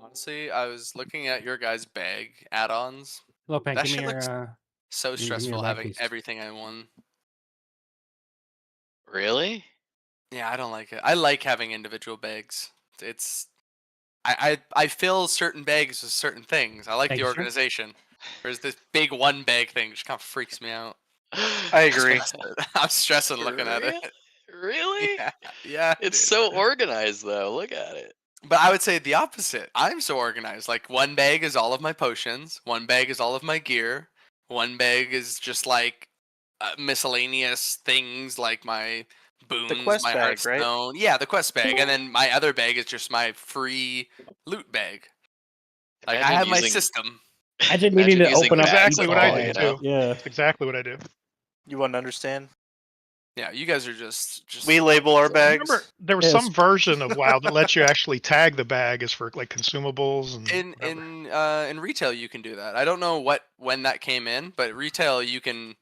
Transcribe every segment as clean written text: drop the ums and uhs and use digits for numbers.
Honestly, I was looking at your guys' bag add-ons. Look, man, That give me shit looks your so give me your stressful bag, having please. everything I won. Really? Yeah, I don't like it. I like having individual bags. It's I fill certain bags with certain things. I like Thank the you, sir. organization. Whereas this big one bag thing just kind of freaks me out. I agree. I'm stressing looking at it. Really? Yeah, yeah. It's dude. so organized, though. Look at it. But I would say the opposite. I'm so organized. Like one bag is all of my potions, one bag is all of my gear, one bag is just like miscellaneous things like my boons, quest my bag, right? hearthstone. Yeah, the quest bag, and then my other bag is just my free loot bag. Like I Imagine have my using- system. Imagine needing to using open up bags Exactly of what all, I do you know? too. Yeah. That's exactly what I do. You wouldn't understand. Yeah, you guys are just We label our bags. Remember, there was Yes. some version of WoW that lets you actually tag the bag as for like consumables and in retail you can do that. I don't know when that came in, but retail you can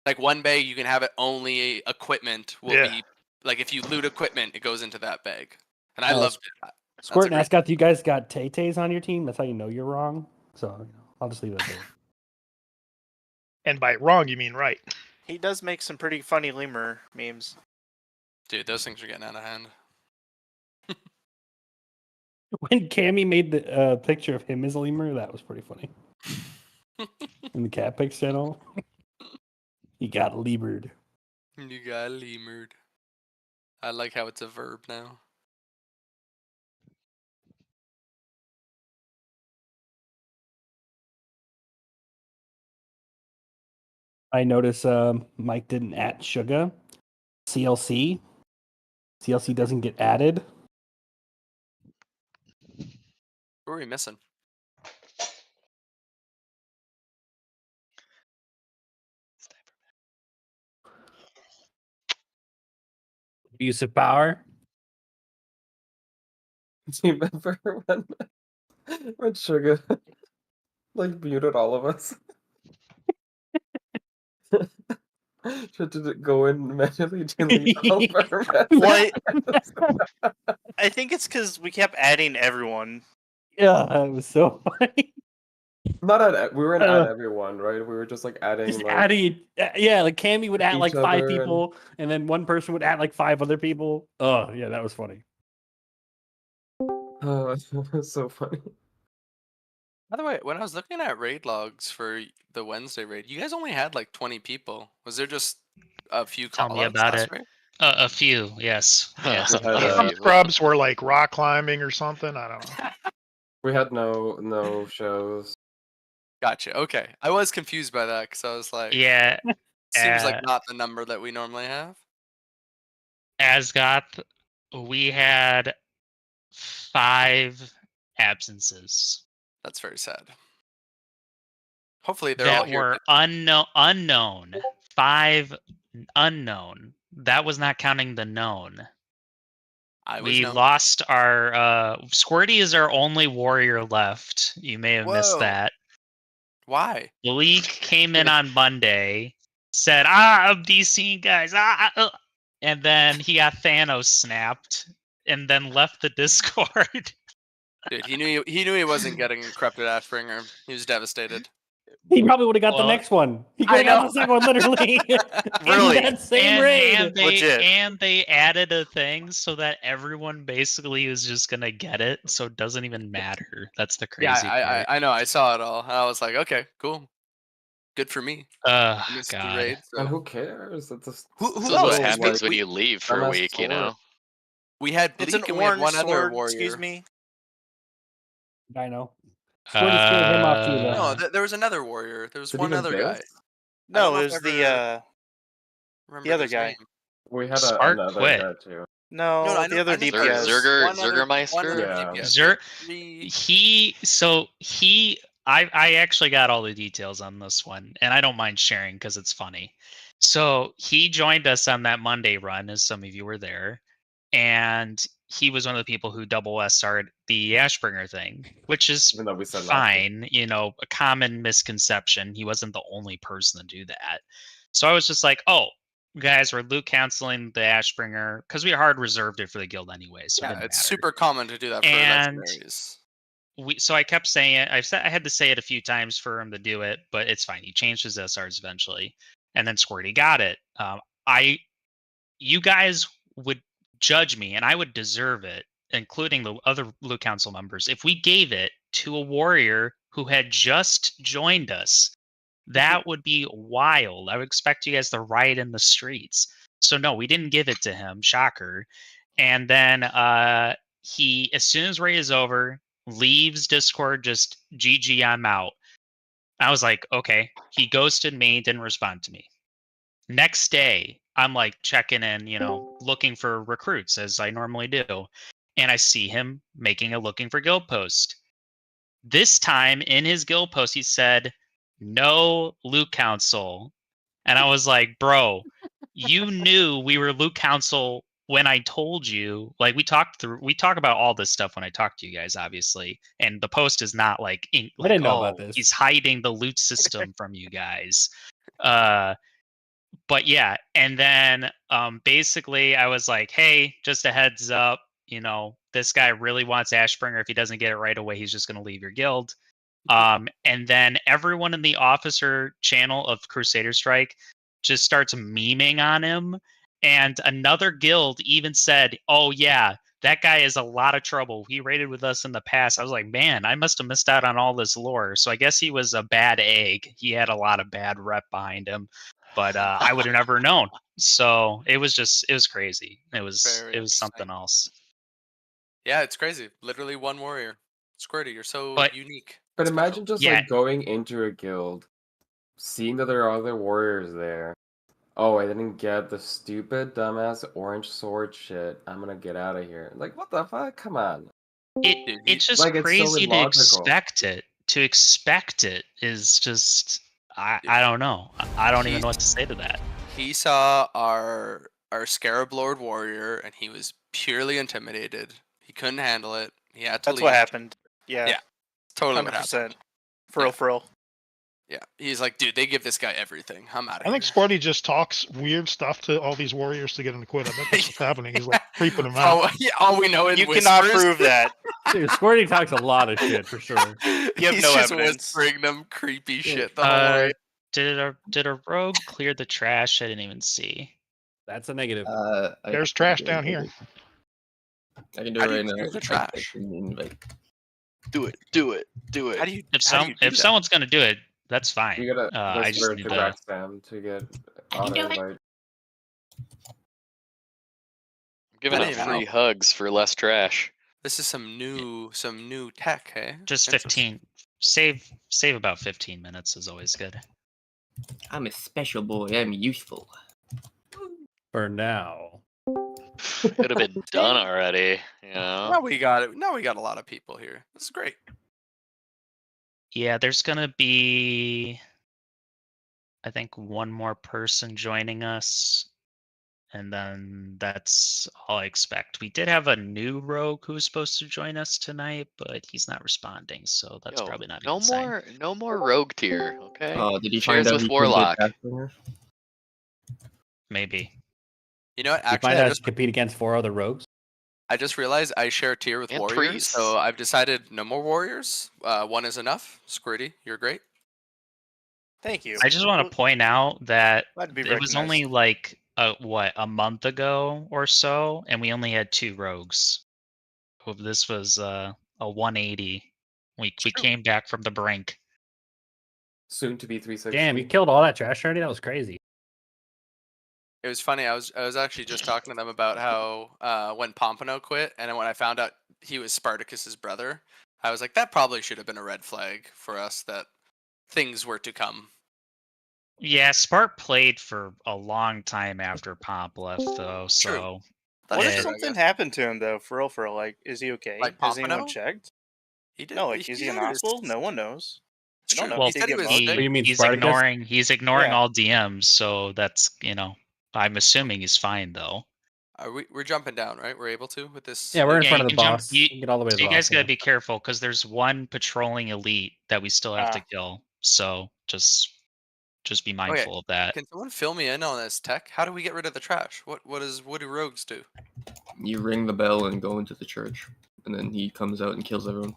like one bag you can have it only equipment will be like if you loot equipment it goes into that bag. And I loved it. Squirt a and Ascot, you guys got Tay-Tays on your team. That's how you know you're wrong. So I'll just leave that there. and by wrong you mean right. He does make some pretty funny lemur memes. Dude, those things are getting out of hand. When Cammy made the picture of him as a lemur, that was pretty funny. In the Cat Pics channel. He got lemured. You got lemured. I like how it's a verb now. I notice Mike didn't add Sugar. CLC. CLC doesn't get added. Who are we missing? Use of power. Do you remember when Sugar like muted all of us? Should it go in manually delete all of our What? I think it's because we kept adding everyone. Yeah, it was so funny. Not at we weren't at everyone, right? We were just like adding Just like adding, yeah, like Cammy would add like each 5 other people, and then one person would add like 5 other people. Oh, yeah, that was funny. oh, it's so funny. By the way, when I was looking at raid logs for the Wednesday raid, you guys only had like 20 people. Was there just a few Tell me callouts about last it. raid? A few, yes. Yes. We had, Some scrubs were like rock climbing or something. I don't know. we had no shows. Gotcha. Okay. I was confused by that because I was like, Yeah. seems like not the number that we normally have. Asgoth, we had 5 absences That's very sad. Hopefully they're all that here. were unknown. 5 unknown. That was not counting the known. We lost our Squirty is our only warrior left. You may have missed that. Why? The league came in on Monday, said, I'm DCing guys. And then he got Thanos snapped and then left the Discord. Dude, he knew he wasn't getting Corrupted Ashbringer. He was devastated. He probably would have got the next one. He could have got the second one, literally. Really? In that same raid. And they added a thing so that everyone basically is just going to get it, so it doesn't even matter. That's the crazy part. I know. I saw it all. I was like, okay, cool. Good for me. God. Raid, so. And who cares? It's just, who This is else? what happens when you leave for a MS week, you know? We had It's Bleak an and we had orange one other sword, warrior. excuse me. I know. Squirty scared him off too, though. No, there was another warrior. There was Did one even other this? guy. No, it was the other his guy. name. We had Spark another quit. guy too. No, No, the other I know DPS. Zergermeister? I actually got all the details on this one, and I don't mind sharing because it's funny. So he joined us on that Monday run, as some of you were there, and he was one of the people who double SR'd the Ashbringer thing, which is Even though we said fine, a common misconception. He wasn't the only person to do that. So I was just like, oh, guys, we're loot canceling the Ashbringer because we hard reserved it for the guild anyway. So Yeah, it it's matter. super common to do that for legendaries. so I kept saying it. I had to say it a few times for him to do it, but it's fine. He changed his SRs eventually, and then Squirty got it. You guys would judge me, and I would deserve it, including the other Blue Council members, if we gave it to a warrior who had just joined us. That would be wild. I would expect you guys to riot in the streets. So no, we didn't give it to him. Shocker. And then he, as soon as raid is over, leaves Discord, just GG, I'm out. I was like, okay. He ghosted me, didn't respond to me. Next day, I'm like checking in, looking for recruits as I normally do. And I see him making a looking for guild post. This time in his guild post, he said, no Loot Council. And I was like, bro, you knew we were Loot Council when I told you. Like, we talk about all this stuff when I talk to you guys, obviously. And the post is not like I didn't know about this. He's hiding the loot system from you guys. But yeah, and then basically I was like, hey, just a heads up, this guy really wants Ashbringer. If he doesn't get it right away, he's just going to leave your guild. And then everyone in the officer channel of Crusader Strike just starts memeing on him. And another guild even said, oh yeah, that guy is a lot of trouble. He raided with us in the past. I was like, man, I must have missed out on all this lore. So I guess he was a bad egg. He had a lot of bad rep behind him. But I would have never known. So it was crazy. It was something else. Yeah, it's crazy. Literally one warrior. Squirty, you're so unique. But imagine just like going into a guild, seeing that there are other warriors there. Oh, I didn't get the stupid, dumbass orange sword shit. I'm gonna get out of here. Like, what the fuck? Come on. It's just like, crazy to expect it. To expect it is just... I don't know. I don't even know what to say to that. He saw our Scarab Lord warrior, and he was purely intimidated. He couldn't handle it. He had to leave. That's what happened. Yeah. Totally 100%. What happened. For real. Yeah. He's like, dude, they give this guy everything. I'm out of here. I think Squirty just talks weird stuff to all these warriors to get him to quit. I bet that's what's happening. He's like creeping them out. All we know is you cannot prove that. Dude, Squirty talks a lot of shit for sure. You have no evidence. Whispering them creepy shit the whole way. Did a rogue clear the trash? I didn't even see. That's a negative. There's trash down here. I can do it right now. The trash. Do it. How do you? If someone's gonna do it, that's fine. You gotta I just need to. Them to get I can do it. I'm giving out free hugs for less trash. This is some new tech, hey? Just 15. Save about 15 minutes is always good. I'm a special boy. I'm useful. For now. Could have been done already, Now we got it. Now we got a lot of people here. This is great. Yeah, there's gonna be, I think, one more person joining us, and then that's all I expect. We did have a new rogue who was supposed to join us tonight, but he's not responding, so that's probably not. No more rogue tier, okay? Oh, did he Shares find out with Warlock? Maybe. You know what? Actually, you find out to compete against 4 other rogues. I just realized I share a tier with warriors, priests. so I've decided no more warriors. 1 is enough. Squirty, you're great. Thank you. I just want to point out that Glad to be it was only like a month ago or so, and we only had 2 rogues. This was a 180. We came back from the brink. Soon to be 360. Damn, you killed all that trash already? That was crazy. It was funny. I was actually just talking to them about how when Pompano quit, and then when I found out he was Spartacus's brother, I was like, that probably should have been a red flag for us that things were to come. Yeah, Spart played for a long time after Pomp left, though. So what if something happened to him though? For real, like, is he okay? Like Has anyone checked? He did. No, like, is he in hospital? No one knows. Well, he's ignoring all DMs, so that's I'm assuming he's fine though. We're jumping down, right? We're able to with this. Yeah, we're in front of the boss. You can get all the way to the you boss. guys gotta be careful because there's one patrolling elite that we still have to kill. So just be mindful of that. Can someone fill me in on this tech? How do we get rid of the trash? What do rogues do? You ring the bell and go into the church, and then he comes out and kills everyone.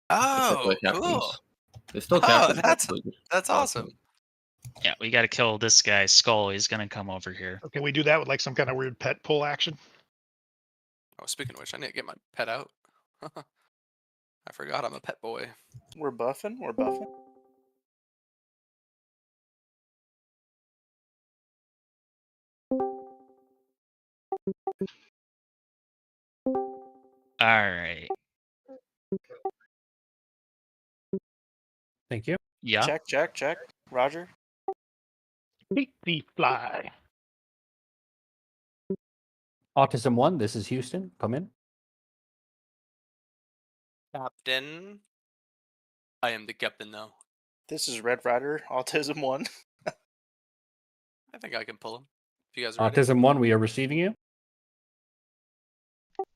Oh, Except for cool. captains. There's still Oh, captains. that's awesome. Yeah, we got to kill this guy, Skull. He's going to come over here. Okay, we do that with like some kind of weird pet pull action. Oh, speaking of which, I need to get my pet out. I forgot I'm a pet boy. We're buffing. We're buffing. All right. Thank you. Yeah. Check. Roger. Beat the fly. Autism 1, this is Houston. Come in. Captain. I am the captain now. This is Red Rider, Autism 1. I think I can pull him. If you guys are ready. Autism 1, we are receiving you.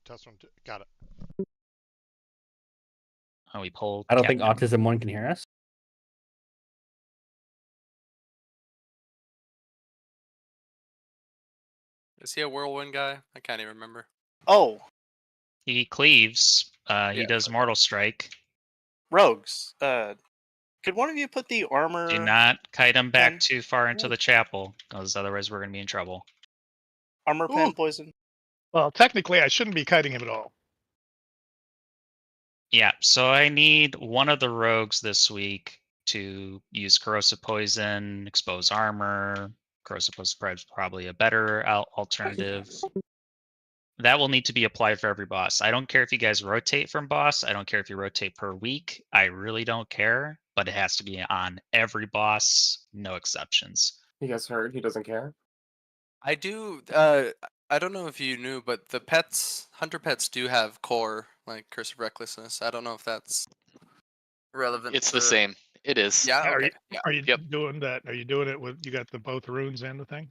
Test one, got it. Oh, we pulled. I don't think Captain. Autism 1 can hear us. Is he a whirlwind guy? I can't even remember. Oh, He cleaves. He Yeah, does Mortal Strike. rogues. Could one of you put the armor? Do not kite him back pen? too far into the chapel, because otherwise we're going to be in trouble. Armor pen poison. Well, technically, I shouldn't be kiting him at all. Yeah, so I need one of the rogues this week to use corrosive poison, expose armor. Corrosive poison is probably a better alternative. That will need to be applied for every boss. I don't care if you guys rotate from boss. I don't care if you rotate per week. I really don't care, but it has to be on every boss, no exceptions. He gets hurt. He doesn't care. I do. I don't know if you knew, but the pets, hunter pets, do have core, like Curse of Recklessness. I don't know if that's relevant. It's the same. It is. Yeah. Are Okay. you, Yeah. are you Yep. doing that? Are you doing it with, you got the both runes and the thing?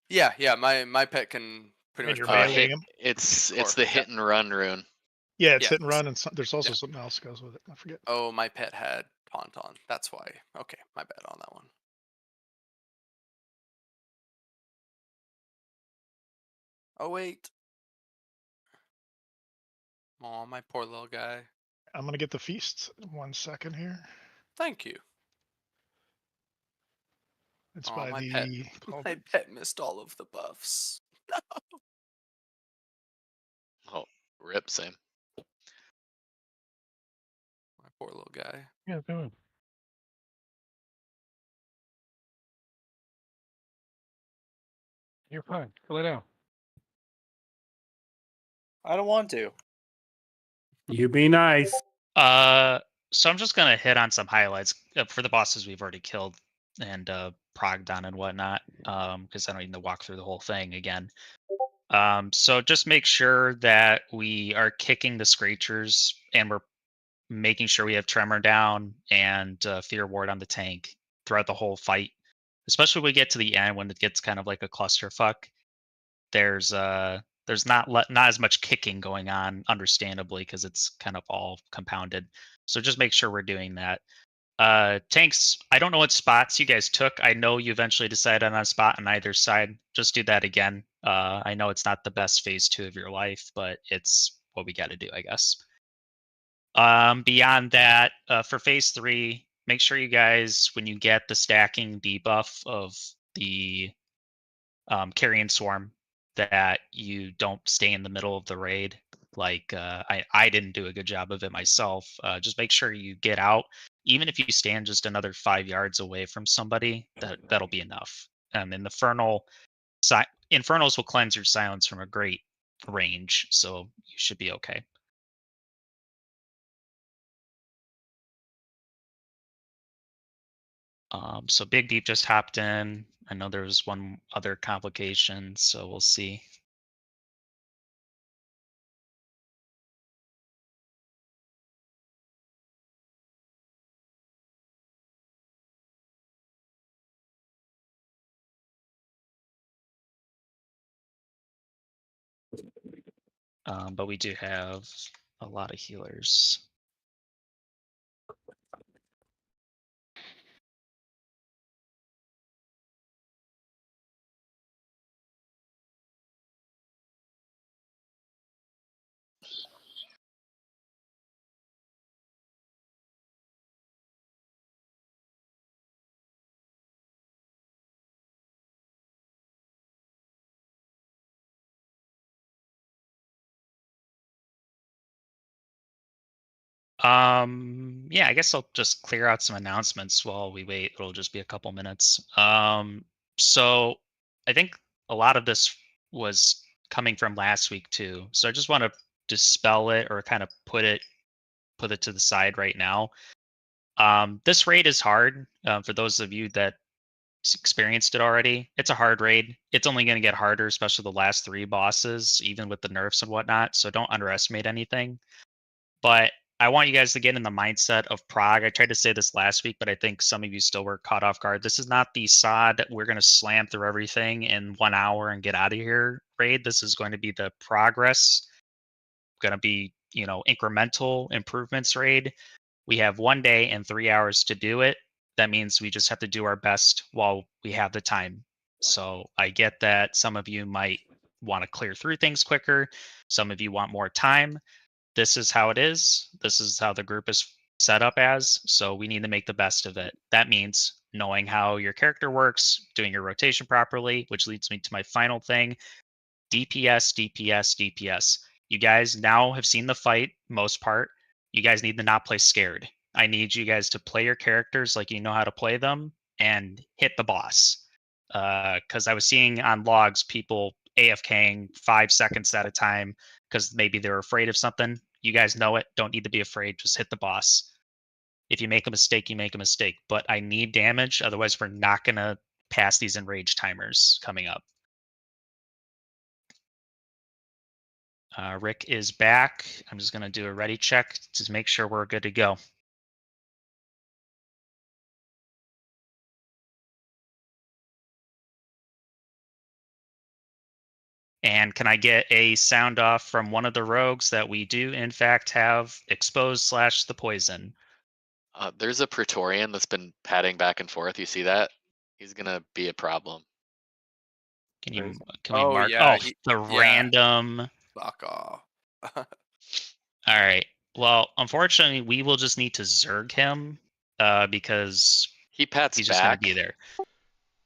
Yeah. Yeah. My pet can pretty And much. you're put meleeing Hit, him? it's Core, the yeah. hit and run rune. Yeah, it's Yeah, hit and it's- run, and there's also something else goes with it. I forget. Oh, my pet had Tauntaun. That's why. Okay, my bad on that one. Oh wait. Oh, my poor little guy. I'm gonna get the feast in 1 second here. Thank you. It's Oh, by my the pet. My pet missed all of the buffs. Oh, rip, same. My poor little guy. Yeah, doing. You're fine. Lay down. I don't want to. You be nice. So I'm just gonna hit on some highlights for the bosses we've already killed and progged on and whatnot, because I don't need to walk through the whole thing again. So just make sure that we are kicking the screechers and we're making sure we have tremor down and fear ward on the tank throughout the whole fight, especially when we get to the end when it gets kind of like a clusterfuck. There's not as much kicking going on, understandably, because it's kind of all compounded. So just make sure we're doing that. Tanks, I don't know what spots you guys took. I know you eventually decided on a spot on either side. Just do that again. I know it's not the best phase 2 of your life, but it's what we got to do, I guess. Beyond that, for phase 3, make sure you guys, when you get the stacking debuff of the carrion swarm, that you don't stay in the middle of the raid. Like I didn't do a good job of it myself. Just make sure you get out, even if you stand just another 5 yards away from somebody. That'll be enough. And Infernals will cleanse your silence from a great range, so you should be okay. So Big Deep just hopped in. I know there was one other complication, so we'll see. But we do have a lot of healers. Yeah, I guess I'll just clear out some announcements while we wait. It'll just be a couple minutes. So I think a lot of this was coming from last week too. So I just want to dispel it or kind of put it to the side right now. This raid is hard for those of you that experienced it already. It's a hard raid. It's only going to get harder, especially the last 3 bosses, even with the nerfs and whatnot. So don't underestimate anything. But I want you guys to get in the mindset of Prague. I tried to say this last week, but I think some of you still were caught off guard. This is not the SOD that we're going to slam through everything in 1 hour and get out of here raid. This is going to be the progress, going to be, incremental improvements raid. We have 1 day and 3 hours to do it. That means we just have to do our best while we have the time. So I get that some of you might want to clear through things quicker. Some of you want more time. This is how it is. This is how the group is set up as. So we need to make the best of it. That means knowing how your character works, doing your rotation properly, which leads me to my final thing. DPS, DPS, DPS. You guys now have seen the fight, most part. You guys need to not play scared. I need you guys to play your characters like you know how to play them and hit the boss. Because I was seeing on logs people AFKing 5 seconds at a time because maybe they're afraid of something. You guys know it. Don't need to be afraid. Just hit the boss. If you make a mistake, you make a mistake. But I need damage. Otherwise, we're not going to pass these enrage timers coming up. Rick is back. I'm just going to do a ready check to make sure we're good to go. And can I get a sound off from one of the rogues that we do, in fact, have exposed / the poison? There's a Praetorian that's been padding back and forth. You see that? He's gonna be a problem. Can we Oh, mark? yeah, The random. Fuck off. All right. Well, unfortunately, we will just need to Zerg him because He pats he's just going to back. be there.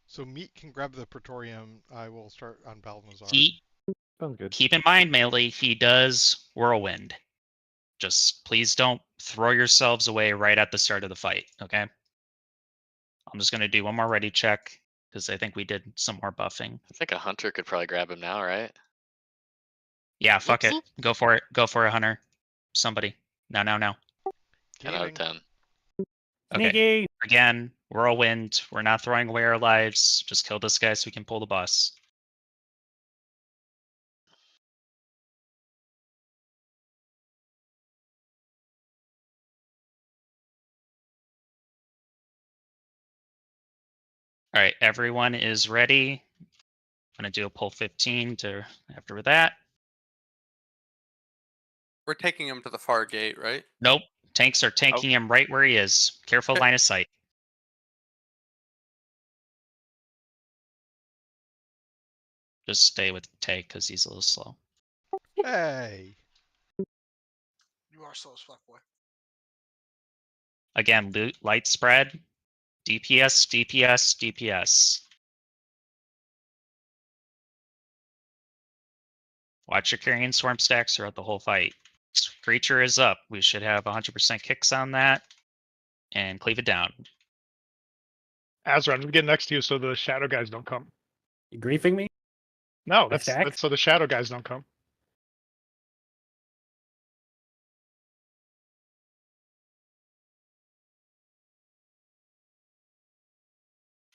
So Meat can grab the Praetorium. I will start on Balnazar. Sounds good. Keep in mind, Melee, he does Whirlwind. Just please don't throw yourselves away right at the start of the fight, okay? I'm just going to do one more ready check because I think we did some more buffing. I think a hunter could probably grab him now, right? Yeah, fuck it. Go for it. Go for it, Hunter. Somebody. No. 10 out of 10. Okay. Sneaky. Again, Whirlwind. We're not throwing away our lives. Just kill this guy so we can pull the boss. All right, everyone is ready. I'm going to do a pull 15 to after that. We're taking him to the far gate, right? Nope. Tanks are tanking him right where he is. Careful line of sight. Just stay with Tay because he's a little slow. Hey. You are slow as fuck, boy. Again, light spread. DPS, DPS, DPS. Watch your carrying swarm stacks throughout the whole fight. Creature is up. We should have 100% kicks on that. And cleave it down. Azra, I'm gonna get next to you so the shadow guys don't come. You griefing me? No, The stack? that's so the shadow guys don't come.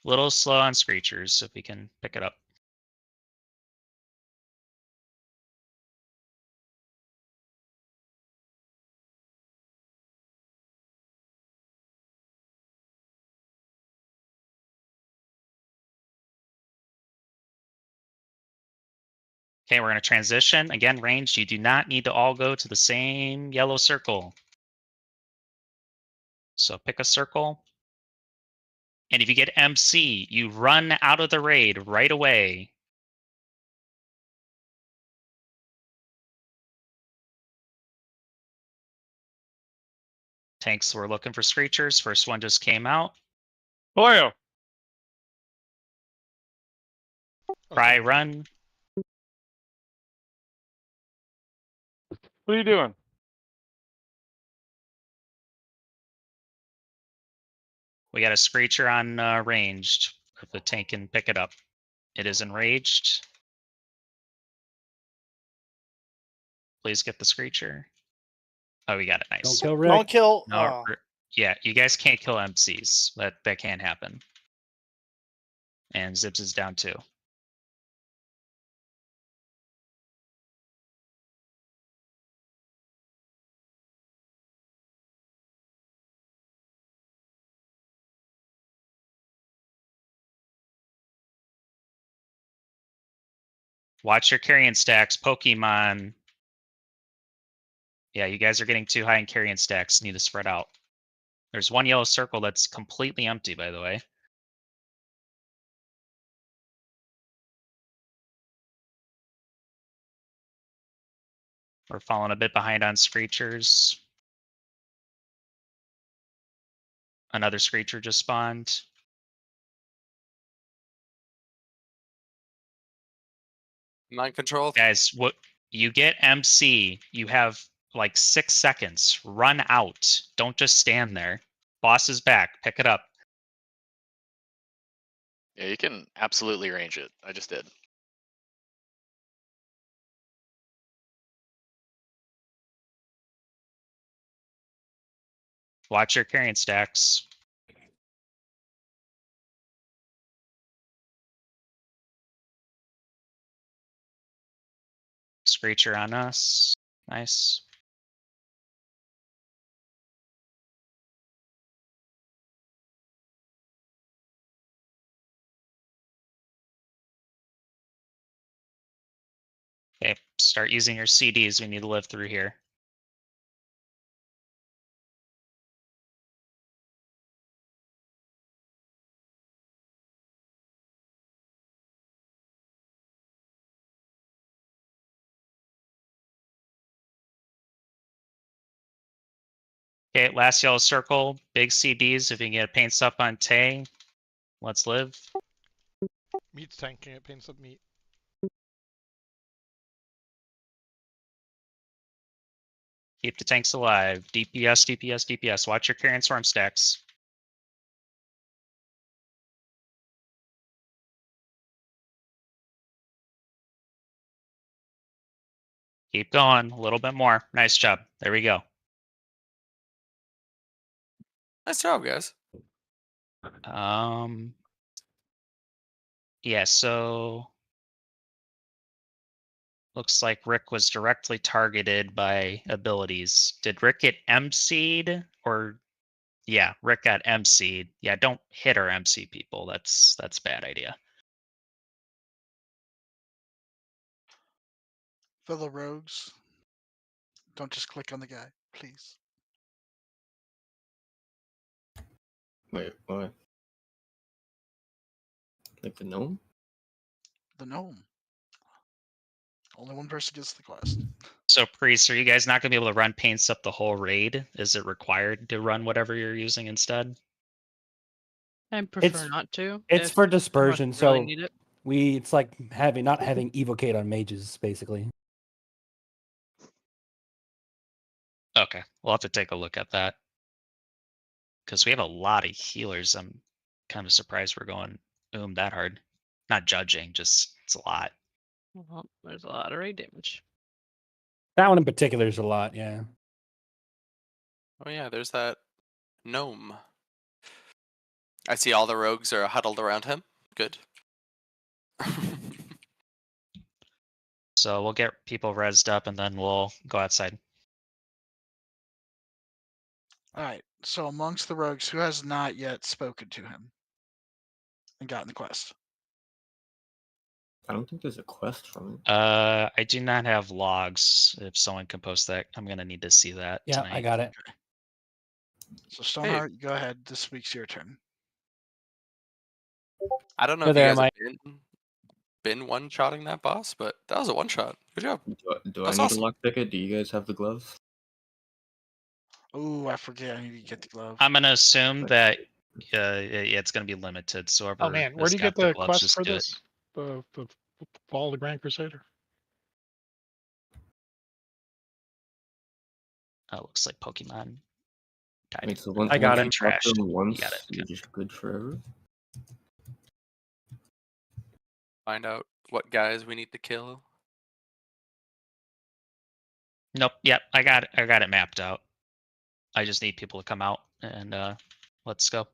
Little slow on Screechers if we can pick it up. Okay, we're going to transition. Again, range, you do not need to all go to the same yellow circle. So pick a circle. And if you get MC, you run out of the raid right away. Tanks, we're looking for Screechers. First one just came out. Boyo. Pry, run. What are you doing? We got a Screecher on ranged. If the tank can pick it up. It is enraged. Please get the Screecher. Oh, we got it. Don't Nice. kill Rick. Don't kill. No, yeah, you guys can't kill MCs. That can't happen. And Zips is down too. Watch your carrion stacks, Pokemon. Yeah, you guys are getting too high in carrion stacks. Need to spread out. There's one yellow circle that's completely empty, by the way. We're falling a bit behind on Screechers. Another Screecher just spawned. Mind control. Guys, what you get MC, you have like 6 seconds. Run out. Don't just stand there. Boss is back. Pick it up. Yeah, you can absolutely range it. I just did. Watch your carrion stacks. Screecher on us. Nice. Okay, start using your CDs. We need to live through here. Okay, last yellow circle. Big CDs. If you can get a paint up on Tay, let's live. Meat's tanking it, paints up meat. Keep the tanks alive. DPS, DPS, DPS. Watch your carrion swarm stacks. Keep going. A little bit more. Nice job. There we go. Nice job, guys. Yeah, so looks like Rick was directly targeted by abilities. Did Rick get MC'd or yeah, Rick got MC'd. Yeah, don't hit or MC people. That's a bad idea. Fellow rogues, don't just click on the guy, please. Wait, what? Like the gnome? The gnome. Only one person gets the quest. So Priest, are you guys not gonna be able to run paints up the whole raid? Is it required to run whatever you're using instead? I prefer not to. It's if for someone dispersion, really so need it. it's like not having evocate on mages, basically. Okay, we'll have to take a look at that. Because we have a lot of healers. I'm kind of surprised we're going that hard. Not judging, just it's a lot. Well, there's a lot of raid damage. That one in particular is a lot, yeah. Oh yeah, there's that gnome. I see all the rogues are huddled around him. Good. So we'll get people rezzed up and then we'll go outside. Alright, so amongst the rogues, who has not yet spoken to him and gotten the quest? I don't think there's a quest from it. I do not have logs. If someone can post that, I'm gonna need to see that. Yeah, tonight. I got it. So Stoneheart, go ahead. This week's your turn. I don't know You're if you there, guys Mike. have been one-shotting that boss, but that was a one-shot. Good job. Do I That's need awesome. to lockpick it? Do you guys have the gloves? Oh, I forget. I need to get the glove. I'm gonna assume that it's gonna be limited. So whoever Oh man, where has do you got get the gloves, quest just for do it. this? The Fall of the Grand Crusader? Oh, looks like Pokemon. Died. Wait, so once I got once it. you talk to Trashed. them once, You got it. you're just good forever. Find out what guys we need to kill. Nope. Yep. I got it mapped out. I just need people to come out and let's go.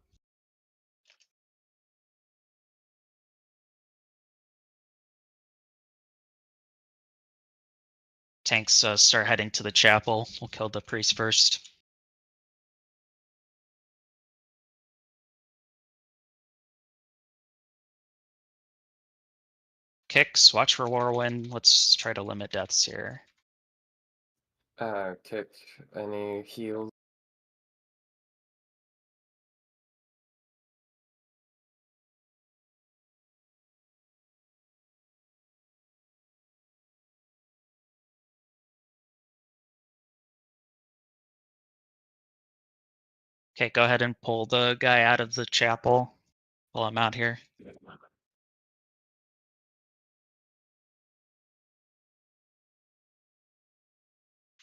Tanks start heading to the chapel. We'll kill the priest first. Kicks, watch for whirlwind. Let's try to limit deaths here. Kick any heals. Okay, go ahead and pull the guy out of the chapel while I'm out here.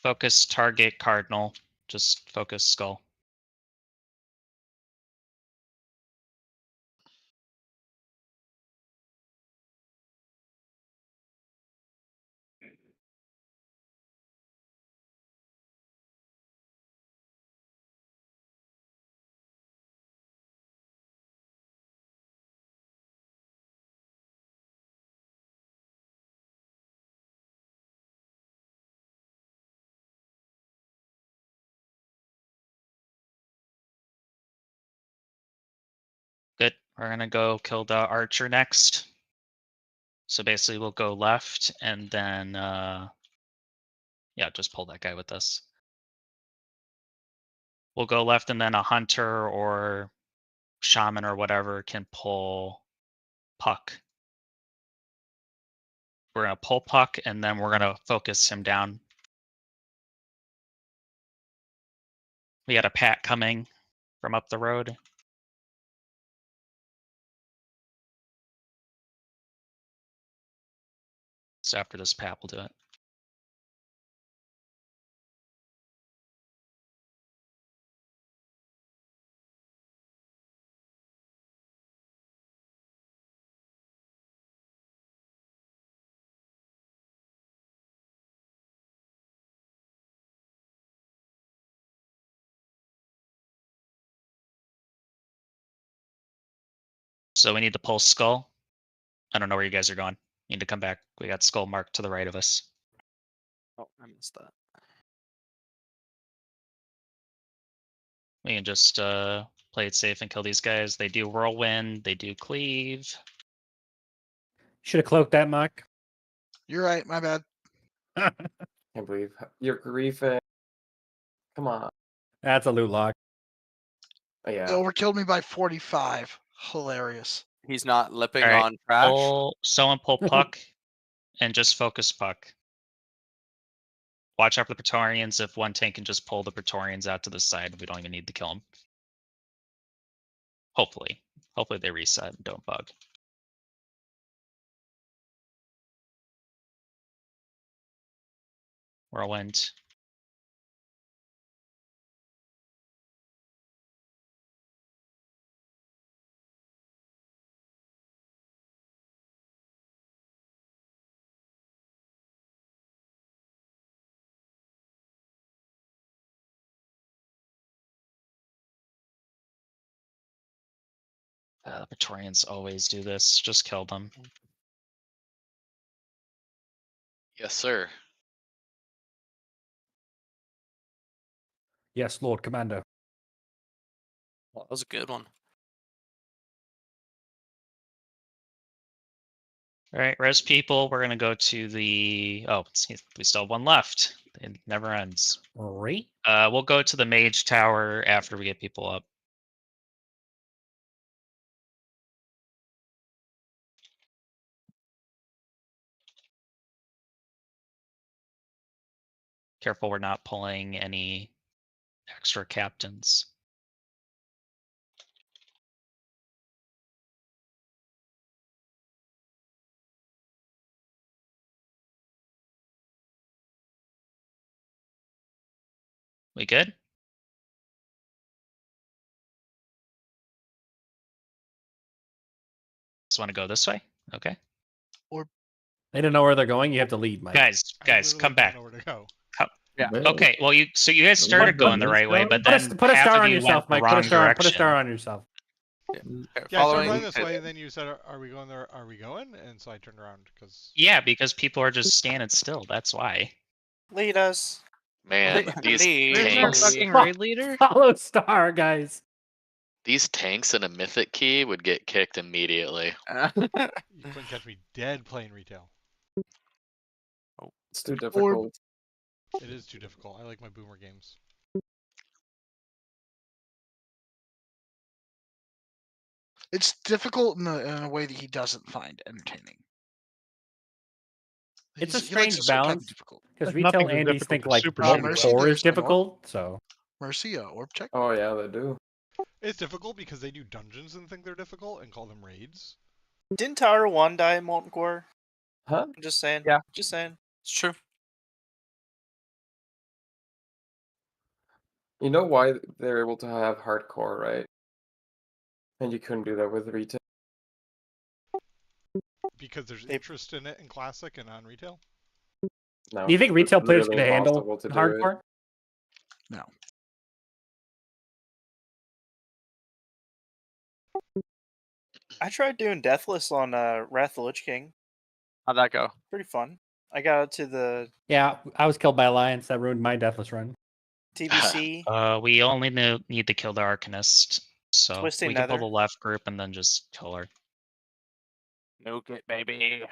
Focus target cardinal. Just focus skull. Good. We're gonna go kill the archer next. So basically we'll go left and then yeah, just pull that guy with us. We'll go left and then a hunter or shaman or whatever can pull Puck. We're gonna pull Puck and then we're gonna focus him down. We got a Pat coming from up the road. So after this Pat, we'll do it. So we need to pull Skull. I don't know where you guys are going. Need to come back. We got Skull marked to the right of us. Oh, I missed that. We can just play it safe and kill these guys. They do whirlwind. They do cleave. Should have cloaked that, Mark. You're right. My bad. Can't believe you're griefing. Come on. That's a loot lock. Oh, yeah. It overkilled me by 45. Hilarious. He's not lipping All right, on trash. pull someone pull Puck and just focus Puck. Watch out for the Praetorians. If one tank can just pull the Praetorians out to the side, we don't even need to kill them. Hopefully. Hopefully they reset and don't bug. Whirlwind. The Praetorians always do this. Just kill them. Yes, sir. Yes, Lord Commander. Well, that was a good one. All right, res people. We're gonna go to the. Oh, we still have one left. It never ends. All right. We'll go to the mage tower after we get people up. Careful, we're not pulling any extra captains. We good? Just want to go this way? Okay. They don't know where they're going. You have to lead, Mike. Guys, come back. Know where to go. Yeah. Okay, well, you guys started going the right way, but then Put a half star of on you yourself, went Mike. the Put wrong a star direction. on yourself. Okay, Yeah, I started following going this way, and then you said, "Are we going there? Are we going?" And so I turned around because. Yeah, because people are just standing still. That's why. Lead us. Man, these Where's our tanks, fucking raid leader? Follow star, guys. these tanks in a mythic key would get kicked immediately. You couldn't catch me dead playing retail. It's too difficult. It is too difficult. I like my boomer games. It's difficult in a way that he doesn't find entertaining. It's a He likes strange certain type of balance difficult. because Like, retail nothing's as Andes difficult think as like super Molten Mercy, Core there's is the north. difficult. So Mercy, orb check. Oh yeah, they do. It's difficult because they do dungeons and think they're difficult and call them raids. Didn't Tower 1 die in Molten Core? Huh? I'm just saying. Yeah. Just saying. It's true. You know why they're able to have hardcore, right? And you couldn't do that with retail. Because there's interest in it in classic and on retail. No. do you think it's retail players literally could handle impossible to do hardcore? No. I tried doing Deathless on Wrath of the Lich King. How'd that go? Pretty fun. I got it to the Yeah, I was killed by Alliance. That ruined my deathless run. TBC. We only need to kill the Arcanist, so Twisting we can pull Nether. the left group and then just kill her. Nuke it, baby.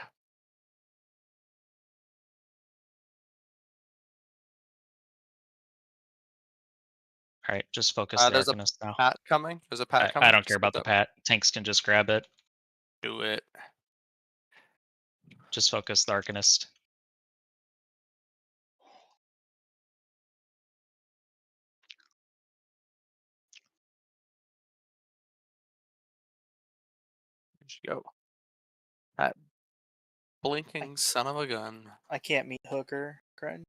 All right, just focus the There's a Arcanist now. Pat coming. There's a Pat coming. I don't care Just about the up. Pat. Tanks can just grab it. Do it. Just focus the Arcanist. There you go. That blinking son of a gun. I can't meet Hooker. Grind.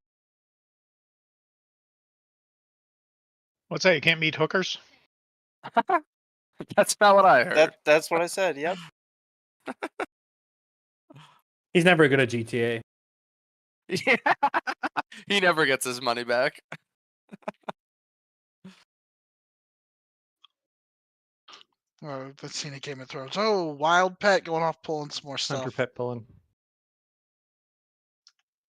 What's that? You can't meet hookers? That's not what I heard. That's what I said. Yep. He's never good at GTA. Yeah. He never gets his money back. Oh, let's see Game of Thrones. Oh, Wild Pet going off pulling some more stuff. Hunter pet pulling.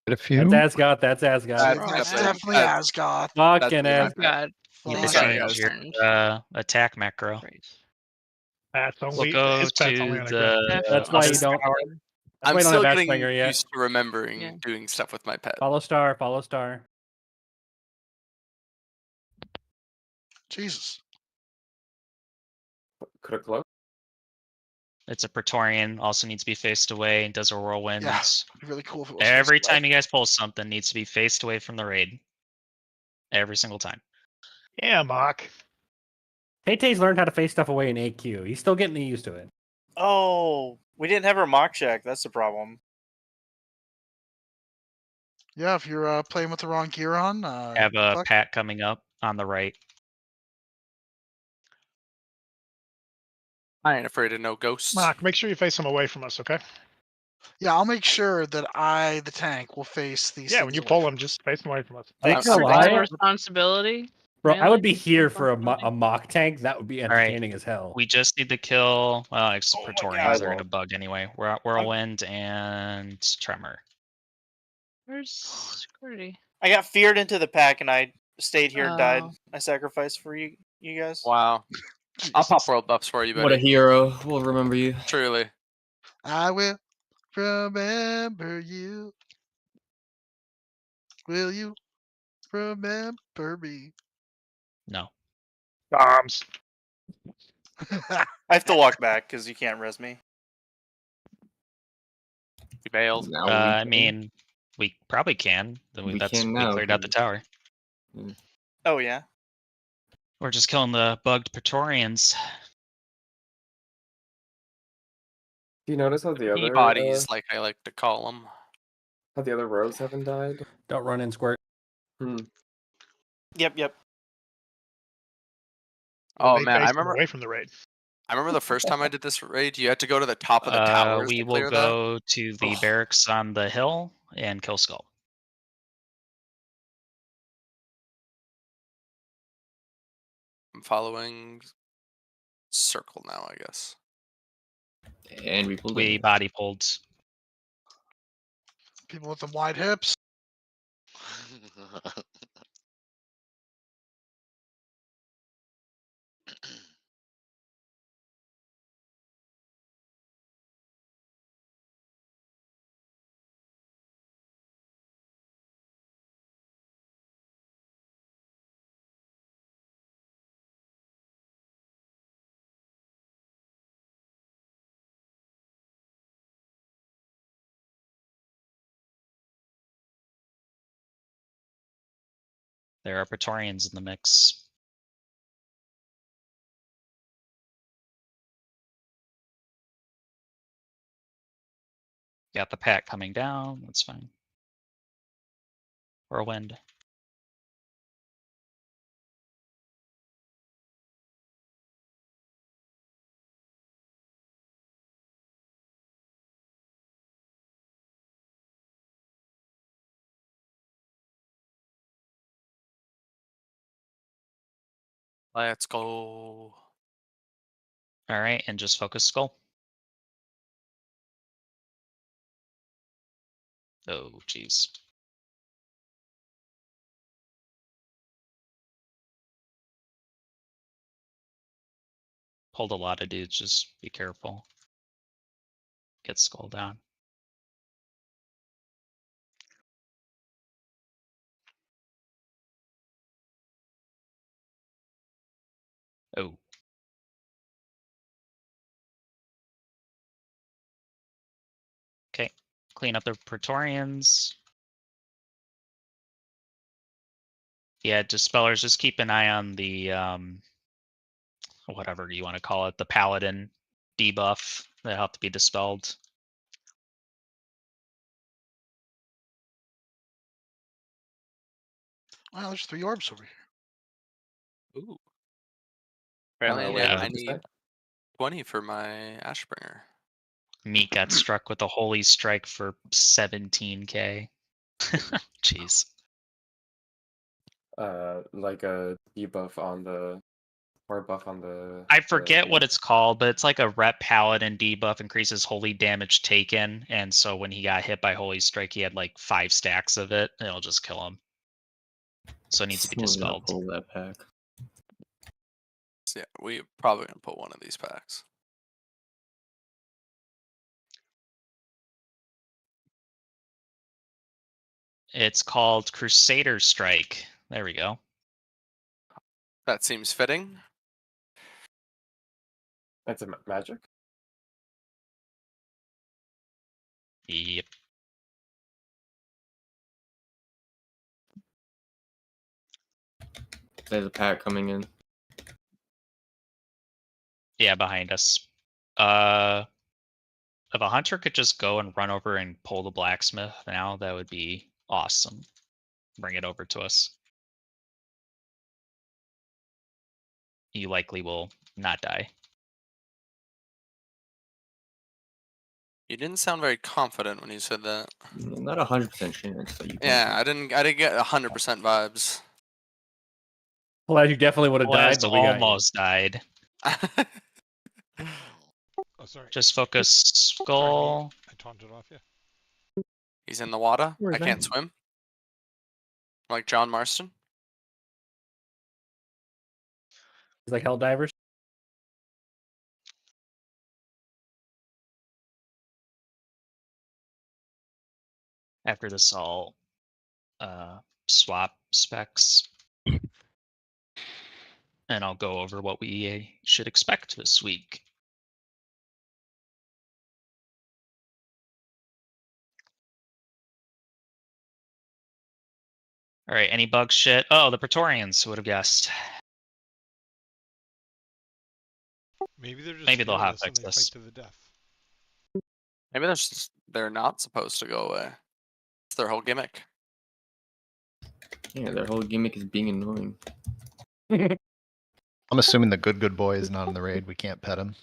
A few. That's Asgoth. That's Asgoth. That's definitely- definitely that's- Asgoth. Fucking that's- Asgoth. God. You Fuck. can Sorry, change guys. your attack macro. That's We'll only go his pet's only to on a grid. That's why you don't. I'm why you don't still have getting Axlinger yet. used to remembering Yeah. doing stuff with my pet. Follow star. Follow star. Jesus. Could have closed. It's a Praetorian. Also needs to be faced away. Does a whirlwind. Yeah. It'd be really cool if it was. Every facing time you guys pull something, needs to be faced away from the raid. Every single time. Yeah, Mock. Tay-Tay's learned how to face stuff away in AQ. He's still getting used to it. Oh, we didn't have our mock check. That's the problem. Yeah, if you're playing with the wrong gear on. Have a fuck. Pat coming up on the right. I ain't afraid of no ghosts. Mock, make sure you face him away from us, okay? Yeah, I'll make sure that I, the tank, will face these. Yeah, things when you away pull from him, just face him away from us. I'm Thanks. not gonna That's a lie, responsibility. bro. I Really? would be here for a mock tank. That would be entertaining as hell. We just need to kill. Well, it's Oh my Praetorians. They're God. gonna bug anyway. We're at Whirlwind and Tremor. Where's security? I got feared into the pack and I stayed here and died. Oh. I sacrificed for you guys. Wow. I'll pop world buffs for you, buddy. What a hero. We'll remember you. Truly. I will remember you. Will you remember me? No. Bombs. I have to walk back because you can't res me. He bailed. Now we I can. mean, we probably can. We That's can we now, cleared out the tower. Oh yeah. We're just killing the bugged Praetorians. Do you notice how the other Bodies, like I like to call them. how the other rogues haven't died? Don't run in squirt. Yep. Oh They man, I faced him remember. away from the raid. I remember the first time I did this raid, you had to go to the top of the towers We to will clear that. go to the Ugh. barracks on the hill and kill Skull. I'm following circle now, I guess. And we pulled We in. body pulled. People with the wide hips. There are Praetorians in the mix. Got the pack coming down. That's fine. Or a wind. Let's go. All right, and just focus Skull. Oh, jeez. Pulled a lot of dudes. Just be careful. Get Skull down. Oh. Okay. Clean up the Praetorians. Yeah, Dispellers, just keep an eye on the whatever you want to call it, the Paladin debuff that have to be dispelled. Wow, there's 3 orbs over here. Ooh. Apparently, yeah. I need 20 for my Ashbringer. Meat got struck with a holy strike for 17k. Jeez. Like a debuff on the, or buff on the. I forget what it's called, but it's like a rep paladin debuff, increases holy damage taken, and so when he got hit by holy strike, he had like 5 stacks of it, and it'll just kill him. So it needs to be dispelled. Pull that pack. So yeah, we probably gonna pull one of these packs. It's called Crusader Strike. There we go. That seems fitting. It's a magic. Yep. There's a pack coming in. Yeah, behind us. If a hunter could just go and run over and pull the blacksmith now, that would be awesome. Bring it over to us. You likely will not die. You didn't sound very confident when you said that. Not 100% chance that you can. Yeah, I didn't get 100% vibes. Well, you definitely would have died, but we got you. Almost died. Oh, sorry. Just focus Skull. I taunted off you. He's in the water. Where's I can't that? swim. Like John Marston. He's like hell divers. After this, I'll swap specs. And I'll go over what we should expect this week. All right, any bug shit? Oh, the Praetorians, who would have guessed? Maybe they're just Maybe they'll have fearless and fixed they this. fight to the death. Maybe they're not supposed to go away. It's their whole gimmick. Yeah, their whole gimmick is being annoying. I'm assuming the good boy is not in the raid. We can't pet him.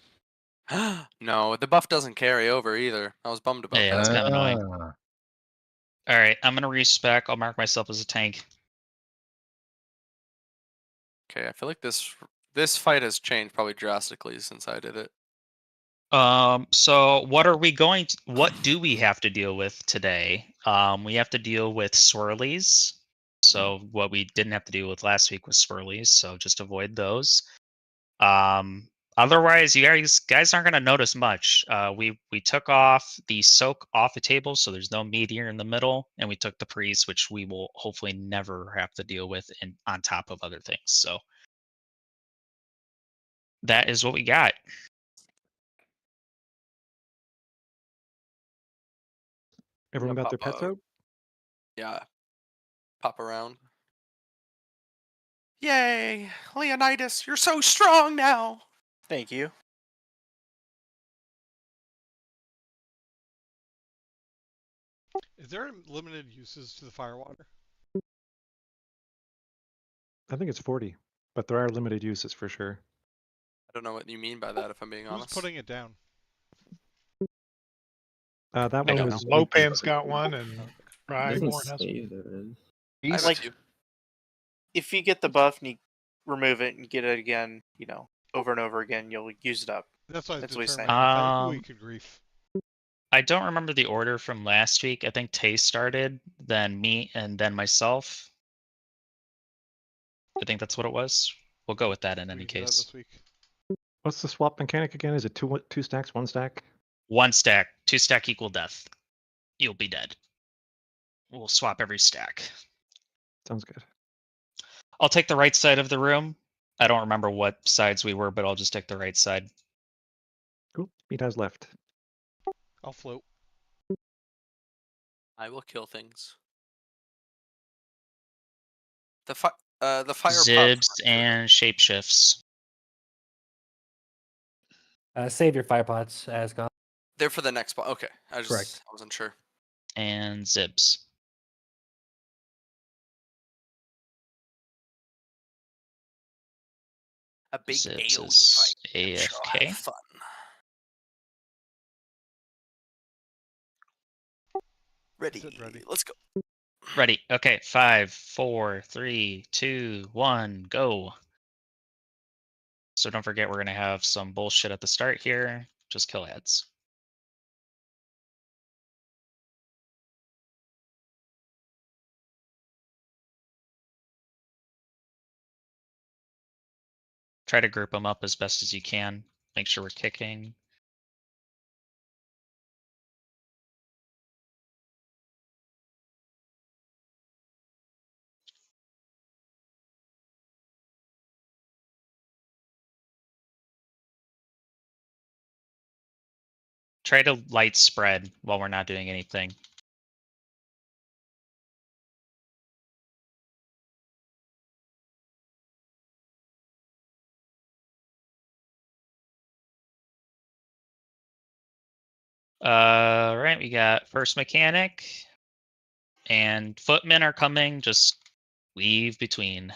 No, the buff doesn't carry over either. I was bummed about Yeah, that. that's kind of annoying. Ah. All right, I'm gonna respec. I'll mark myself as a tank. Okay, I feel like this fight has changed probably drastically since I did it. So what are we going to, what do we have to deal with today? We have to deal with swirlies. So what we didn't have to deal with last week was swirlies, so just avoid those. Otherwise, you guys aren't going to notice much. We took off the soak off the table, so there's no meteor in the middle, and we took the priest, which we will hopefully never have to deal with, and on top of other things. So that is what we got. Everyone got their pop pets out? Yeah. Pop around. Yay! Leonidas, you're so strong now! Thank you. Is there limited uses to the firewater? I think it's 40, but there are limited uses for sure. I don't know what you mean by that, if I'm being Who's honest. putting it down? That I one don't was know. Lopan's got one, and Doesn't Rhyhorn has say one. there is. I have a Like- few. If you get the buff and you remove it and get it again, you know, over and over again, you'll use it up. That's what I was That's what he's determining. saying. Holy good grief. I don't remember the order from last week. I think Tay started, then me, and then myself. I think that's what it was. We'll go with that in We any can do that case. this week. What's the swap mechanic again? Is it two stacks, one stack? One stack, two stack equal death. You'll be dead. We'll swap every stack. Sounds good. I'll take the right side of the room. I don't remember what sides we were, but I'll just take the right side. Cool. Meat has left. I'll float. I will kill things. The fire Zibs and shapeshifts. Save your fire pots, Ascon. They're for the next spot. Okay, Correct. I wasn't sure. And Zibs. A big Zibs AoE is fight. I'm sure I'll AFK. have fun. Ready. Ready. Let's go. Ready. Okay. 5, 4, 3, 2, 1, go. So don't forget, we're going to have some bullshit at the start here. Just kill ads. Try to group them up as best as you can. Make sure we're kicking. Try to light spread while we're not doing anything. Right, we got first mechanic and footmen are coming. Just weave between.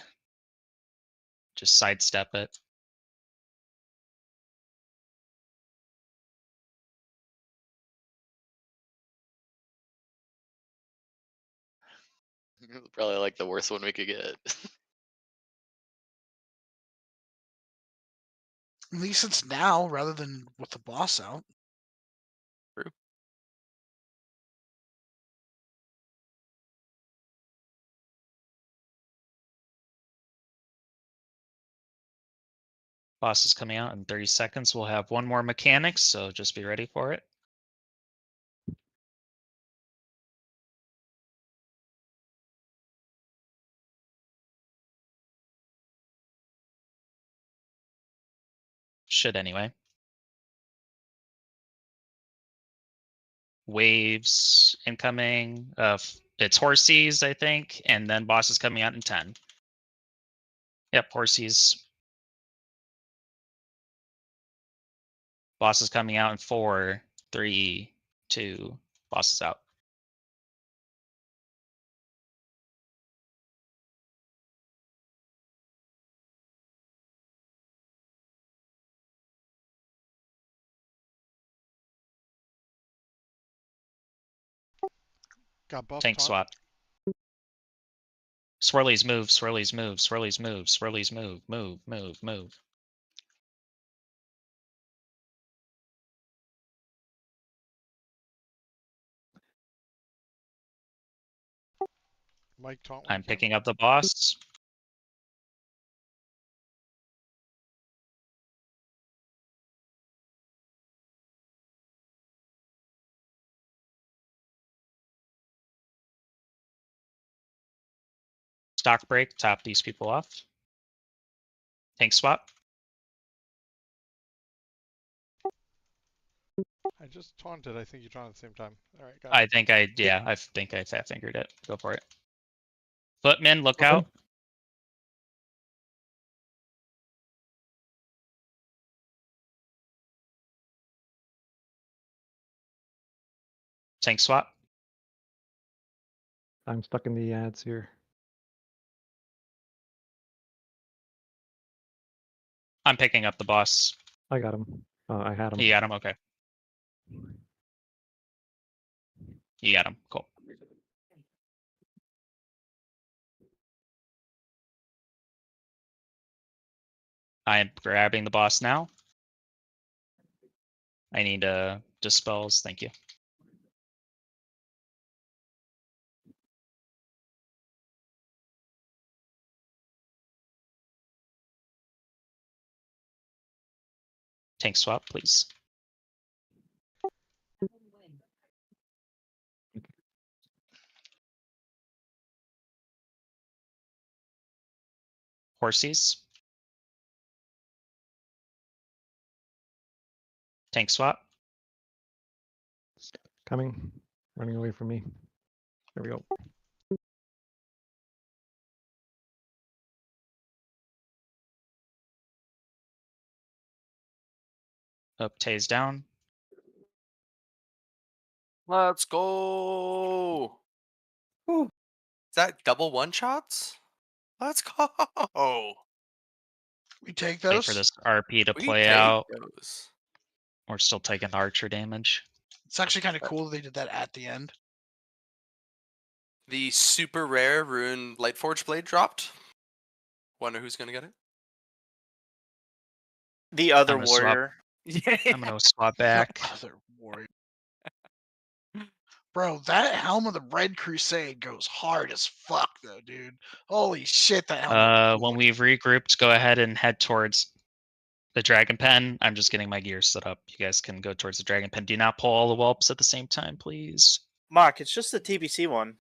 Just sidestep it. Probably like the worst one we could get. At least it's now rather than with the boss out. True. Boss is coming out in 30 seconds. We'll have one more mechanic, so just be ready for it. Should anyway. Waves incoming. It's Horsies, I think, and then boss is coming out in 10. Yep, Horsies. Boss is coming out in 4, 3, 2. Boss is out. Got buff. Tank taunt. swap. Swirlies move, swirlies move, swirlies move, swirlies move, move. Mike taunt. when I'm you can. picking up the boss. Stock break, top these people off. Tank swap. I just taunted. I think you taunted at the same time. All right, got it. I think I fat fingered it. Go for it. Footman, look Okay. out. Tank swap. I'm stuck in the ads here. I'm picking up the boss. I got him. I had him. You got him? Okay. You got him. Cool. I am grabbing the boss now. I need dispels. Thank you. Tank swap, please. Horsies. Tank swap. Coming. Running away from me. There we go. Up, Tay's down. Let's go. Whew. Is that double one shots? Let's go. We take Wait those. for this RP to We play take out. those. We're still taking archer damage. It's actually kind of cool they did that at the end. The super rare rune Lightforge blade dropped. Wonder who's gonna get it. The other I'm gonna swap. warrior. Yeah. I'm gonna swap back. Other warrior. Bro, that helm of the Red Crusade goes hard as fuck, though, dude. Holy shit, that helm. When we've regrouped, go ahead and head towards the Dragon Pen. I'm just getting my gear set up. You guys can go towards the Dragon Pen. Do not pull all the whelps at the same time, please. Mark, it's just the TBC one.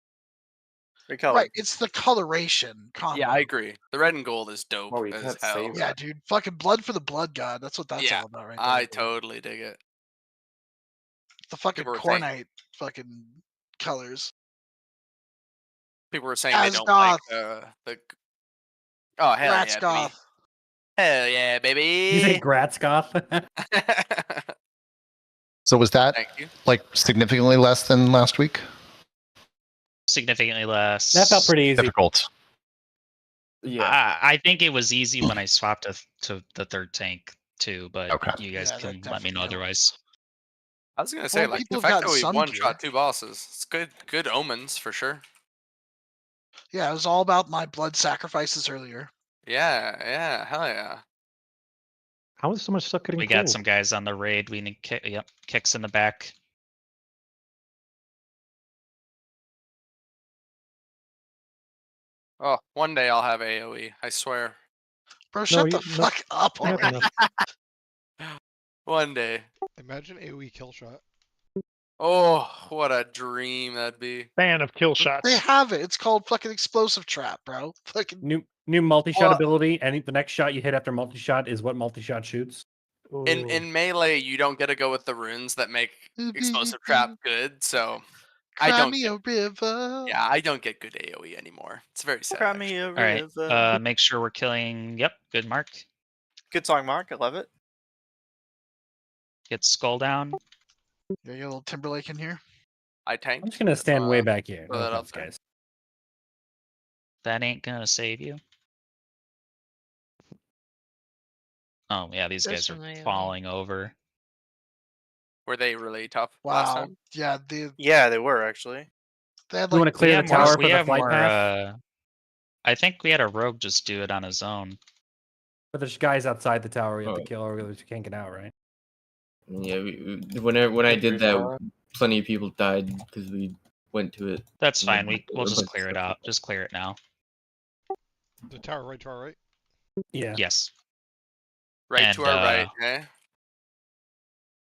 Recolor. Right, it's the coloration combo. Yeah, I agree. The red and gold is dope Oh, you as can't hell. save Yeah, that. dude. Fucking blood for the blood god. That's what that's Yeah, all about, right there. I dude. totally dig it. The fucking People were saying- Cornite fucking colors. People were saying they don't like the. Oh hell yeah, baby. Ratsgoth. Hell yeah, You say baby. Gratzgoth? So was that Thank you. like significantly less than last week? Significantly less. That felt pretty easy. Difficult. Yeah. I think it was easy when I swapped to the third tank too, but Okay. you guys Yeah, that can let me definitely know helps. otherwise. I was gonna say Well, like people the have fact gotten that we some one gear. shot 2 bosses. It's good omens for sure. Yeah, it was all about my blood sacrifices earlier. Yeah, hell yeah. How is so much stuff getting We pulled? got some guys on the raid. We need kicks in the back. Oh, one day I'll have AoE. I swear. Bro, shut the no, fuck up not already. enough. One day. Imagine AoE kill shot. Oh, what a dream that'd be. Fan of kill shots. They have it. It's called fucking explosive trap, bro. Fucking New multi-shot Well- ability. The next shot you hit after multi-shot is what multi-shot shoots. In melee, you don't get to go with the runes that make explosive trap good, so I cry don't. me a river. Yeah, I don't get good AoE anymore. It's very sad. Cry actually. me a All right. river. Make sure we're killing. Yep. Good mark. Good song, Mark. I love it. Get skull down. Yeah, you got a little Timberlake in here. I tanked. I'm just gonna stand way back here. throw No that out offense, there. guys. That ain't gonna save you. Oh yeah, these There's guys are some AoE. falling over. Were they really tough last Wow. time? Yeah, Yeah, they were actually. They had You want to like clear the tower we for the have flight more, path? I think we had a rogue just do it on his own. But there's guys outside the tower we have to Oh. kill, or we can't get out, right? Yeah, when I did that, Resolve. plenty of people died because we went to it. That's And then fine. We'll a just bunch of clear it stuff out. happened. Just clear it now. The tower right to our right. Yeah. Yes. Right And, to our right, eh?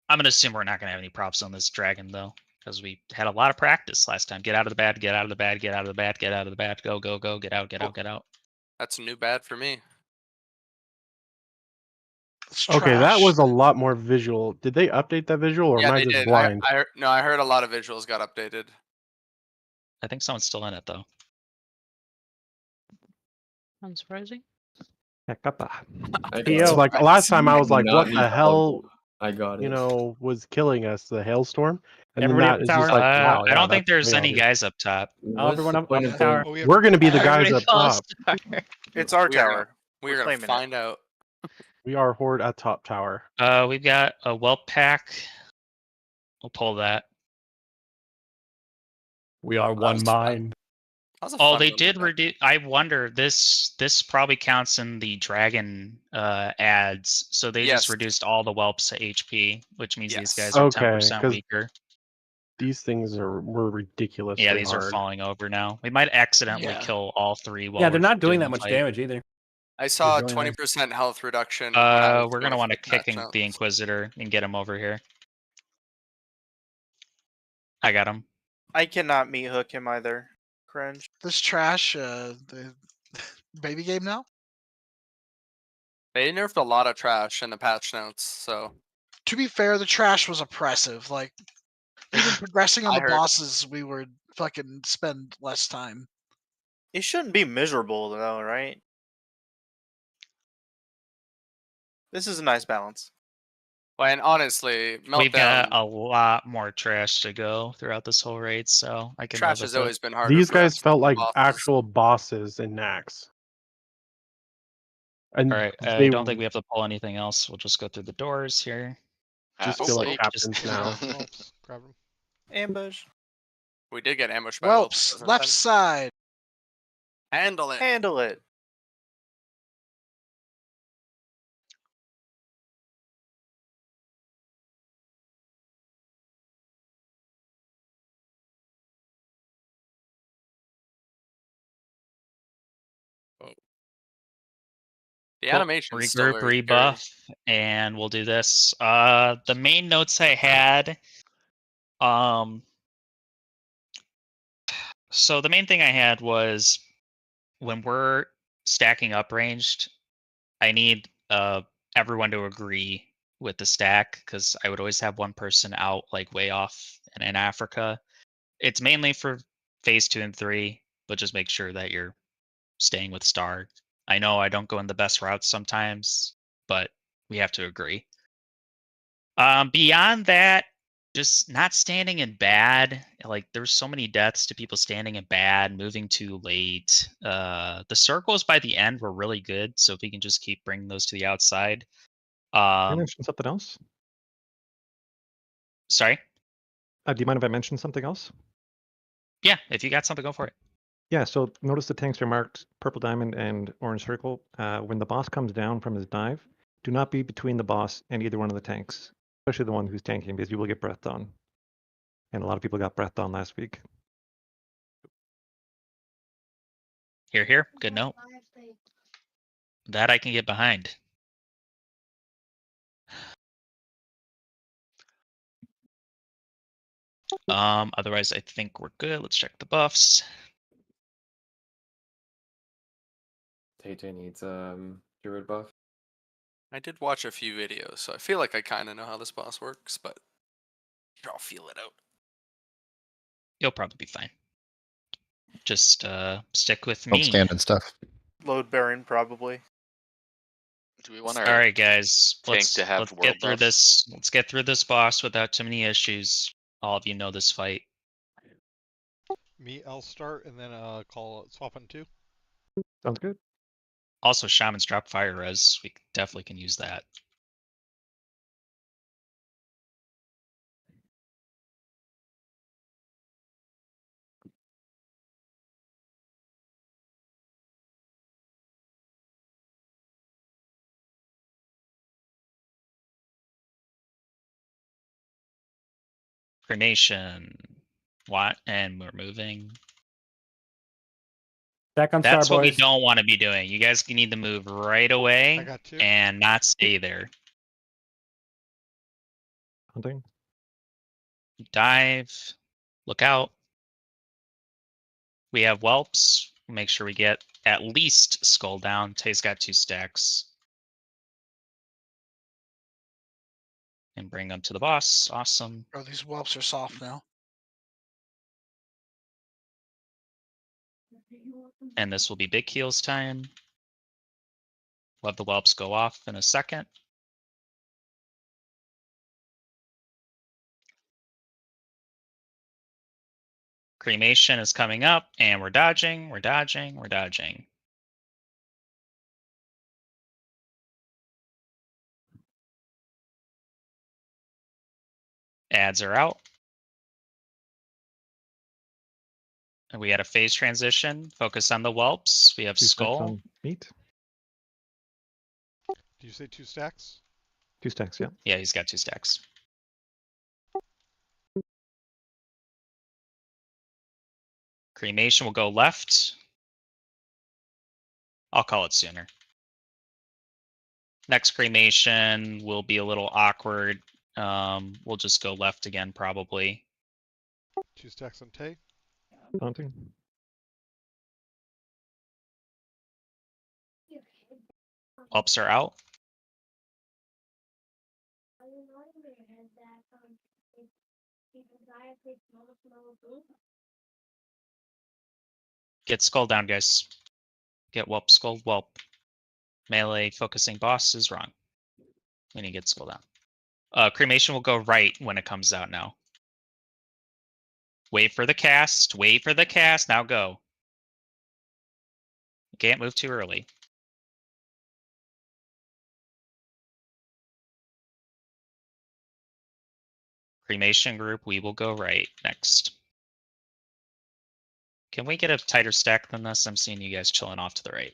I'm gonna assume we're not gonna have any props on this dragon though, because we had a lot of practice last time. Get out of the bad. Get out of the bad. Get out of the bad. Get out of the bad. Go go go. Get out. Get out. Get out. That's new bad for me. it's Okay, that trash. was a lot more visual. Did they update that visual, or Yeah, am I they just did. blind? I heard a lot of visuals got updated. I think someone's still in it though. Unsurprising. It's like last time I was like, what the hell? I got it. You know, was killing us, the hailstorm. And Everybody then up that the is just tower? like, wow, I yeah, don't think that's there's way any obvious. guys up top. Oh, everyone up the going? tower. Oh, we have We're gonna be the guys Everybody up follows top. the tower. It's our We are tower. We're We're gonna claiming it. find out. We are horde at top tower. We've got a whelp pack. We'll pull that. We are one mind. That was a Oh, fun they little did event. reduce. I wonder this probably counts in the dragon ads. So they just Yes. reduced all the whelps to HP, which means these Yes. guys are Okay, 10% 'cause weaker. These things were ridiculously Yeah, these are hard. falling over now. We might accidentally Yeah. kill all three while Yeah, they're we're not doing the that much fight. damage either. I saw really nice. 20% health reduction. when I was We're going gonna for want to the patch kick notes. the Inquisitor and get him over here. I got him. I cannot meat hook him either. Cringe. This trash. The baby game now. They nerfed a lot of trash in the patch notes, so To be fair, the trash was oppressive. Like even progressing on I the heard. bosses, we would fucking spend less time. It shouldn't be miserable though, right? This is a nice balance. well, and honestly, We've got Meltdown a lot more trash to go throughout this whole raid, so I can trash live has with it. always been harder. These for guys us felt than like bosses. actual bosses in Nax. And All right, I they don't think we have to pull anything else. We'll just go through the doors here. just Ah, feel like sleep, captains just- now. Whelps, grab him. Ambush. We did get ambushed by whelps. Whelps, wasn't left it? side. Handle it. Handle it. The animation is still regroup, very scary. rebuff, and we'll do this. The main notes I had, so the main thing I had was when we're stacking up ranged, I need everyone to agree with the stack because I would always have one person out like way off and in Africa. It's mainly for phase 2 and 3, but just make sure that you're staying with Star. I know I don't go in the best routes sometimes, but we have to agree. Beyond that, just not standing in bad. Like there's so many deaths to people standing in bad, moving too late. The circles by the end were really good, so if we can just keep bringing those to the outside. Can I mention something else? Sorry? Do you mind if I mention something else? Yeah, if you got something, go for it. Yeah, so notice the tanks are marked purple diamond and orange circle. When the boss comes down from his dive, do not be between the boss and either one of the tanks, especially the one who's tanking, because you will get breathed on. And a lot of people got breathed on last week. Here. Good note. That I can get behind. Otherwise, I think we're good. Let's check the buffs. Tay needs druid buff. I did watch a few videos, so I feel like I kind of know how this boss works, but I'll feel it out. You'll probably be fine. Just stick with me. Standard stuff. Load bearing probably. Do we want All our right, guys. tank Let's to have let's world get through buffs? this. Let's get through this boss without too many issues. All of you know this fight. Me, I'll start and then swap on 2. Sounds good. Also, shamans drop fire res. We definitely can use that. Cremation. What? And we're moving. Back on That's Star what we Boys. don't want to be doing. You guys need to move right I away got 2. and not stay there. Hunting. Dive. Look out. We have whelps. Make sure we get at least skull down. Tay's got 2 stacks. And bring them to the boss. Awesome. Oh, these whelps are soft now. And this will be big heals time. We'll have the whelps go off in a second. Cremation is coming up, and we're dodging, we're dodging, we're dodging. Ads are out. And we had a phase transition. Focus on the whelps. We have 2 stacks skull. on meat. Do you say 2 stacks? 2 stacks, yeah. Yeah, he's got 2 stacks. Cremation will go left. I'll call it sooner. Next cremation will be a little awkward. We'll just go left again, probably. 2 stacks on Tay. Hunting. Whelps are out. Get skull down, guys. Get whelp, skull, whelp. Melee focusing boss is wrong. We need to get skull down. Cremation will go right when it comes out now. Wait for the cast. Wait for the cast. Now go. You can't move too early. Cremation group, we will go right next. Can we get a tighter stack than this? I'm seeing you guys chilling off to the right.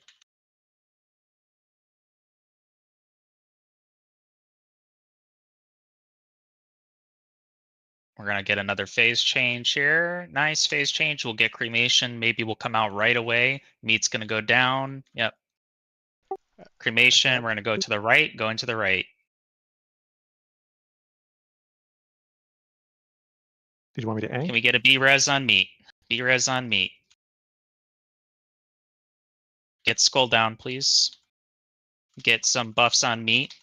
We're going to get another phase change here. Nice phase change. We'll get cremation. Maybe we'll come out right away. Meat's going to go down. Yep. Cremation. We're going to go to the right. Going to the right. Did you want me to A? Can we get a B-res on meat? B-res on meat. Get skull down, please. Get some buffs on meat.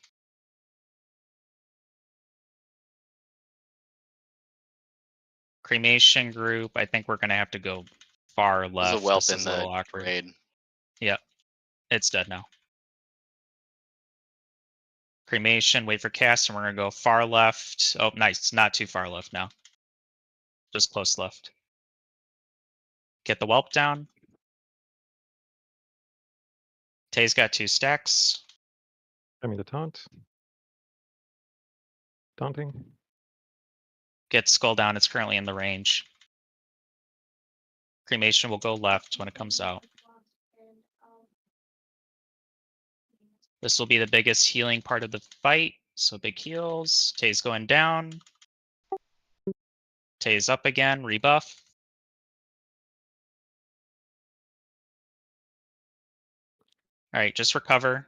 Cremation group. I think we're going to have to go far left. There's a whelp This in is a little the awkward. raid. Yep. It's dead now. Cremation, wait for cast, and we're going to go far left. Oh, nice. Not too far left now. Just close left. Get the whelp down. Tay's got 2 stacks. I mean the taunt. Taunting. Get skull down. It's currently in the range. Cremation will go left when it comes out. This will be the biggest healing part of the fight. So big heals. Tay's going down. Tay's up again. Rebuff. All right, just recover.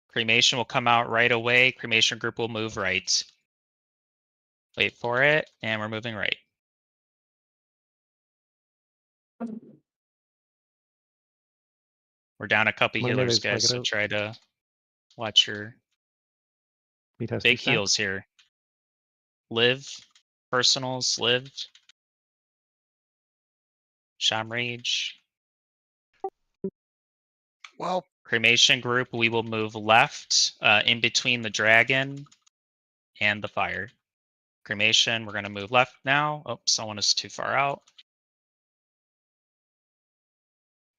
Cremation will come out right away. Cremation group will move right. Wait for it, and we're moving right. We're down a couple My healers, melee's guys, so out. try to watch your Meat has big 2 stacks. heals here. Live. Personals, lived. Sham Rage. Well, Cremation group, we will move left in between the dragon and the fire. Cremation, we're going to move left now. Oh, someone is too far out.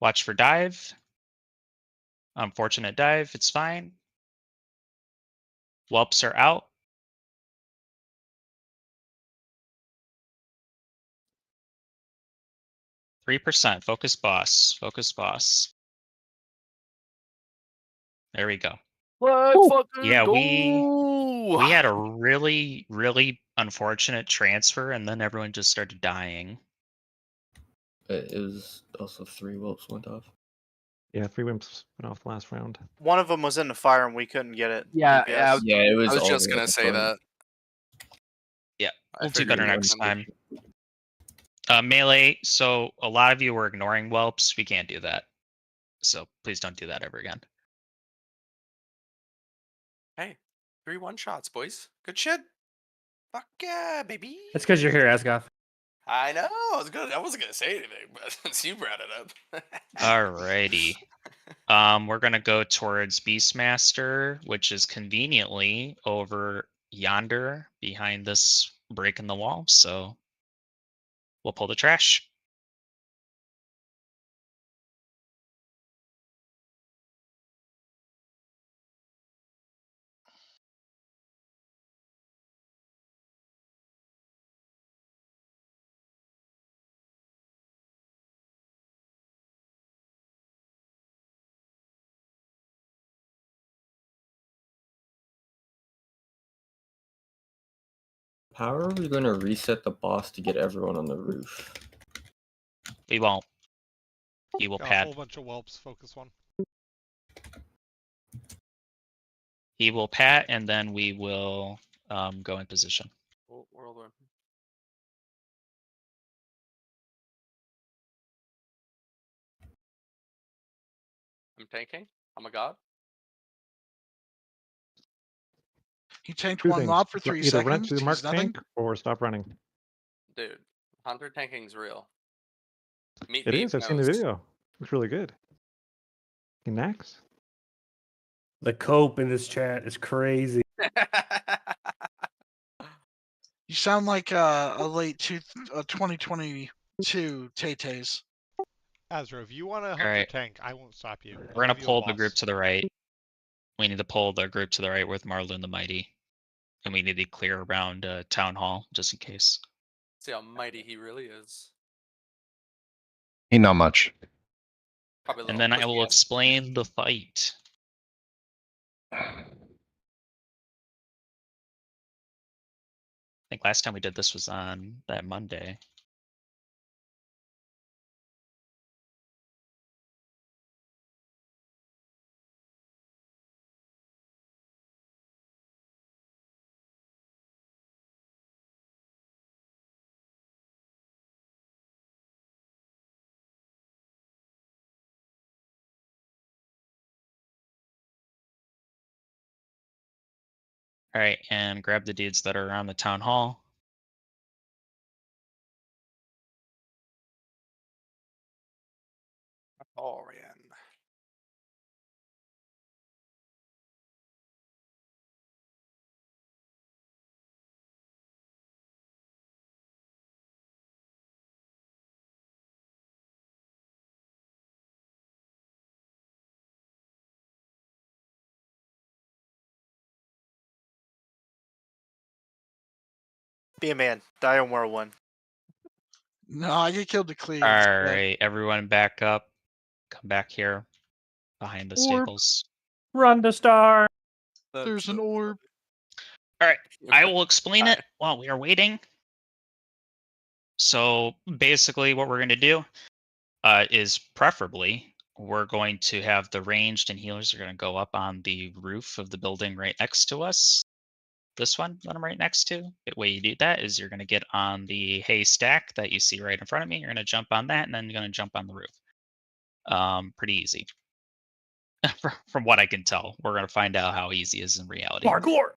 Watch for dive. Unfortunate dive, it's fine. Whelps are out. %. Focus boss. Focus boss. There we go. Let's fucking Yeah, go. No. We had a really, really unfortunate transfer, and then everyone just started dying. It was also 3 whelps went off. Yeah, 3 wimps went off the last round. One of them was in the fire and we couldn't get it. Yeah, DPS. Yeah, it was. I was all just the way gonna at the say front. that. Yeah, I we'll do figured better it next was time. Melee, so a lot of you were ignoring whelps. We can't do that. So please don't do that ever again. Hey, 3 1-shots, boys. Good shit. Fuck yeah, baby. That's because you're here, Asgoth. I know. I wasn't gonna say anything, but since you brought it up. Alrighty. We're gonna go towards Beastmaster, which is conveniently over yonder behind this break in the wall. So we'll pull the trash. How are we going to reset the boss to get everyone on the roof? We won't. He will Got a pat. whole bunch of whelps. Focus one. He will pat, and then we will go in position. Whirlwind. I'm tanking. I'm a god. He tanked 2 one things. mob for 3 Either run seconds. to the He's mark nothing. tank or stop running. Dude, Hunter tanking's real. Meet It me. is. I've seen the video. It's really good. Nax? The cope in this chat is crazy. You sound like a late 2022 Tay-Tays. Azra, if you want to hunt Alright. your tank, I won't stop you. We're gonna Give you a pull the group boss. to the right. We need to pull the group to the right with Marlon the Mighty. And we need to clear around Town Hall, just in case. See how mighty he really is. Ain't not much. Probably a And little then I will pussy-ass. explain the fight. I think last time we did this was on that Monday. All right, and grab the dudes that are around the town hall. Orion. Be a man. Die on whirlwind. No, I get killed to cleave. All right, everyone back up. Come back here behind the Orb. stables. Run to star. There's an orb. All right, I will explain it while we are waiting. So basically what we're going to do is preferably we're going to have the ranged and healers are going to go up on the roof of the building right next to us. This one that I'm right next to. The way you do that is you're going to get on the hay stack that you see right in front of me. You're going to jump on that, and then you're going to jump on the roof. Pretty easy. From what I can tell. We're going to find out how easy it is in reality. Parkour.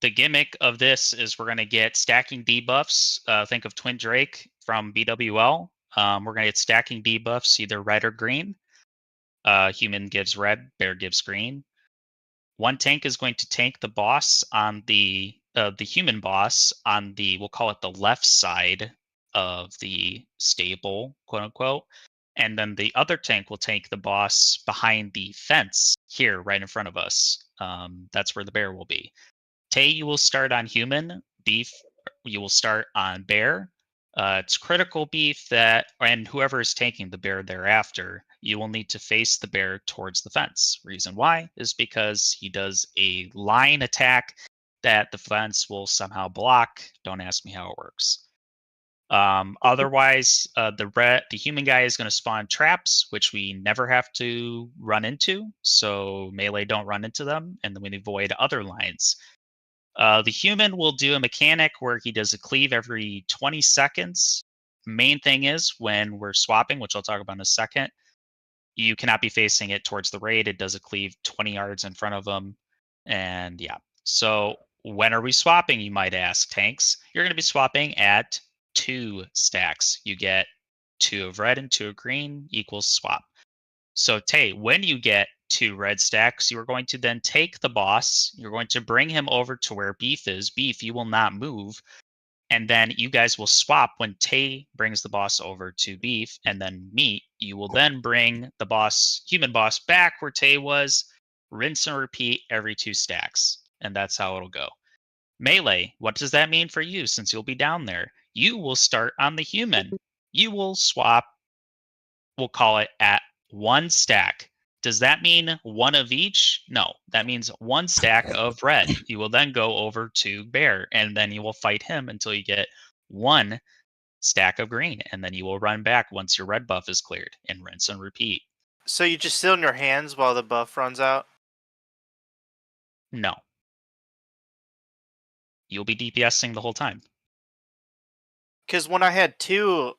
The gimmick of this is we're going to get stacking debuffs. Think of Twin Drake from BWL. We're going to get stacking debuffs, either red or green. Human gives red, bear gives green. One tank is going to tank the boss on the human boss on the, we'll call it the left side of the stable, quote unquote. And then the other tank will tank the boss behind the fence here, right in front of us. That's where the bear will be. Tay, you will start on human. Beef, you will start on bear. It's critical beef that, and whoever is taking the bear thereafter, you will need to face the bear towards the fence. Reason why is because he does a line attack that the fence will somehow block. Don't ask me how it works. Otherwise, the human guy is going to spawn traps, which we never have to run into. So melee don't run into them, and then we avoid other lines. The human will do a mechanic where he does a cleave every 20 seconds. Main thing is when we're swapping, which I'll talk about in a second, you cannot be facing it towards the raid. It does a cleave 20 yards in front of them. And yeah. So when are we swapping, you might ask, tanks? You're going to be swapping at 2 stacks. You get 2 of red and 2 of green equals swap. So Tay, when you get 2 red stacks, you are going to then take the boss. You're going to bring him over to where Beef is. Beef, you will not move. And then you guys will swap when Tay brings the boss over to Beef, and then Meat. You will then bring the boss, human boss, back where Tay was. Rinse and repeat every 2 stacks. And that's how it'll go. Melee, what does that mean for you since you'll be down there? You will start on the human. You will swap, we'll call it at 1 stack. Does that mean 1 of each? No, that means 1 stack of red. You will then go over to bear, and then you will fight him until you get 1 stack of green, and then you will run back once your red buff is cleared, and rinse and repeat. So you just sit on your hands while the buff runs out? No. You'll be DPSing the whole time. Because when I had 2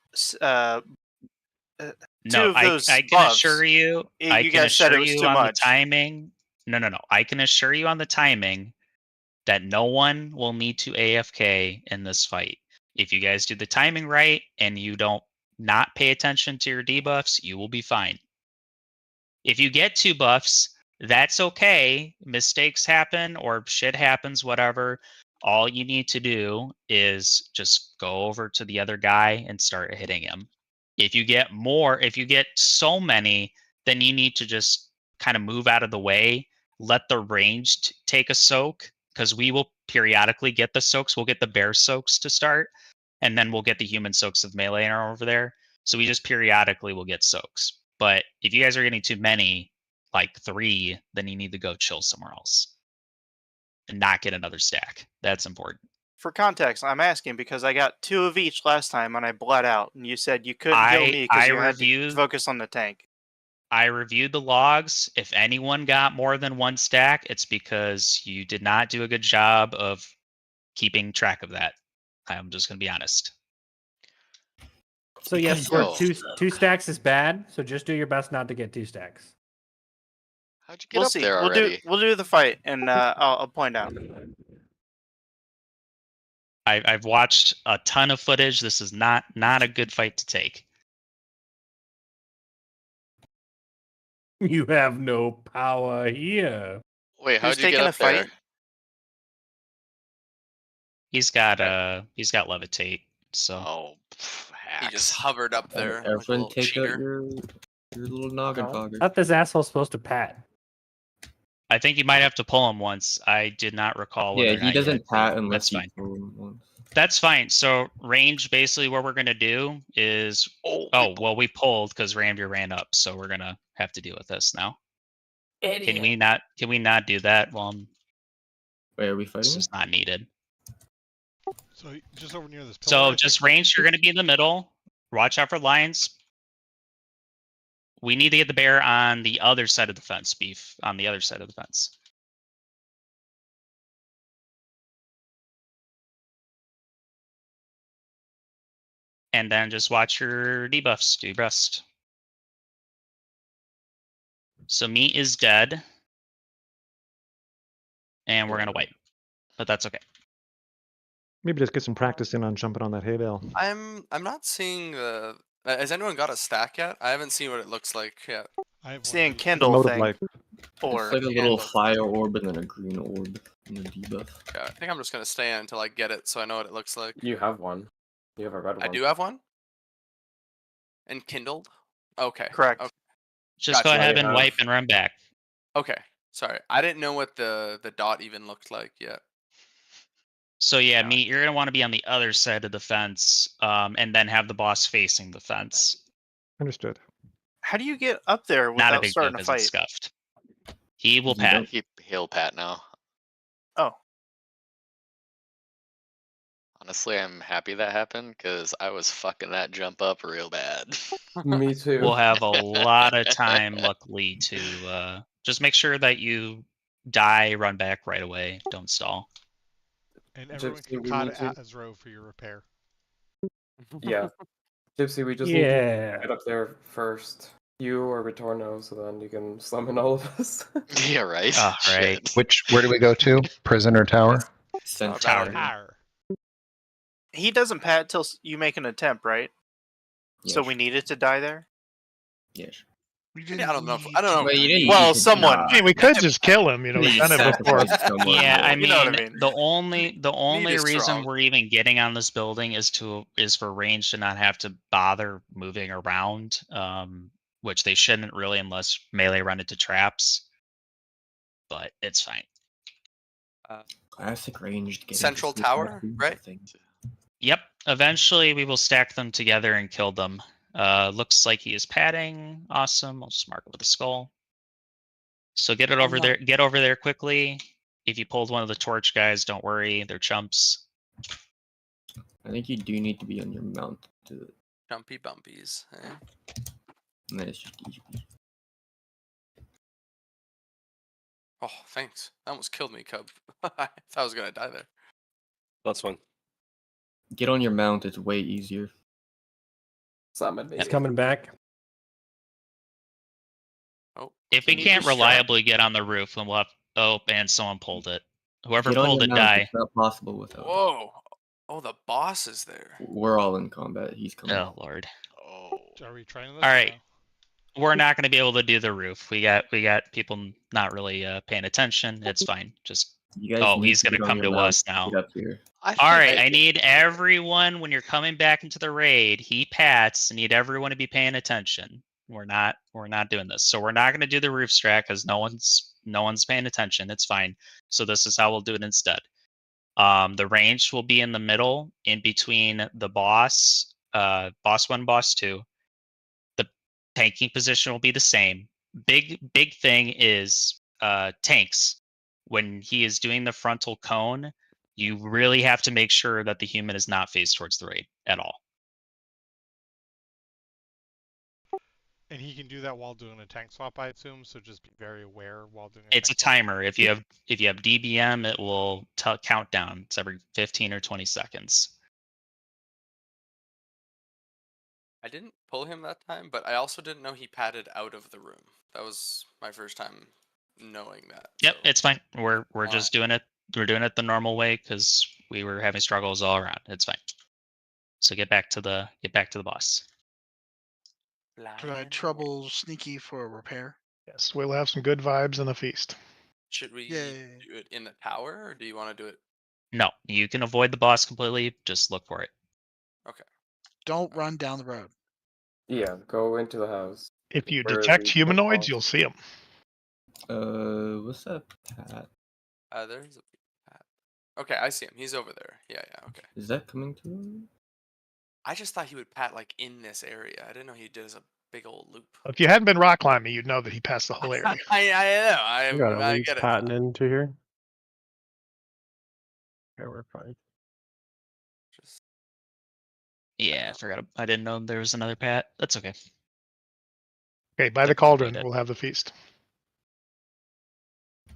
No, of those I can buffs, assure you. I you can guys said assure it was you too on much. the timing. No. I can assure you on the timing that no one will need to AFK in this fight. If you guys do the timing right and you don't not pay attention to your debuffs, you will be fine. If you get 2 buffs, that's okay. Mistakes happen or shit happens, whatever. All you need to do is just go over to the other guy and start hitting him. If you get more, if you get so many, then you need to just kind of move out of the way, let the ranged take a soak, because we will periodically get the soaks. We'll get the bear soaks to start, and then we'll get the human soaks of melee over there. So we just periodically will get soaks. But if you guys are getting too many, like 3, then you need to go chill somewhere else and not get another stack. That's important. For context, I'm asking because I got 2 of each last time and I bled out, and you said you couldn't heal me because you had to focus on the tank. I reviewed the logs. If anyone got more than 1 stack, it's because you did not do a good job of keeping track of that. I'm just going to be honest. So yes, two stacks is bad. So just do your best not to get 2 stacks. How'd you get up there already? We'll do the fight, and I'll point out. I've watched a ton of footage. This is not a good fight to take. You have no power here. Wait, how'd you get up there? He's got levitate. So he just hovered up there. Everyone take out your little noggin I fogger. thought this asshole's supposed to pat. I think you might have to pull him once. I did not recall. Yeah, he doesn't pat unless you fine. pull him once. That's fine. So range, basically, what we're gonna do is, we pulled because Rambier ran up, so we're gonna have to deal with this now. Idiot. Can we not do that? Well, wait, are we fighting? It's just not needed. So just over near this pillar. So just range, you're gonna be in the middle. Watch out for lions. We need to get the bear on the other side of the fence, Beef, on the other side of the fence. And then just watch your debuffs, do your best. So Meat is dead. And we're gonna wipe. But that's okay. Maybe just get some practice in on jumping on that hay bale. I'm not seeing the. Has anyone got a stack yet? I haven't seen what it looks like yet. I'm seeing Kindle thing. It's like a little fire orb and then a green orb and a debuff. Yeah, I think I'm just gonna stay until I get it, so I know what it looks like. You have one. You have a red one. I do have one. And kindled. Okay. Correct. Okay. Just go ahead and wipe and run back. Okay. Sorry, I didn't know what the dot even looked like yet. So yeah, Meat, you're gonna want to be on the other side of the fence, and then have the boss facing the fence. Understood. How do you get up there Not a without big deal starting a because it's fight? scuffed. He will pat. He'll pat now. Oh. Honestly, I'm happy that happened because I was fucking that jump up real bad. Me too. We'll have a lot of time, luckily, to just make sure that you die, run back right away, don't stall. And everyone Gypsy, can we cod need at to- Azro for your repair. Yeah. Gypsy, we just need to get up there first. You or Retorno, so then you can summon all of us. Yeah, right. Oh, right. Where do we go to? Prison or tower? Tower. He doesn't pat till you make an attempt, right? So we needed to die there? Yes. Yeah, I don't know. I don't know. Well, someone. I mean, we could just kill him. You know, we've done it before. Yeah, I mean, You know what I mean. the only is reason strong. we're even getting on this building is for range to not have to bother moving around, which they shouldn't really unless melee run into traps. But it's fine. Classic ranged. Central tower, right? Yep. Eventually, we will stack them together and kill them. Looks like he is padding. Awesome. I'll just mark it with a skull. So get it over there. Get over there quickly. If you pulled one of the torch guys, don't worry. They're chumps. I think you do need to be on your mount to do it. Jumpy bumpies. Eh? And then it's just easy. Oh, thanks. That almost killed me, Cub. I thought I was gonna die there. That's one. Get on your mount. It's way easier. Summon me. He's coming back. Oh, if we need can't to reliably get on the roof, then we'll have. Oh, and someone pulled it. Whoever Get on pulled your it, mount. die. It's not possible without. Whoa. Oh, the boss is there. We're all in combat. He's coming. Oh lord. Oh. Are we trying this? All right. We're not going to be able to do the roof. We got people not really paying attention. It's fine. Just he's going to come to us now. Get up here. All right, I need everyone when you're coming back into the raid. He pats. I need everyone to be paying attention. We're not doing this. So we're not going to do the roof strat because no one's paying attention. It's fine. So this is how we'll do it instead. The range will be in the middle, in between the boss, boss 1, boss 2. The tanking position will be the same. Big thing is tanks. When he is doing the frontal cone, you really have to make sure that the human is not faced towards the raid at all. And he can do that while doing a tank swap, I assume. So just be very aware while doing. It's a timer. If you have DBM, it will count down. It's every 15 or 20 seconds. I didn't pull him that time, but I also didn't know he padded out of the room. That was my first time knowing that. Yep, it's fine. We're just doing it. We're doing it the normal way because we were having struggles all around. It's fine. So get back to the boss. Could I trouble Sneaky for a repair? Yes, we'll have some good vibes and a feast. Should we do it in the tower, or do you want to do it? No, you can avoid the boss completely. Just look for it. Okay. Don't run down the road. Yeah, go into the house. If you Where are detect these humanoids, footballs? you'll see them. What's that pat? There's a pat. Okay, I see him. He's over there. Yeah, okay. Is that coming to him? I just thought he would pat like in this area. I didn't know he did as a big old loop. If you hadn't been rock climbing, you'd know that he passed the whole area. I We got know. a I leech get it. patting into here. Okay, we're fine. Yeah, I forgot. I didn't know there was another pat. That's okay. Okay, by the cauldron, we'll have the feast.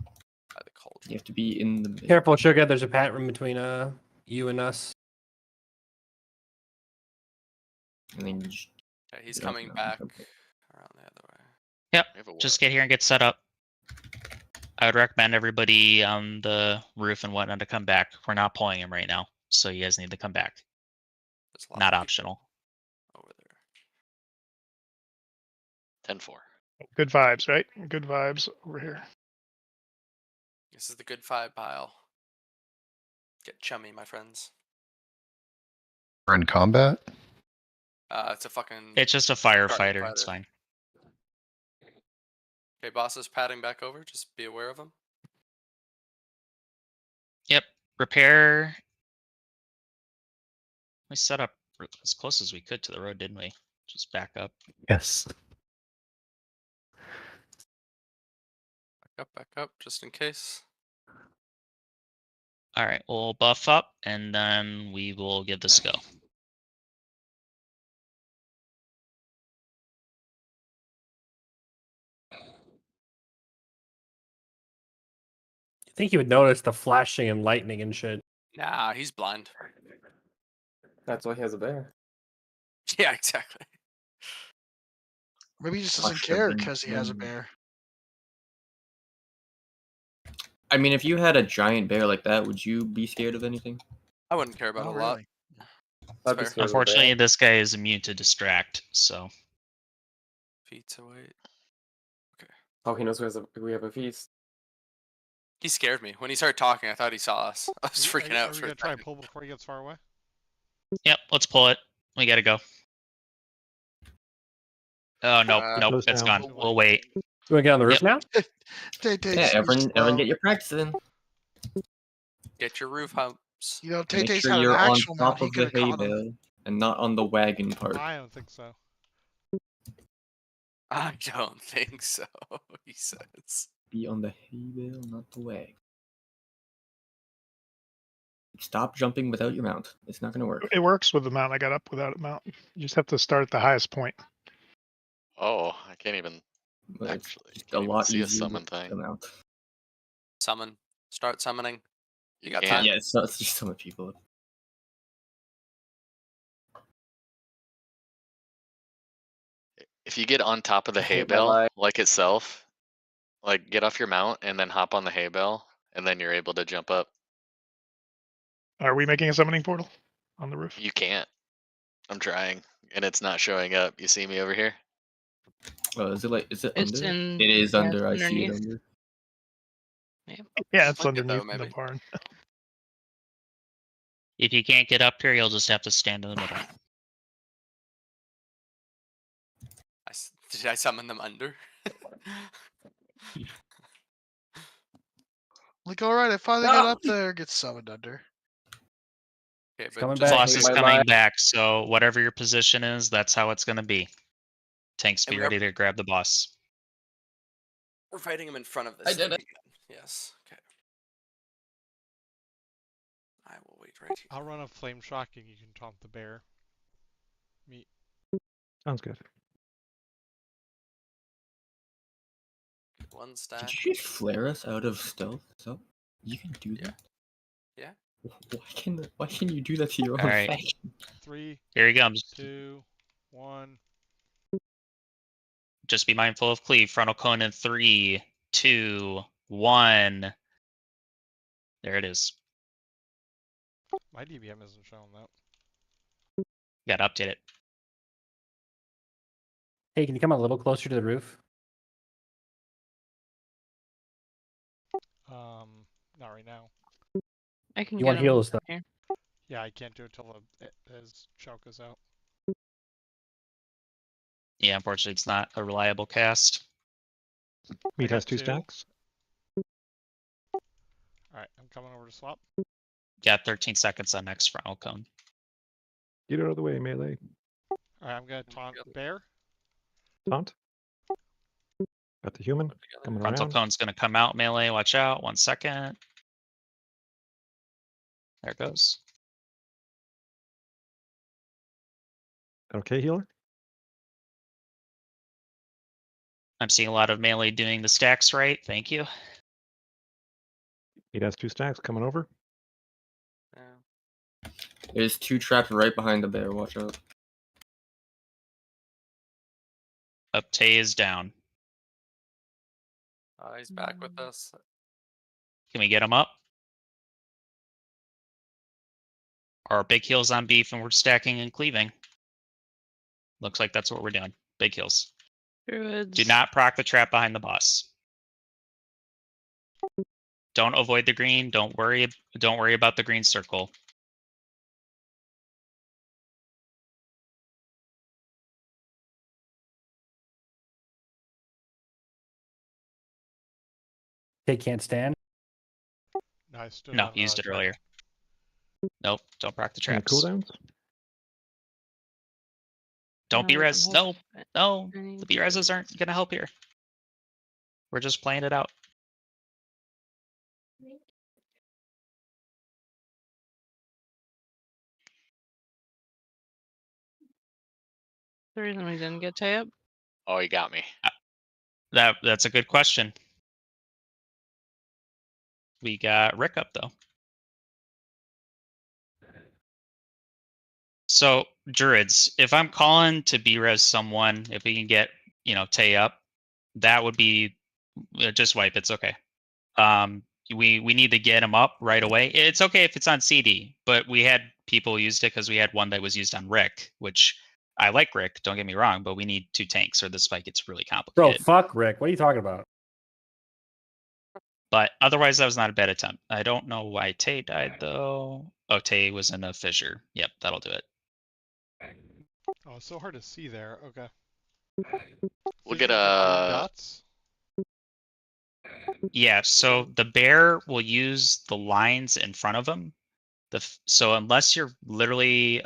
By the cauldron. You have to be in the middle. Careful, Sugar. There's a pat room between you and us. And then you just Okay, he's get up coming and back jump. around the other way. Yep. Just get here and get set up. I would recommend everybody on the roof and whatnot to come back. We're not pulling him right now, so you guys need to come back. Not optional. Over there. 10-4. Good vibes, right? Good vibes over here. This is the good vibe pile. Get chummy, my friends. We're in combat? It's a fucking. It's just a firefighter. It's fine. Okay, boss is padding back over. Just be aware of him. Yep. Repair We set up as close as we could to the road, didn't we? Just back up. Yes. Back up, just in case. All right, we'll buff up and then we will give this a go. You think he would notice the flashing and lightning and shit? Nah, he's blind. That's why he has a bear. Yeah, exactly. Maybe he just doesn't care because he has a bear. I mean, if you had a giant bear like that, would you be scared of anything? I wouldn't care about Not a lot. really. I'd be Fair. scared of a Unfortunately, bear. this guy is immune to distract, so Feet away. Oh, he knows we have a feast. He scared me when he started talking. I thought he saw us. I was freaking out Are we for gonna a try second. and pull before he gets far away? yep, let's pull it. We gotta go. Oh nope, nope, Close it's down. gone. We'll wait. You want to get on the roof Yep. now? Tay-Tay's Yeah, too everyone slow. get your practice in. Get your roof humps. You know, Make Tay-Tay's sure had an you're on actual mount. top He of could the have hay caught him. bale and not on the wagon part. I don't think so. I don't think so. He says. Be on the hay bale, not the wagon. Stop jumping without your mount. It's not gonna work. It works with the mount. I got up without a mount. You just have to start at the highest point. Oh, I can't even But it's actually just a can't even lot see a easier summon with thing. the mount. Summon. Start summoning. You got can't. time. Yeah, it's just so much people. If you get on top of the I hay hate my bale, life. like itself, like get off your mount and then hop on the hay bale, and then you're able to jump up. Are we making a summoning portal on the roof? You can't. I'm trying, and it's not showing up. You see me over here? Oh, is it It's under? in. It is yeah, under. I it's see it underneath. under. Yeah, it's Flick it though, underneath the maybe. barn. If you can't get up here, you'll just have to stand in the middle. Did I summon them under? Like, all right, I finally got up there. Gets summoned under. Okay, He's coming just back. Boss hate is my coming life. back, so whatever your position is, that's how it's gonna be. Tanks, And be we ready to grab the boss. We're fighting him in front of this. I did thing it. again. Yes. Okay. I will wait right here. I'll run a flame shock and you can taunt the bear. Me. Sounds good. One stack. Did you just flare us out of stealth? So you can do that. Yeah. Why can you do that to your own Alright. faction? 3, Here he comes. 2, 1. Just be mindful of cleave. Frontal cone in 3, 2, 1. There it is. My DBM isn't showing that. You gotta update it. Hey, can you come a little closer to the roof? Not right now. I can You get want him heals from though? here. Yeah, I can't do it till his choke is out. Yeah, unfortunately, it's not a reliable cast. Meat got has 2 2. stacks. Alright, I'm coming over to swap. Got 13 seconds on next frontal cone. Get out of the way, melee. Alright, I'm gonna taunt bear. Taunt. Got the human coming Frontal around. cone's gonna come out melee. Watch out. 1 second. There it goes. Okay, healer. I'm seeing a lot of melee doing the stacks right. Thank you. Meat has 2 stacks coming over. There's 2 trapped right behind the bear. Watch out. Tay is down. He's back with us. Can we get him up? Our big heals on beef, and we're stacking and cleaving. Looks like that's what we're doing. Big heals. Druids. Do not proc the trap behind the boss. Don't avoid the green. Don't worry about the green circle. They can't stand. No, I still No, have, used it trap. earlier. Nope, don't proc the Any traps. cooldowns? Don't No, B-res. don't No, have no. any The B-reses aren't gonna help here. We're just playing it out. The reason we didn't get Tay up? Oh, you got me. That's a good question. We got Rick up though. So Druids, if I'm calling to B-res someone, if we can get, Tay up, that would be just wipe. It's okay. We need to get him up right away. It's okay if it's on CD, but we had people used it because we had one that was used on Rick, which I like Rick, don't get me wrong, but we need 2 tanks or this fight gets really Bro, complicated. fuck Rick. What are you talking about? But otherwise, that was not a bad attempt. I don't know why Tay died though. Oh, Tay was in a fissure. Yep, that'll do it. Oh, it's so hard to see there. Okay. We'll get dots. Yeah, so the bear will use the lines in front of him. So unless you're literally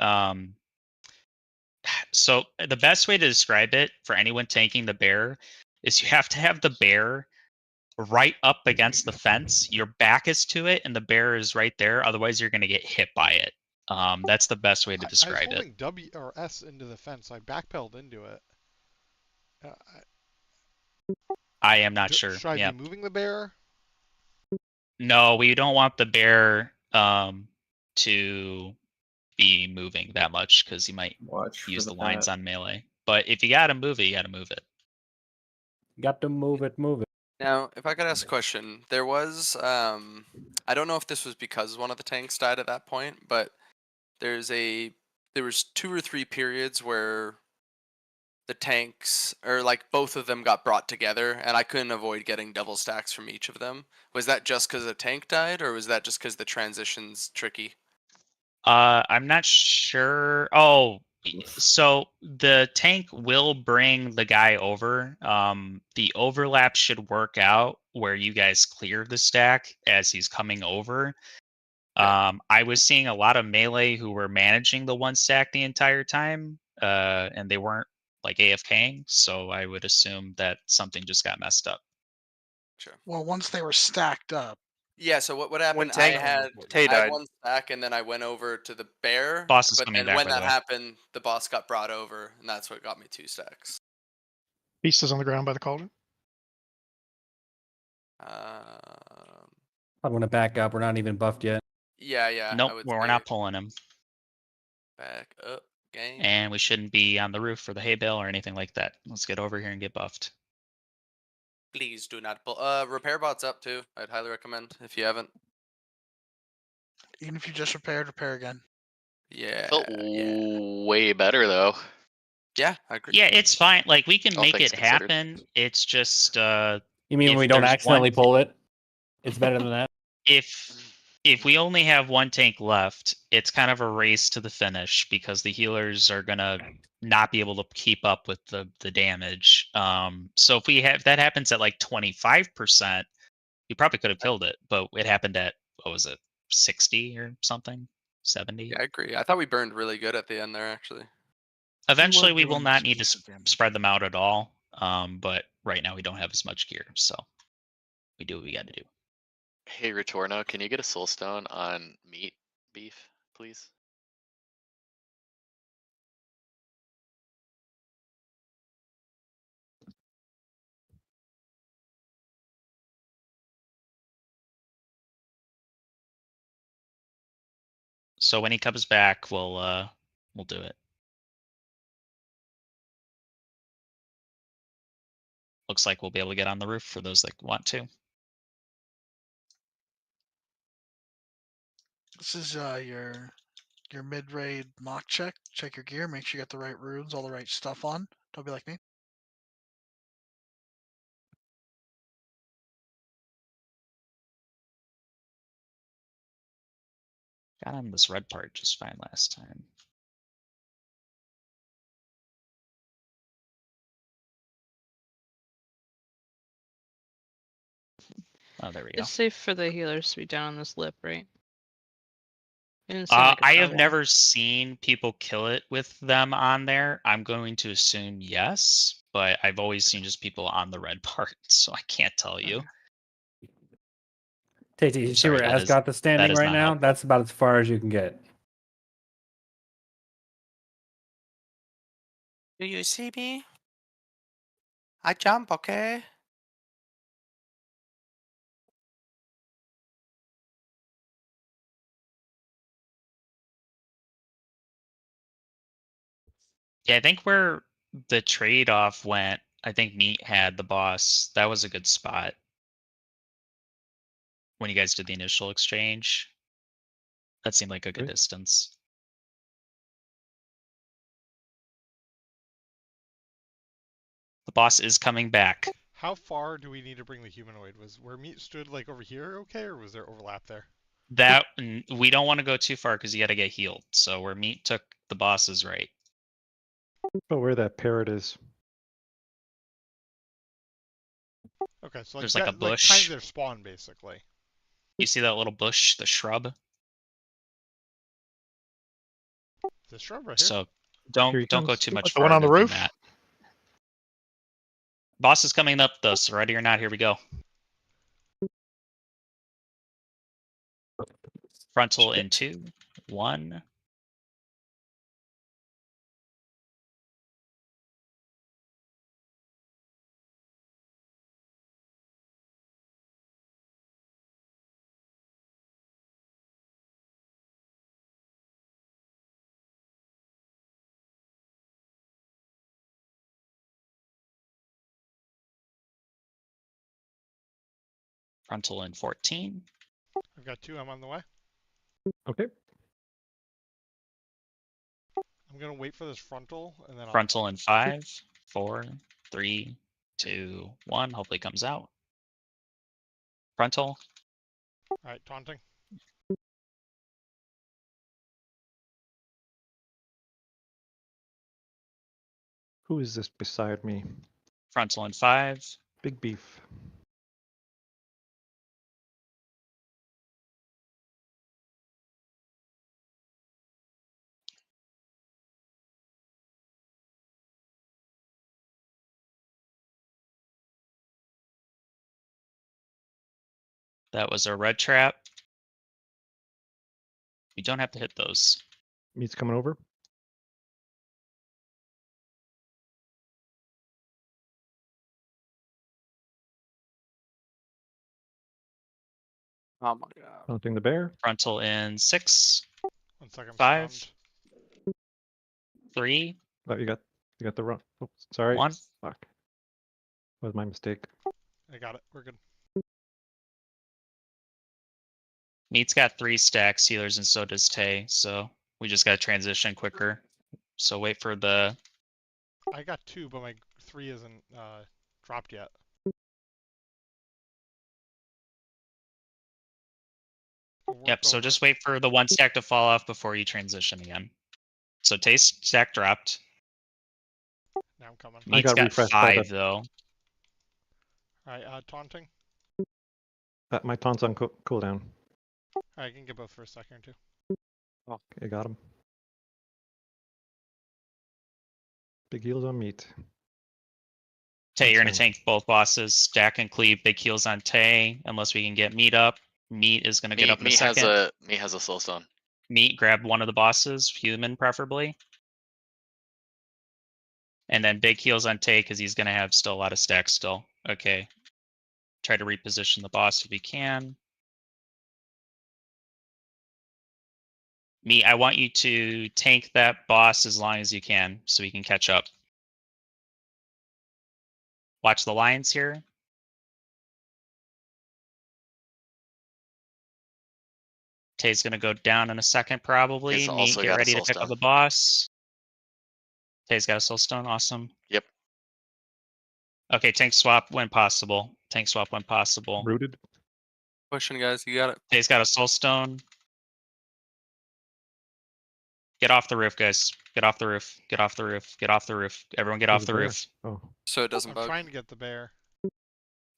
so the best way to describe it for anyone tanking the bear is you have to have the bear right up against the fence. Your back is to it and the bear is right there. Otherwise you're gonna get hit by it. That's the best way to describe I was it. holding W or S into the fence. I backpedaled into it. I am not sure. Should I be moving the bear? No, we don't want the bear to be moving that much because he might use the lines on melee. But if you gotta move it, you gotta move it. Got to move it, move it. Now, if I could ask a question, there was I don't know if this was because one of the tanks died at that point, but there was 2 or 3 periods where the tanks, or like both of them, got brought together, and I couldn't avoid getting double stacks from each of them. Was that just because a tank died, or was that just because the transition's tricky? I'm not sure. Oh, so the tank will bring the guy over. The overlap should work out where you guys clear the stack as he's coming over. I was seeing a lot of melee who were managing the 1 stack the entire time, and they weren't like AFKing, so I would assume that something just got messed up. Sure. Well, once they were stacked up. Yeah, so what happened, Tay I died. had 1 stack, and then I went over to the bear, Boss is but coming then back, when by the that way. happened, the boss got brought over, and that's what got me 2 stacks. Beast is on the ground by the cauldron. I want to back up. We're not even buffed yet. Yeah. Nope, I would we're say not pulling him. back up, gang. And we shouldn't be on the roof for the hay bale or anything like that. Let's get over here and get buffed. Please do not pull. Repair bot's up too. I'd highly recommend if you haven't. Even if you just repaired, repair again. Yeah. Felt way better though. Yeah, I agree. Yeah, it's fine. Like we can All make things it considered. happen. It's just You mean if we don't there's accidentally one- pull it? It's better than that. If we only have 1 tank left, it's kind of a race to the finish because the healers are gonna not be able to keep up with the damage. So if that happens at like 25%, we probably could have killed it, but it happened at what was it, 60 or something, 70. Yeah, I agree. I thought we burned really good at the end there, actually. Eventually, we will doing not need to explosive damage. spread them out at all. But right now we don't have as much gear, so we do what we got to do. Hey, Retorno, can you get a soul stone on meat beef, please? So when he comes back, we'll do it. Looks like we'll be able to get on the roof for those that want to. This is your mid-raid mock check. Check your gear. Make sure you got the right runes, all the right stuff on. Don't be like me. Got on this red part just fine last time. Oh, there we go. It's safe for the healers to be down on this lip, right? I have never seen people kill it with them on there. I'm going to assume yes, but I've always seen just people on the red part, so I can't tell you. Tate, you see where Asgoth is standing right now? helpful. That's about as far as you can get. Do you see me? I jump, okay? Yeah, I think where the trade-off went, I think Meat had the boss. That was a good spot. When you guys did the initial exchange. That seemed like a good distance. The boss is coming back. How far do we need to bring the humanoid? Was where Meat stood like over here okay, or was there overlap there? That we don't want to go too far because you got to get healed. So where Meat took the boss is right. But where that parrot is. Okay, so there's like a bush. Like kind of their spawn, basically. You see that little bush, the shrub? The shrub right here. So don't go too much the one on the farther roof. than that. Boss is coming up though, so ready or not, here we go. Frontal in 2, 1. Frontal in 14. I've got 2. I'm on the way. Okay. I'm gonna wait for this frontal and then Frontal in 5, 4, 3, 2, 1. Hopefully it comes out. Frontal. Alright, taunting. Who is this beside me? Frontal in 5. Big beef. That was a red trap. You don't have to hit those. Meat's coming over. Oh my god. Hunting the bear. Frontal in 6. 1 second. 5. 3. Oh, you got the wrong. Oh, sorry. 1. Fuck. That was my mistake. I got it. We're good. Meat's got 3 stacks healers and so does Tay, so we just gotta transition quicker. So wait for the... I got 2, but my 3 isn't dropped yet. Yep, so just wait for the 1 stack to fall off before you transition again. So Tay's stack dropped. Now I'm coming. Meat's got 5 though. Alright, taunting. My taunt's on cooldown. I can get both for a second or 2. Oh, I got him. Big heals on Meat. Tay, you're gonna tank both bosses. Stack and cleave, big heals on Tay, unless we can get Meat up. Meat is gonna get up in a second. Meat has a soulstone. Meat, grab one of the bosses, human preferably. And then big heals on Tay, because he's gonna have still a lot of stacks still. Okay. Try to reposition the boss if you can. Meat, I want you to tank that boss as long as you can, so we can catch up. Watch the lines here. Tay's gonna go down in a second, probably. He's Meat, also get got a ready to pick soulstone. up the boss. Tay's got a soulstone, awesome. Yep. Okay, tank swap when possible. Tank swap when possible. Rooted. Pushing, guys. You got it. Tay's got a soulstone. Get off the roof, guys. Get off the roof. Get off the roof. Get off the roof. Everyone get off the roof. Oh. So it doesn't I'm bug. trying to get the bear.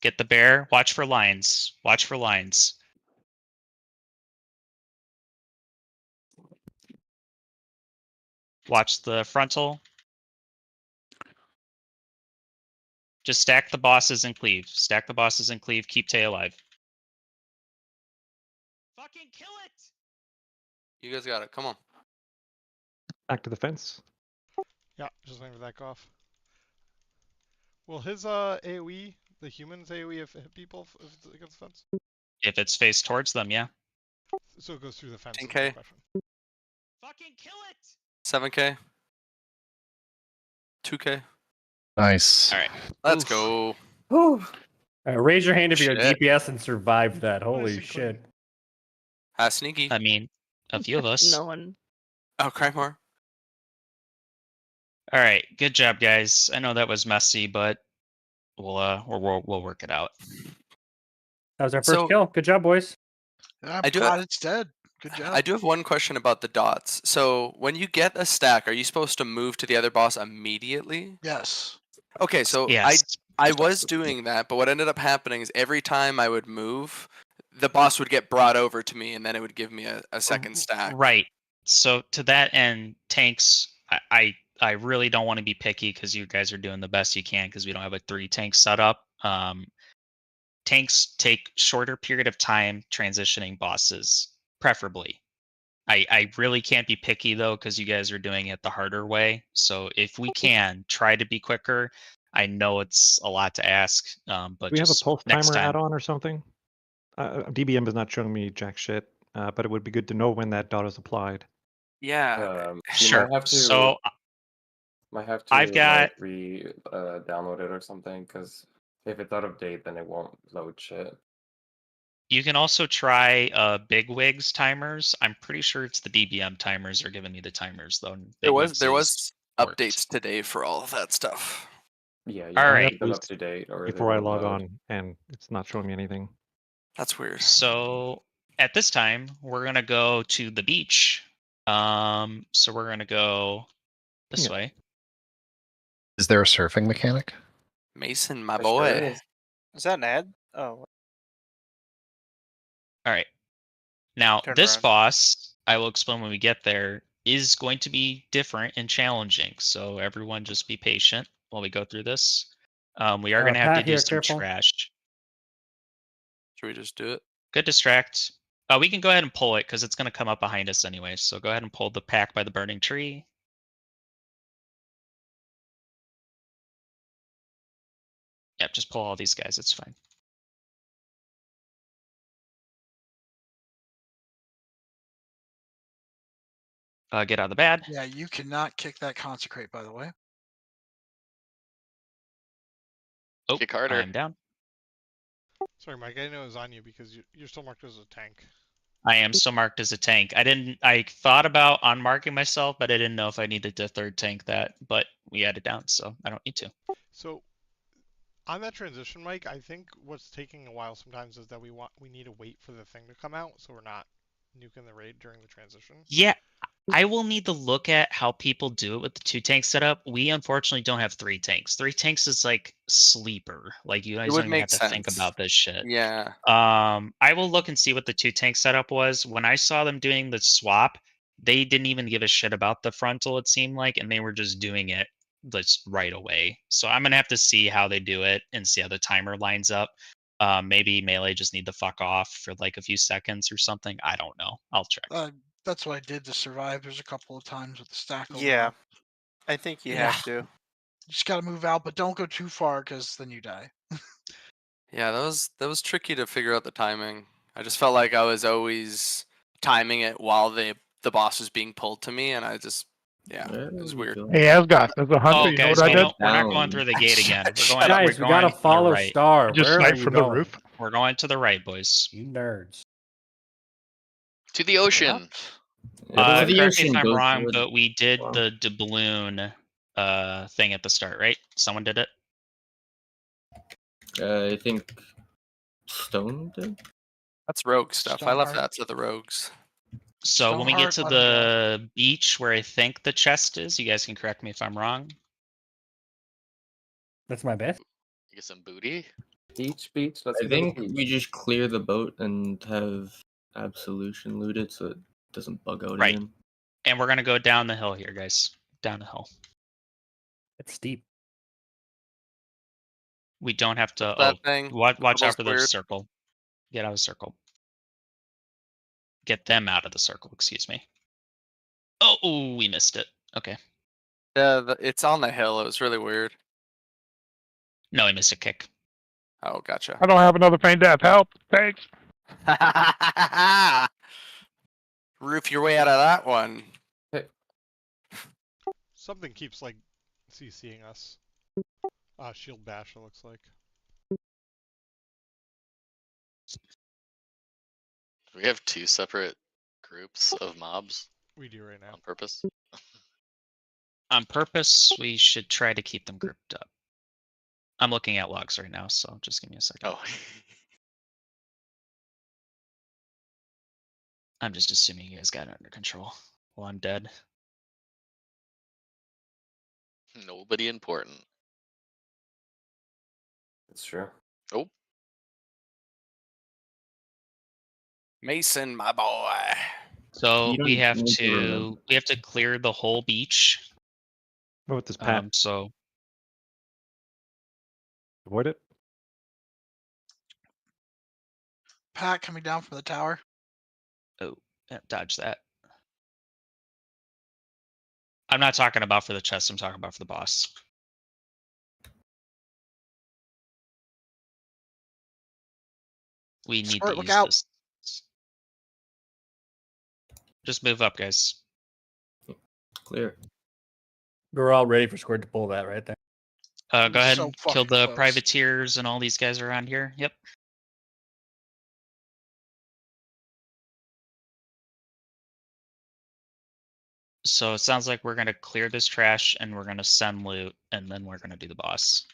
Get the bear. Watch for lines. Watch for lines. Watch the frontal. Just stack the bosses and cleave. Stack the bosses and cleave. Keep Tay alive. Fucking kill it! You guys got it. Come on. Back to the fence. Yeah, just waiting for that off. Will his AoE, the human's AoE, hit people if it's against the fence? If it's faced towards them, yeah. So it goes through the fence. 10K. Fucking kill it! 7K. 2K. Nice. All right. Let's go. Raise your hand if you're a Shit. DPS and survived that. Holy shit. Sneaky. I mean, a few of us. No one. Oh, cry more. All right, good job, guys. I know that was messy, but we'll work it out. That was our first kill. Good job, boys. I'm I do glad it's dead. Good job. I do have one question about the dots. So when you get a stack, are you supposed to move to the other boss immediately? Yes. Okay, so Yes. I was doing that, but what ended up happening is every time I would move, the boss would get brought over to me, and then it would give me a second stack. Right. So to that end, tanks, I really don't want to be picky because you guys are doing the best you can because we don't have a 3-tank setup. Tanks take shorter period of time transitioning bosses, preferably. I really can't be picky though because you guys are doing it the harder way. So if we can try to be quicker, I know it's a lot to ask, but Do we have a just pulse next timer time. add-on or something? DBM is not showing me jack shit, but it would be good to know when that dot is applied. Yeah. Sure. Might have to, So might have to I've got download it or something, because if it's out of date, then it won't load shit. You can also try Big Wigs timers. I'm pretty sure it's the DBM timers are giving me the timers though. There was updates today for all of that stuff. Yeah, you All have right. to keep it up to date, or Before I it won't log load. on, and it's not showing me anything. That's weird. So at this time, we're gonna go to the beach. So we're gonna go this way. Is there a surfing mechanic? Mason, my There boy. sure is. Is that an ad? Oh. All right. Now Turn this around. boss, I will explain when we get there, is going to be different and challenging. So everyone just be patient while we go through this. We are gonna have to Pat do here, some careful. trash. Should we just do it? Good distract. We can go ahead and pull it because it's going to come up behind us anyway. So go ahead and pull the pack by the burning tree. Yep, just pull all these guys. It's fine. Get out of the bad. Yeah, you cannot kick that consecrate, by the way. Oh, Kick harder. I'm down. Sorry, Mike. I know it was on you because you're still marked as a tank. I am still marked as a tank. I thought about unmarking myself, but I didn't know if I needed to third tank that. But we had it down, so I don't need to. So on that transition, Mike, I think what's taking a while sometimes is that we need to wait for the thing to come out, so we're not nuking the raid during the transition. Yeah, I will need to look at how people do it with the 2-tank setup. We unfortunately don't have 3 tanks. 3 tanks is like sleeper. Like you guys would don't even have make to think sense. about this shit. Yeah. I will look and see what the 2-tank setup was. When I saw them doing the swap, they didn't even give a shit about the frontal, it seemed like, and they were just doing it just right away. So I'm gonna have to see how they do it and see how the timer lines up. Maybe melee just need to fuck off for like a few seconds or something. I don't know. I'll check. That's what I did to survive. There's a couple of times with the stack over. Yeah. I think you have to. You just got to move out, but don't go too far because then you die. Yeah, that was tricky to figure out the timing. I just felt like I was always timing it while the boss was being pulled to me, and I just it was weird. Hey, Asgoth, as a hunter, Oh, you know guys, what I did? we're not going through the gate again. We're going. Guys, we're we gotta going to the follow right. Star. Just Where are snipe you from the going? roof. We're going to the right, boys. You nerds. To the ocean. Correct me if I'm goes wrong, through but we did Wow. the doubloon thing at the start, right? Someone did it. I think Stone did. That's rogue stuff. I left Stoneheart. that to the rogues. So when we get to Stoneheart, let 'em the beach where I think the chest is, you guys can correct me if I'm wrong. That's my bet. You get some booty. Beach. Let's I go to the think beach. we just clear the boat and have Absolution looted so it doesn't bug out Right. again. And we're gonna go down the hill here, guys. down the hill. It's steep. We don't have to. That thing. Watch out Purple's for the weird. circle. Get out of the circle. Get them out of the circle. Excuse me. Oh, we missed it. Okay. Yeah, it's on the hill. It was really weird. No, I missed a kick. Oh, gotcha. I don't have another feign death. Help! Thanks. Roof your way out of that one. Something keeps like CCing us. Shield bash, it looks like. We have 2 separate groups of mobs. We do right now. On purpose. On purpose, we should try to keep them grouped up. I'm looking at logs right now, so just give me a second. Oh. I'm just assuming you guys got it under control. Well, I'm dead. Nobody important. It's true. Oh. Mason, my boy. So You we don't have need to to remember. clear the whole beach. What about this Pat? So Avoid it. Pat coming down from the tower. dodge that. I'm not talking about for the chest. I'm talking about for the boss. We need Squirt, to look use out. this. Just move up, guys. Clear. We're all ready for Squirt to pull that right there. Go ahead So and kill fucking the close. privateers and all these guys around here. Yep. So it sounds like we're going to clear this trash and we're going to send loot and then we're going to do the boss.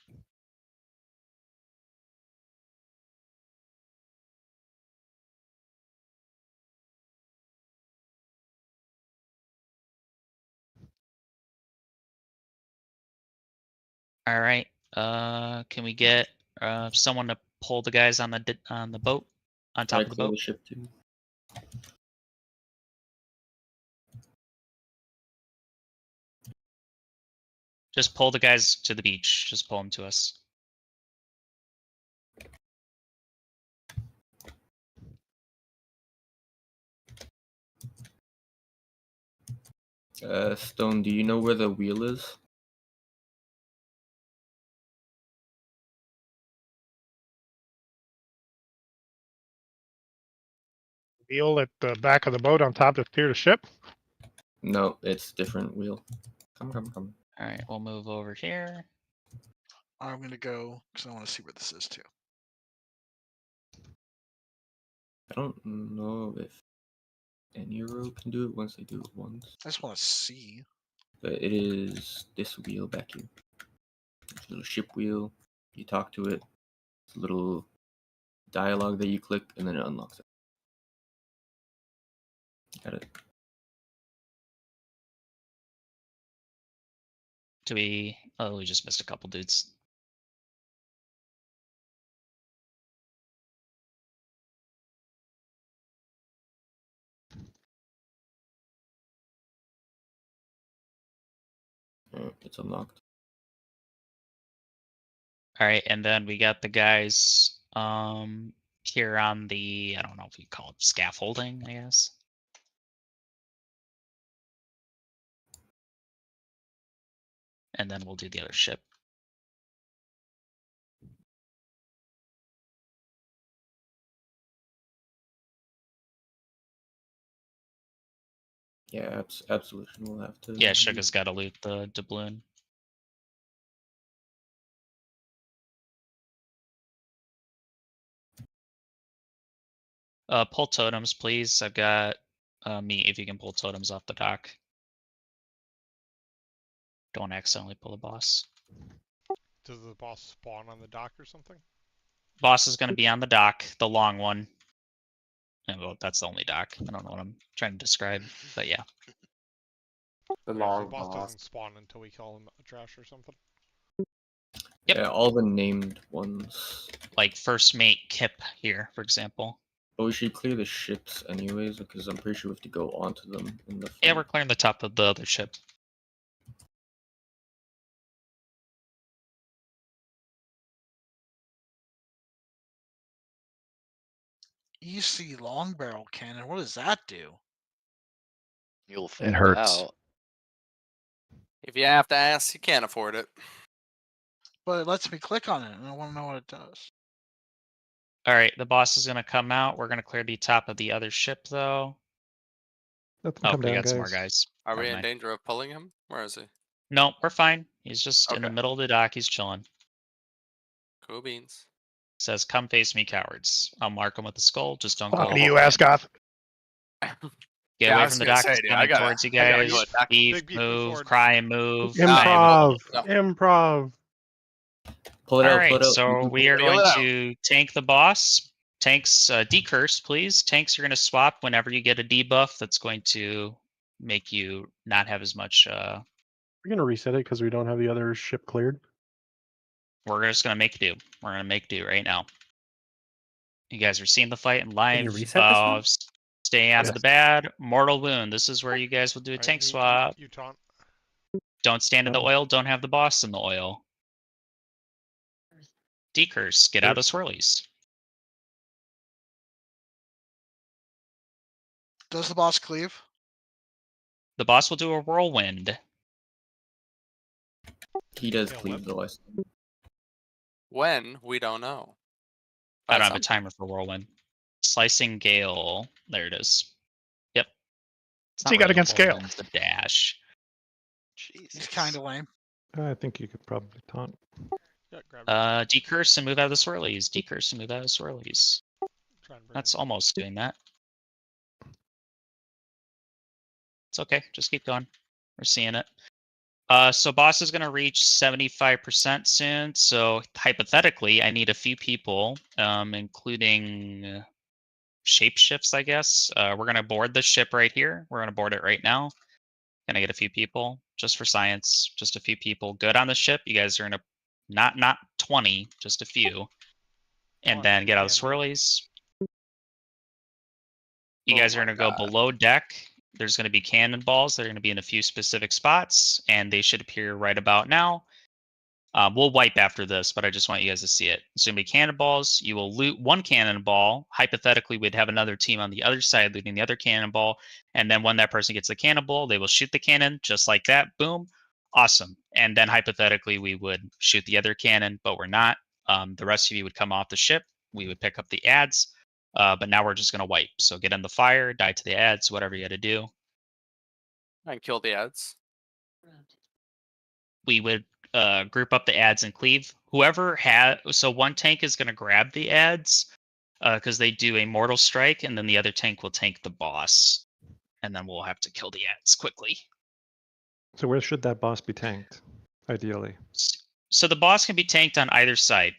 All right. Can we get someone to pull the guys on the boat on top Try of to the clear boat? the ship too. Just pull the guys to the beach. Just pull them to us. Stone, do you know where the wheel is? Wheel at the back of the boat on top to steer the ship. No, it's different wheel. Come. All right, we'll move over here. I'm gonna go because I want to see where this is too. I don't know if any row can do it once they do it once. I just want to see. But it is this wheel back here. It's a little ship wheel. You talk to it. It's a little dialogue that you click, and then it unlocks it. Got it. Do we? Oh, we just missed a couple dudes. It's unlocked. All right, and then we got the guys here on the, I don't know if you call it scaffolding, I guess. And then we'll do the other ship. Yeah, Absolution will have to. Yeah, Sugar's got to loot the doubloon. Pull totems, please. I've got me, if you can pull totems off the dock. Don't accidentally pull the boss. Does the boss spawn on the dock or something? Boss is going to be on the dock, the long one. And, well, that's the only dock. I don't know what I'm trying to describe, but yeah. The Yeah, long so the boss boss. doesn't spawn until we kill him trash or something. Yep. Yeah, all the named ones. Like first mate Kip here, for example. But we should clear the ships anyways, because I'm pretty sure we have to go onto them in the fight. Yeah, we're clearing the top of the other ship. EC long barrel cannon. What does that do? You'll It find hurts. out. If you have to ask, you can't afford it. But it lets me click on it, and I want to know what it does. All right, the boss is going to come out. We're going to clear the top of the other ship, though. Let them Oh, come we down, got some more guys. guys. Are we Never in mind. danger of pulling him? Where is he? No, we're fine. He's just in the Okay. middle of the dock. He's chilling. Cool beans. Says, "Come face me, cowards." I'll mark him with the skull. Just don't go. Talking to you, all in. Asgoth. Get Yeah, I away was from the gonna dock. say, It's dude, coming towards you I gotta guys. go attack. Beef, Big beef, move, move forward. cry, and move. Improv. No. Improv. Pull it All out. right, Pull it out. so we are Feel going it out. to tank the boss. Tanks, decurse, please. Tanks are going to swap whenever you get a debuff that's going to make you not have as much. We're gonna reset it because we don't have the other ship cleared. We're just going to make do. We're going to make do right now. You guys are seeing the fight in Can live. you reset this one? Stay out of Yes. the bad. Mortal wound. This is where you guys will do a Alright, tank you- swap. You taunt. Don't stand in the Oh. oil. Don't have the boss in the oil. Decurse. Get out of the swirlies. Does the boss cleave? The boss will do a whirlwind. He does Yeah, cleave what? the last. When? We don't know. I By don't have a some- timer for whirlwind. Slicing gale. There it is. Yep. It's What's he got really a against Gale? whirlwind, it's a dash. He's kind of lame. I think you could probably taunt. Yeah, grab it. Decurse and move out of the swirlies. Decurse and move out of the swirlies. Try and bring That's him. almost doing that. It's okay. Just keep going. We're seeing it. So boss is going to reach 75% soon. So hypothetically, I need a few people, including shapeshifts, I guess. We're going to board the ship right here. We're going to board it right now. Can I get a few people? Just for science. Just a few people. Good on the ship. You guys are in a not 20, just a few. And then get out of the swirlies. You guys are going to go below deck. There's going to be cannonballs. They're going to be in a few specific spots, and they should appear right about now. We'll wipe after this, but I just want you guys to see it. It's going to be cannonballs. You will loot one cannonball. Hypothetically, we'd have another team on the other side looting the other cannonball. And then when that person gets the cannonball, they will shoot the cannon just like that. Boom. Awesome. And then hypothetically, we would shoot the other cannon, but we're not. The rest of you would come off the ship. We would pick up the ads. But now we're just going to wipe. So get in the fire, die to the ads, whatever you got to do. And kill the ads. We would group up the ads and cleave. Whoever had, so one tank is going to grab the ads because they do a mortal strike, and then the other tank will tank the boss. And then we'll have to kill the ads quickly. So where should that boss be tanked, ideally? So the boss can be tanked on either side.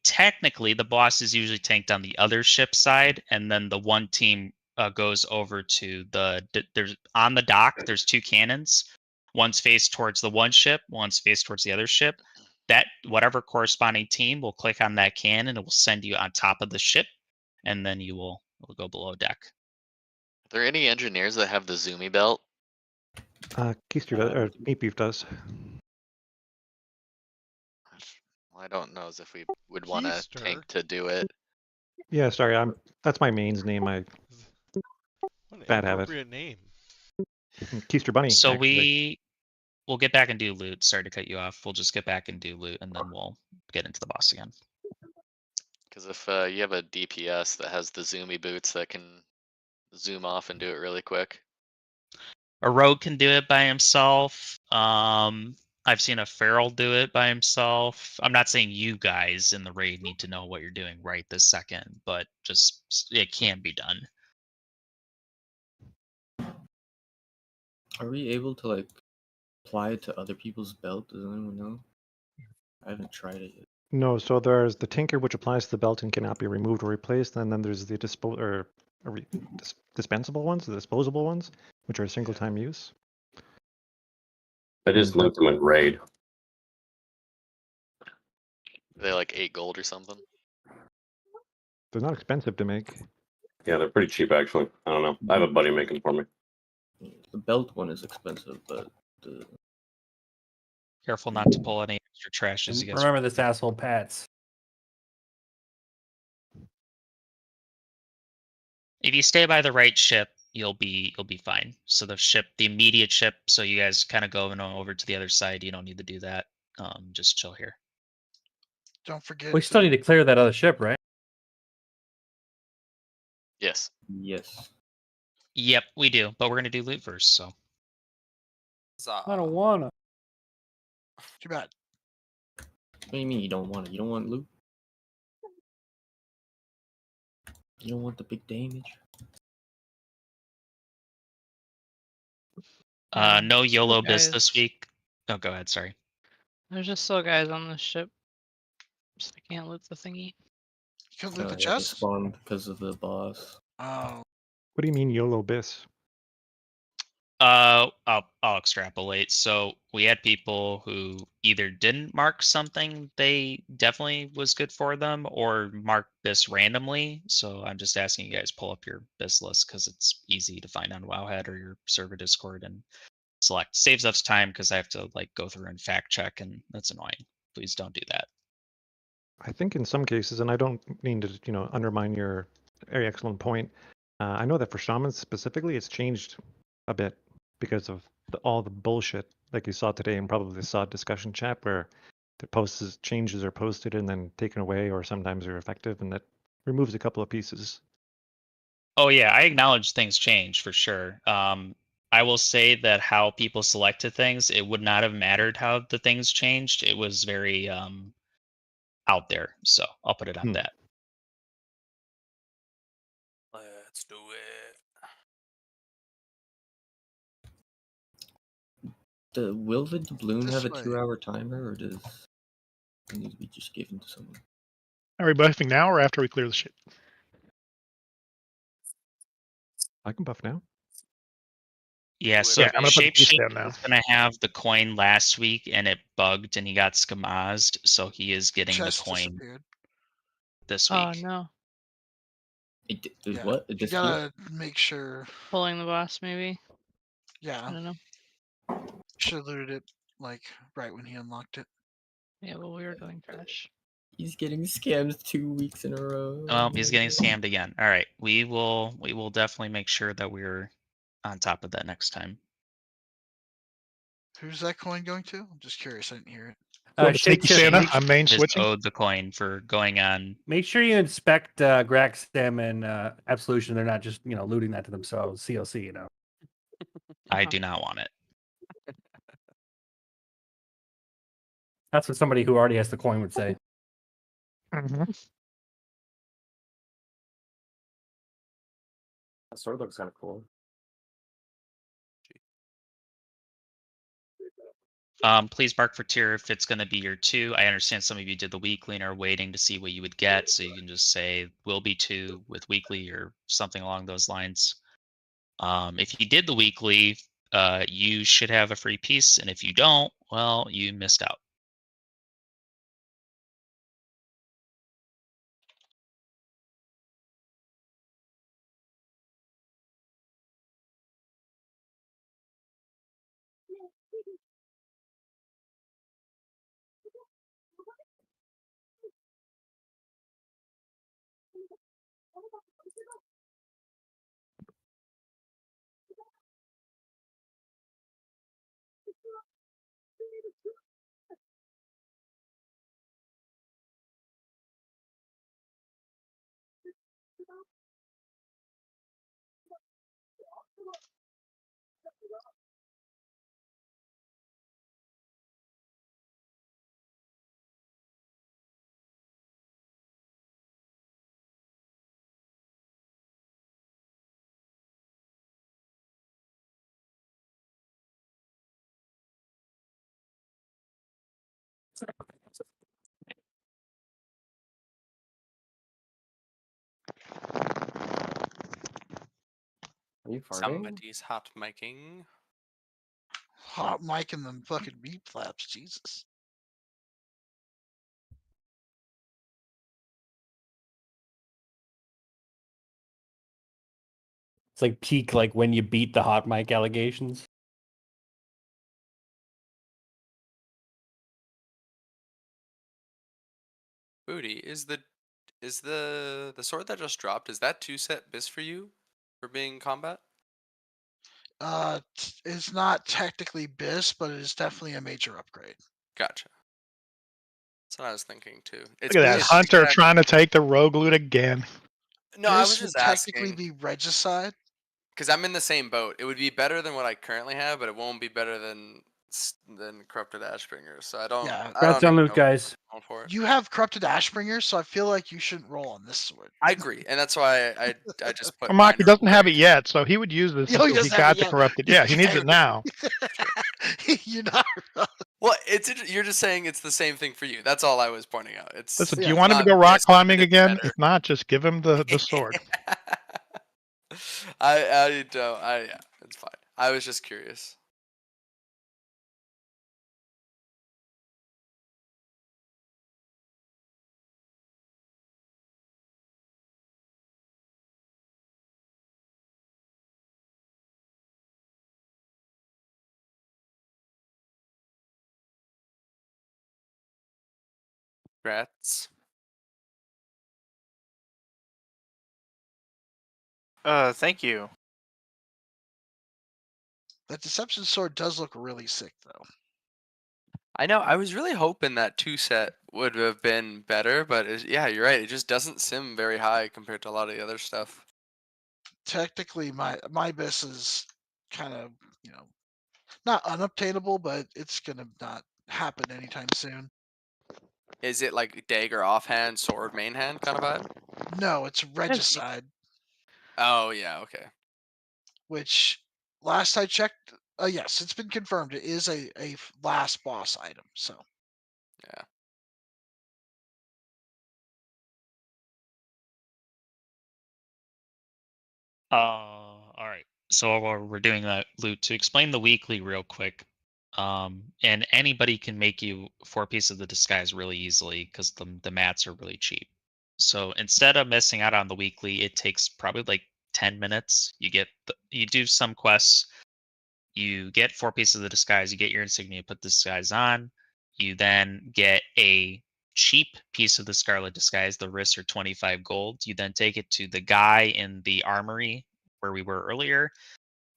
Technically, the boss is usually tanked on the other ship side, and then the one team goes over to there's on the dock. There's two cannons. One's faced towards the one ship. One's faced towards the other ship. That whatever corresponding team will click on that cannon. It will send you on top of the ship, and then you will go below deck. Are there any engineers that have the zoomy belt? Keister does, or Meat Beef does. I don't know as if we would want a Keister? tank to do it. Yeah, sorry, that's my main's name. What an Bad habit. inappropriate name. Keister Bunny. So actually. we'll get back and do loot. Sorry to cut you off. We'll just get back and do loot, and then we'll get into the boss again. Because if you have a DPS that has the zoomy boots that can zoom off and do it really quick. A rogue can do it by himself. I've seen a feral do it by himself. I'm not saying you guys in the raid need to know what you're doing right this second, but just it can be done. Are we able to like apply it to other people's belt? Does anyone know? I haven't tried it yet. No, so there's the tinker, which applies to the belt and cannot be removed or replaced, and then there's the dispensable ones, the disposable ones, which are single-time use. I just linked them in raid. Are they like 8 gold or something? They're not expensive to make. Yeah, they're pretty cheap actually. I don't know. I have a buddy making for me. The belt one is expensive, but the Careful not to pull any extra trash as you guys. Remember this asshole Pats. If you stay by the right ship, you'll be fine. So the immediate ship, so you guys kind of go over to the other side. You don't need to do that. Just chill here. Don't forget. We still need to clear that other ship, right? Yes. Yes. Yep, we do. But we're gonna do loot first. So I don't wanna. Too bad. What do you mean you don't want it? You don't want loot? You don't want the big damage? no YOLO guys. biz this week. Oh, go ahead. Sorry. There's just still guys on the ship, so I can't loot the thingy. You can loot the They chest? spawned because of the boss. Oh. What do you mean YOLO bis? I'll extrapolate. So we had people who either didn't mark something they definitely was good for them, or marked this randomly. So I'm just asking you guys pull up your bis list because it's easy to find on Wowhead or your server Discord and select. Saves us time because I have to like go through and fact check, and that's annoying. Please don't do that. I think in some cases, and I don't mean to, undermine your very excellent point. I know that for shamans specifically, it's changed a bit because of all the bullshit like you saw today, and probably the SOD discussion chat where the changes are posted and then taken away, or sometimes they're effective, and that removes a couple of pieces. Oh yeah, I acknowledge things change for sure. I will say that how people selected things, it would not have mattered how the things changed. It was very out there. So I'll put it at that. Let's do it. Will the doubloon This have a way. 2-hour timer, or does it need to be just given to someone? Are we buffing now or after we clear the ship? I can buff now. Yeah, so I'm gonna put the piece Shapeshift down now. was gonna have the coin last week and it bugged and he got scamazed, so he is getting Chest the coin disappeared. this week. Oh no. What? It You disappeared? gotta make sure. Pulling the boss, maybe. Yeah. I don't know. Should have looted it like right when he unlocked it. Yeah, well, we were doing trash. He's getting scammed 2 weeks in a row. Well, he's getting scammed again. All right, we will definitely make sure that we're on top of that next time. Who's that coin going to? I'm just curious. I didn't hear it. Sneaky Santa, I'm main Just switching. owed the coin for going on. Make sure you inspect Graxstem and Absolution. They're not just looting that to themselves. CLC, I do not want it. That's what somebody who already has the coin would say. That sword looks kind of cool. Please mark for tier if it's going to be your 2. I understand some of you did the weekly and are waiting to see what you would get, so you can just say will be 2 with weekly or something along those lines. If you did the weekly, you should have a free piece, and if you don't, well, you missed out. Are you farting? Somebody's hot micing. Hot mic and them fucking meat flaps. Jesus. It's like peak, like when you beat the hot mic allegations. Booty, is the is the sword that just dropped? Is that 2-set bis for you for being combat? It's not technically bis, but it is definitely a major upgrade. Gotcha. That's what I was thinking too. Look at that hunter trying to take the rogue loot again. No, I was This just would technically asking be regicide. because I'm in the same boat. It would be better than what I currently have, but it won't be better than corrupted Ashbringer. So I don't. Yeah. I don't Congrats on even loot, know guys. what I'm going for it. You have corrupted Ashbringer, so I feel like you shouldn't roll on this sword. I agree, and that's why I just put. Mark, he minor doesn't have it yet, so he would use this No, he until he doesn't have got it the yet. corrupted. Yeah, he needs it now. You're not wrong. Well, you're just saying it's the same thing for you. That's all I was pointing out. It's Listen, do Yeah, you it's want him to not go rock bis, climbing it's again? better. If not, just give him the sword. I don't. Yeah, it's fine. I was just curious. Congrats. Thank you. That deception sword does look really sick, though. I know. I was really hoping that 2-set would have been better, but yeah, you're right. It just doesn't sim very high compared to a lot of the other stuff. Technically, my bis is kind of, not unobtainable, but it's gonna not happen anytime soon. Is it like dagger offhand, sword main hand kind of vibe? No, it's regicide, Oh yeah, okay. which last I checked, yes, it's been confirmed. It is a last boss item. So Yeah. All right. So while we're doing that, loot, to explain the weekly real quick, and anybody can make you 4 pieces of the disguise really easily because the mats are really cheap. So instead of missing out on the weekly, it takes probably like 10 minutes. You do some quests, you get 4 pieces of the disguise, you get your insignia, put the disguise on, you then get a cheap piece of the Scarlet disguise. The wrists are 25 gold. You then take it to the guy in the armory where we were earlier.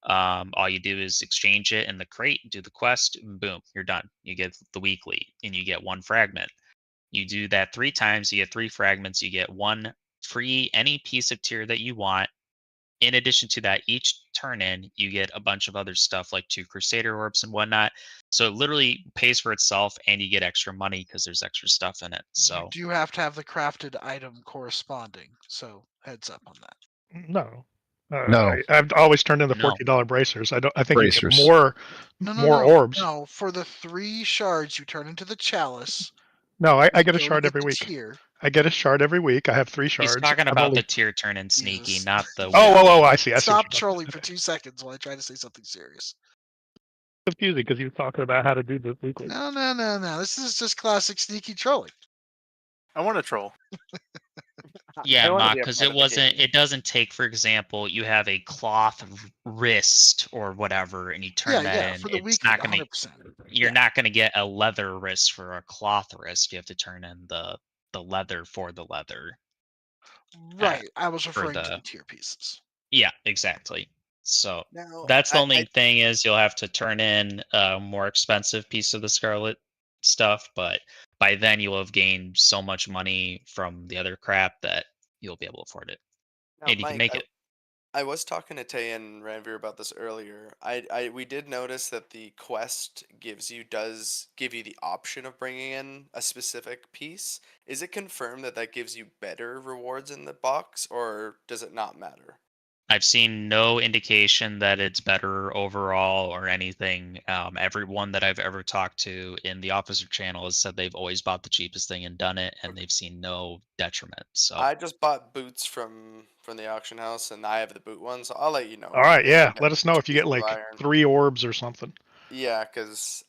All you do is exchange it in the crate, do the quest, and boom, you're done. You get the weekly, and you get 1 fragment. You do that 3 times, you get 3 fragments, you get 1 free any piece of tier that you want. In addition to that, each turn in, you get a bunch of other stuff like 2 Crusader orbs and whatnot. So it literally pays for itself, and you get extra money because there's extra stuff in it. So you do have to have the crafted item corresponding. So heads up on that. No. No. I've always turned in the No. $14 bracers. I think you Bracers. get more orbs. No, for the 3 shards you turn into the chalice. No, I get a go to shard get every the week. tier. I get a shard every week. I have 3 he's shards. talking I'm about only- the tier turn in sneaky, Jesus. not the. Oh, I see. I see. Stop what you're trolling talking for 2 seconds while I try to say something serious. about. Confusing because you were talking about how to do the weekly. No. This is just classic sneaky trolling. I want to troll. Yeah, I wanna Mock, be a because part it of the wasn't. game. It doesn't take, for example, you have a cloth wrist or whatever, and you turn that in. For the It's weekly, not gonna. 100%. You're not gonna get a leather wrist for a cloth wrist. You have to turn in the leather for the leather. Right. I was for referring to the- the tier pieces. Yeah, exactly. So Now, that's the only thing is you'll have to turn in a more expensive piece of the Scarlet stuff, but by then you'll have gained so much money from the other crap that you'll be able to afford it, Now, and you can Mike, make it. I was talking to Tay and Ranveer about this earlier. We did notice that the quest does give you the option of bringing in a specific piece. Is it confirmed that gives you better rewards in the box, or does it not matter? I've seen no indication that it's better overall or anything. Everyone that I've ever talked to in the officer channel has said they've always bought the cheapest thing and done it, and they've seen no detriment. So I just bought boots from the auction house, and I have the boot one, so I'll let you know. All right, if yeah. I Let us know if you get Steel like Iron. 3 orbs or something. Yeah, because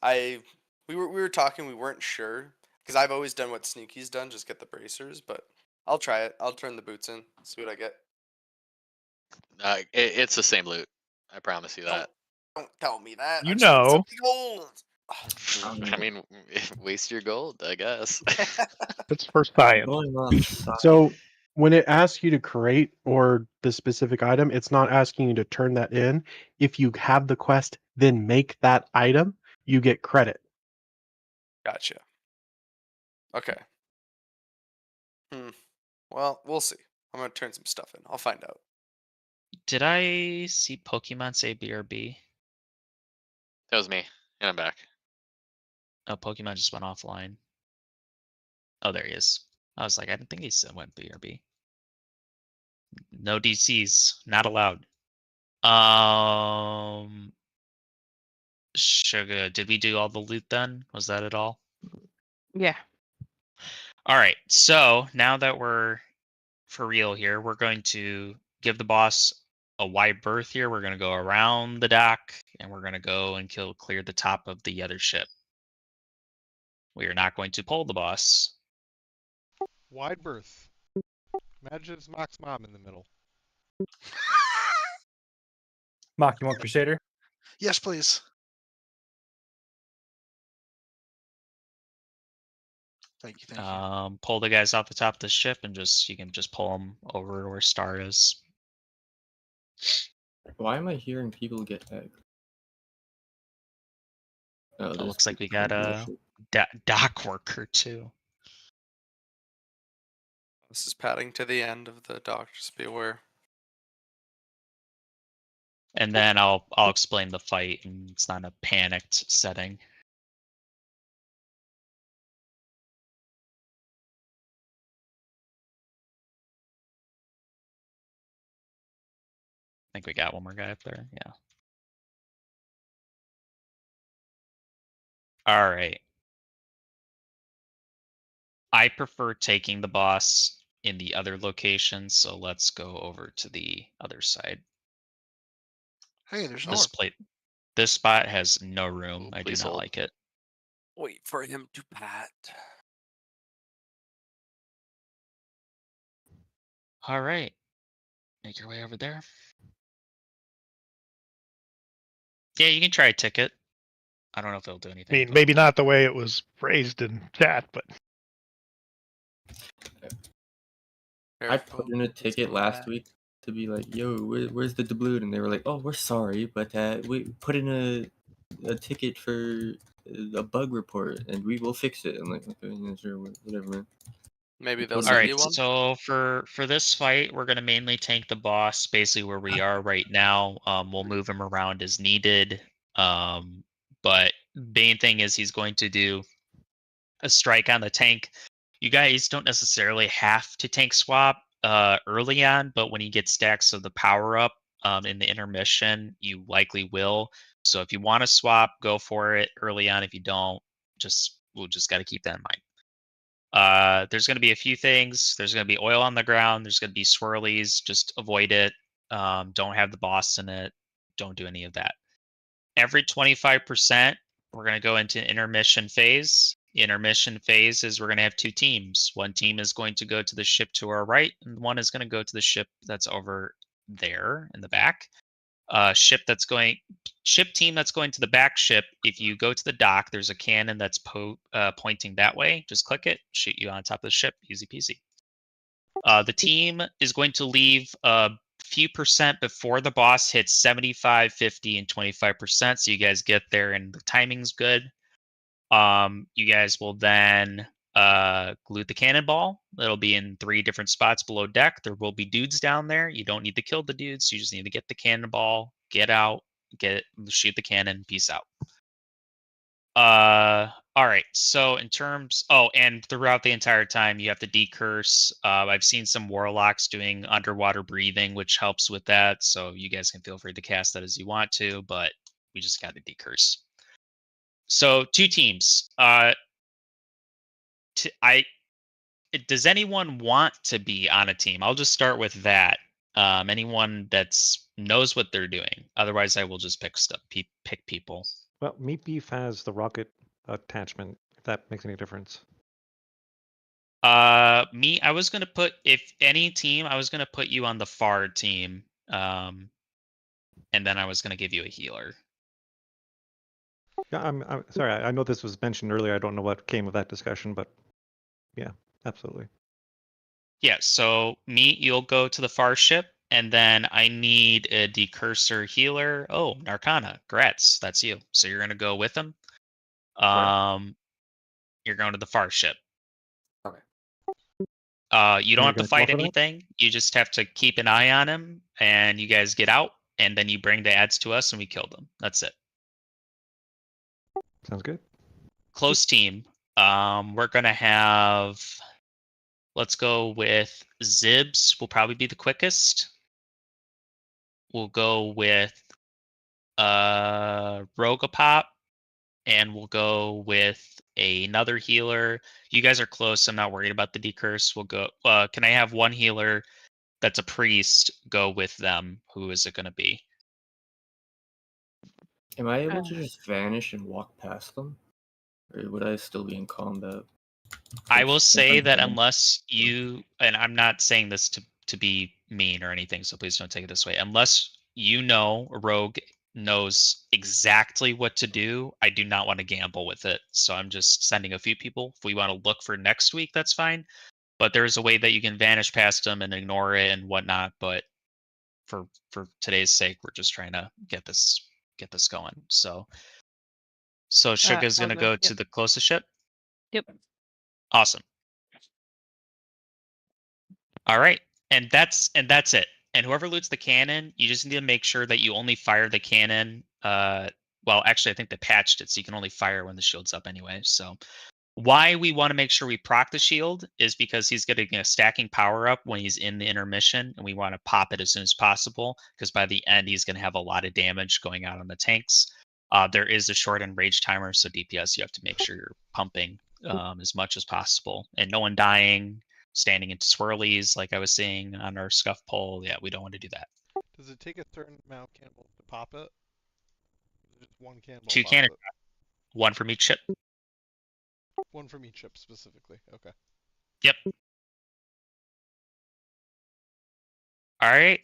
we were talking, we weren't sure, because I've always done what Sneaky's done, just get the bracers, but I'll try it. I'll turn the boots in, see what I get. It's the same loot. I promise you that. Don't tell me that. You I just want know. something gold. I mean, waste your gold, I guess. It's for science. So when it asks you to create or the specific item, it's not asking you to turn that in. If you have the quest, then make that item, you get credit. Gotcha. Okay. Well, we'll see. I'm gonna turn some stuff in. I'll find out. Did I see Pokemon say BRB? That was me, and I'm back. Oh, Pokemon just went offline. Oh, there he is. I was like, I didn't think he said went BRB. No DCs, not allowed. Sugar, did we do all the loot then? Was that it all? Yeah. All right. So now that we're for real here, we're going to give the boss a wide berth here. We're going to go around the dock and we're going to go and clear the top of the other ship. We are not going to pull the boss. Wide berth. Imagine it's Mock's mom in the middle. Mock, you want Crusader? Yes, please. Thank you. Thank you. Pull the guys off the top of the ship and you can just pull them over to where Star is. Why am I hearing people get tagged? Oh, it looks like we got a dock worker too. This is padding to the end of the dock. Just be aware. And then I'll explain the fight, and it's not a panicked setting. I think we got one more guy up there. Yeah. All right. I prefer taking the boss in the other location, so let's go over to the other side. Hey, there's this plate. This spot has no room. I do not hold. like it. Wait for him to pat. All right. Make your way over there. Yeah, you can try a ticket. I don't know if it'll do anything. I mean, maybe not the way it was phrased in chat, but I put in a ticket last week to be like, "Yo, where's the doubloon?" And they were like, "Oh, we're sorry, but we put in a ticket for a bug report, and we will fix it." I'm like, "Okay, yeah, sure, whatever, man." Maybe they'll All send right, you one. so for this fight, we're gonna mainly tank the boss, basically where we are right now. We'll move him around as needed. But main thing is he's going to do a strike on the tank. You guys don't necessarily have to tank swap early on, but when you get stacks of the power up in the intermission, you likely will. So if you want to swap, go for it early on. If you don't, we'll just got to keep that in mind. There's going to be a few things. There's going to be oil on the ground. There's going to be swirlies. Just avoid it. Don't have the boss in it. Don't do any of that. Every 25%, we're going to go into intermission phase. Intermission phase is we're going to have two teams. One team is going to go to the ship to our right, and one is going to go to the ship that's over there in the back. Ship team that's going to the back ship. If you go to the dock, there's a cannon that's pointing that way. Just click it, shoot you on top of the ship. Easy peasy. The team is going to leave a few percent before the boss hits 75, 50, and 25%. So you guys get there and the timing's good. You guys will then glue the cannonball. It'll be in 3 different spots below deck. There will be dudes down there. You don't need to kill the dudes. You just need to get the cannonball, get out, shoot the cannon, peace out. All right. So in terms, and throughout the entire time, you have to decurse. I've seen some warlocks doing underwater breathing, which helps with that. So you guys can feel free to cast that as you want to, but we just got to decurse. So 2 teams. Does anyone want to be on a team? I'll just start with that. Anyone that's knows what they're doing. Otherwise, I will just pick people. Well, Meat Beef has the rocket attachment, if that makes any difference. I was gonna put, if any team, I was gonna put you on the FAR team. And then I was gonna give you a healer. Yeah, I'm sorry. I know this was mentioned earlier. I don't know what came of that discussion, but yeah, absolutely. Yeah, so you'll go to the far ship, and then I need a decursor healer. Oh, Narcana, Gratz, that's you. So you're gonna go with him. You're going to the far ship. Okay. You don't You're have to gonna come fight up with that? anything. You just have to keep an eye on him, and you guys get out, and then you bring the ads to us, and we kill them. That's it. Sounds good. Close team. We're gonna have. Let's go with Zibs. Will probably be the quickest. We'll go with Rogapop, and we'll go with another healer. You guys are close. I'm not worried about the decurse. We'll go. Can I have one healer that's a priest go with them? Who is it going to be? Am I able to just vanish and walk past them? Or would I still be in combat? I will say that unless you, and I'm not saying this to be mean or anything, so please don't take it this way. Unless you know a rogue knows exactly what to do, I do not want to gamble with it. So I'm just sending a few people. If we want to look for next week, that's fine. But there's a way that you can vanish past them and ignore it and whatnot. But for today's sake, we're just trying to get this going. So Suga's gonna go to the closest ship. Yep. Awesome. All right, and that's it. And whoever loots the cannon, you just need to make sure that you only fire the cannon. Well, actually, I think they patched it, so you can only fire when the shield's up anyway. So, why we want to make sure we proc the shield is because he's getting a stacking power up when he's in the intermission, and we want to pop it as soon as possible because by the end he's going to have a lot of damage going out on the tanks. There is a short and rage timer, so DPS you have to make sure you're pumping as much as possible, and no one dying. Standing into swirlies, like I was saying on our scuff poll. Yeah, we don't want to do that. Does it take a certain amount of cannonballs to pop it? Just one cannonball. 2 cannon, 1 from each ship. 1 from each ship specifically. Okay. Yep. All right.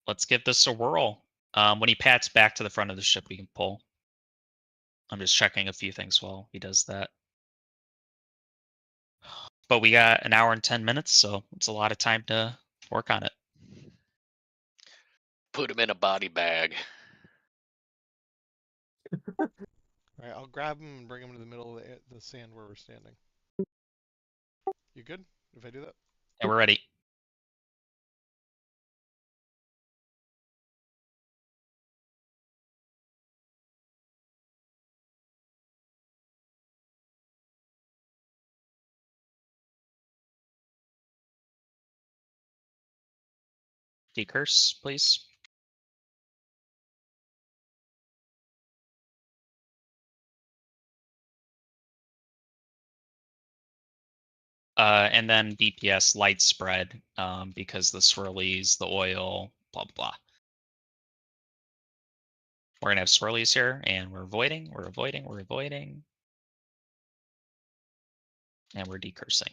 Let's give this a whirl. When he pats back to the front of the ship, we can pull. I'm just checking a few things while he does that. But we got 1 hour and 10 minutes, so it's a lot of time to work on it. Put him in a body bag. Alright, I'll grab him and bring him to the middle of the sand where we're standing. You good if I do that? And we're ready. Decurse, please. And then DPS light spread because the swirlies, the oil, blah, blah, blah. We're going to have swirlies here, and we're avoiding, we're avoiding, we're avoiding. And we're decursing.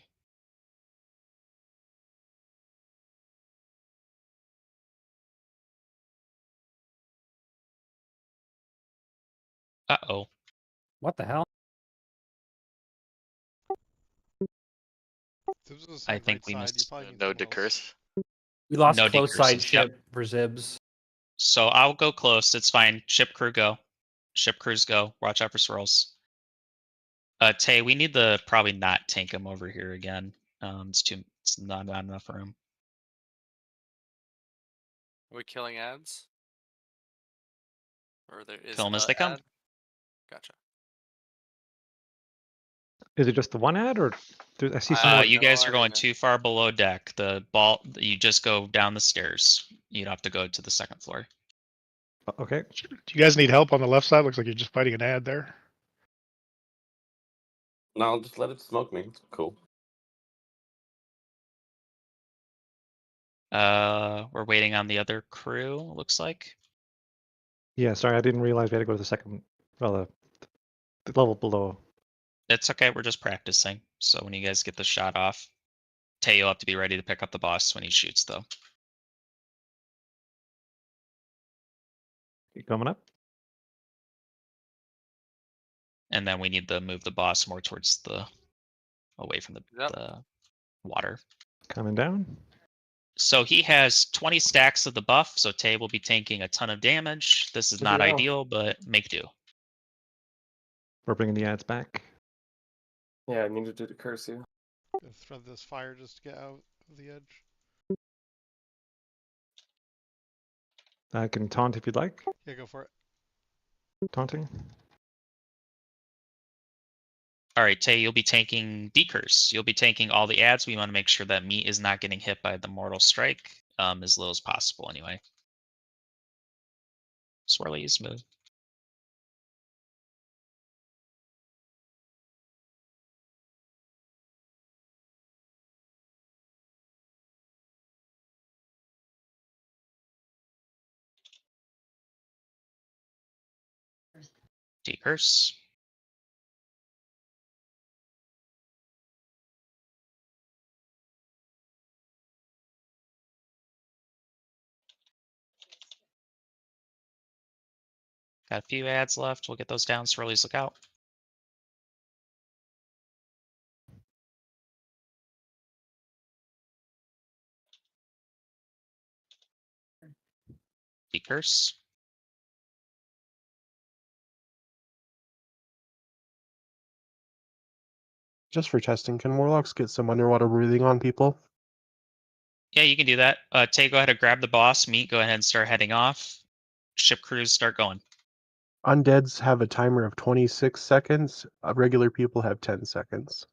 Uh-oh. What the hell? I think we missed. No decurse. We lost No close side decurses, ship yep. for Zibs. So I'll go close. It's fine. Ship crew go. Ship crews go. Watch out for swirls. Tay, we need to probably not tank him over here again. It's not enough room. Are we killing ads? Or there is Kill 'em as a they come. ad? Gotcha. Is it just the one ad, or I see some more? You guys are going too far below deck. The ball, you just go down the stairs. You don't have to go to the second floor. Okay. Do you guys need help on the left side? Looks like you're just fighting an ad there. No, just let it smoke me. It's cool. We're waiting on the other crew, looks like. Yeah, sorry, I didn't realize we had to go to the second, well, the level below. It's okay, we're just practicing. So when you guys get the shot off, Tay, you'll have to be ready to pick up the boss when he shoots, though. You coming up? And then we need to move the boss more towards the away from the water. Coming down. So he has 20 stacks of the buff, so Tay will be taking a ton of damage. This is Good to not know. ideal, but make do. We're bringing the ads back. Yeah, I needed to curse you. Thread this fire just to get out of the edge. I can taunt if you'd like. Yeah, go for it. Taunting. All right, Tay, you'll be tanking Decurse. You'll be tanking all the ads. We want to make sure that meat is not getting hit by the Mortal Strike as low as possible anyway. Swirly is smooth. Decurse. Got a few ads left. We'll get those down. Swirlies, look out. Decurse. Just for testing, can warlocks get some underwater breathing on people? Yeah, you can do that. Tay, go ahead and grab the boss. Meat, go ahead and start heading off. Ship crews, start going. Undeads have a timer of 26 seconds. Regular people have 10 seconds.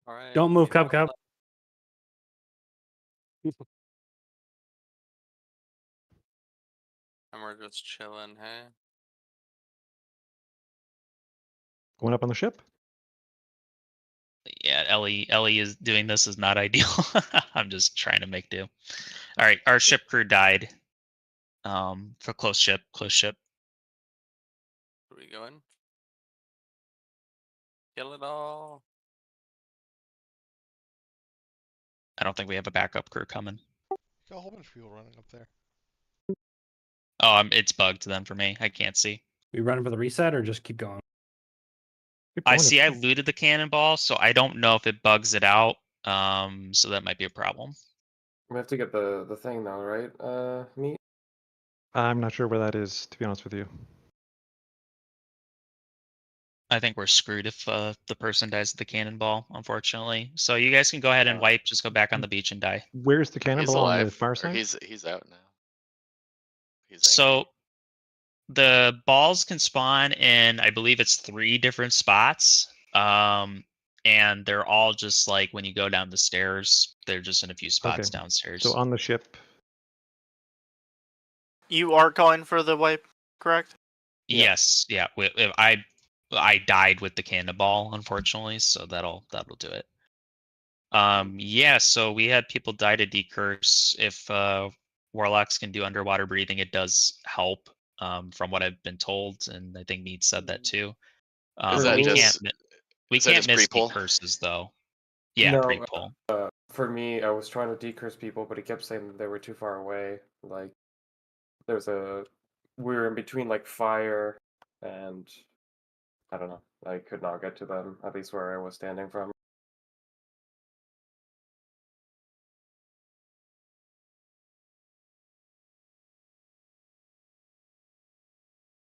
All right. Don't move, Cup. And we're just chilling, hey? Going up on the ship. Yeah, Ellie is doing this is not ideal. I'm just trying to make do. All right, our ship crew died. For close ship. Where we going? Kill it all. I don't think we have a backup crew coming. Got a whole bunch of people running up there. Oh, it's bugged then for me. I can't see. We running for the reset or just keep going? I see I looted the cannonball, so I don't know if it bugs it out. So that might be a problem. We have to get the thing though, right? Meat? I'm not sure where that is, to be honest with you. I think we're screwed if the person dies at the cannonball, unfortunately. So you guys can go ahead and wipe. Just go back on the beach and die. Where's the He's cannonball on the alive. far Or side? he's out now. He's So the balls can spawn in, I believe it's 3 different spots. And they're all just like when you go down the stairs, they're just in a few spots downstairs. So on the ship. You are going for the wipe, correct? Yes, yeah. I died with the cannonball, unfortunately, so that'll do it. Yeah, so we had people die to decurse. If warlocks can do underwater breathing, it does help. From what I've been told, and I think Mead said that too. Is that we just- can't just miss pre-pull? decurses though. Yeah, No, pre-pull. For me, I was trying to decurse people, but it kept saying that they were too far away. Like, we were in between like fire and I don't know. I could not get to them, at least where I was standing from.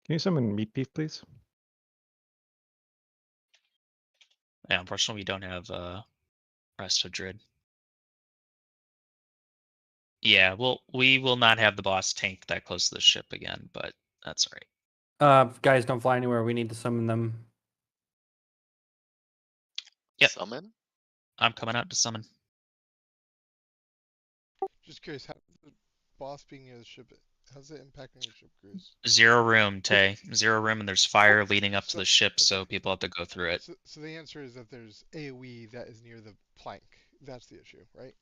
Can you summon Meat Beef, please? Yeah, unfortunately, we don't have Rest of Dread. Yeah, we will not have the boss tank that close to the ship again, but that's all right. Guys, don't fly anywhere. We need to summon them. Yep. Summon? I'm coming out to summon. Just curious, how the boss being near the ship, how's it impacting the ship crews? 0 room, Tay. 0 room, and there's fire leading up to the ship, so people have to go through it. So the answer is that there's AoE that is near the plank. That's the issue, right?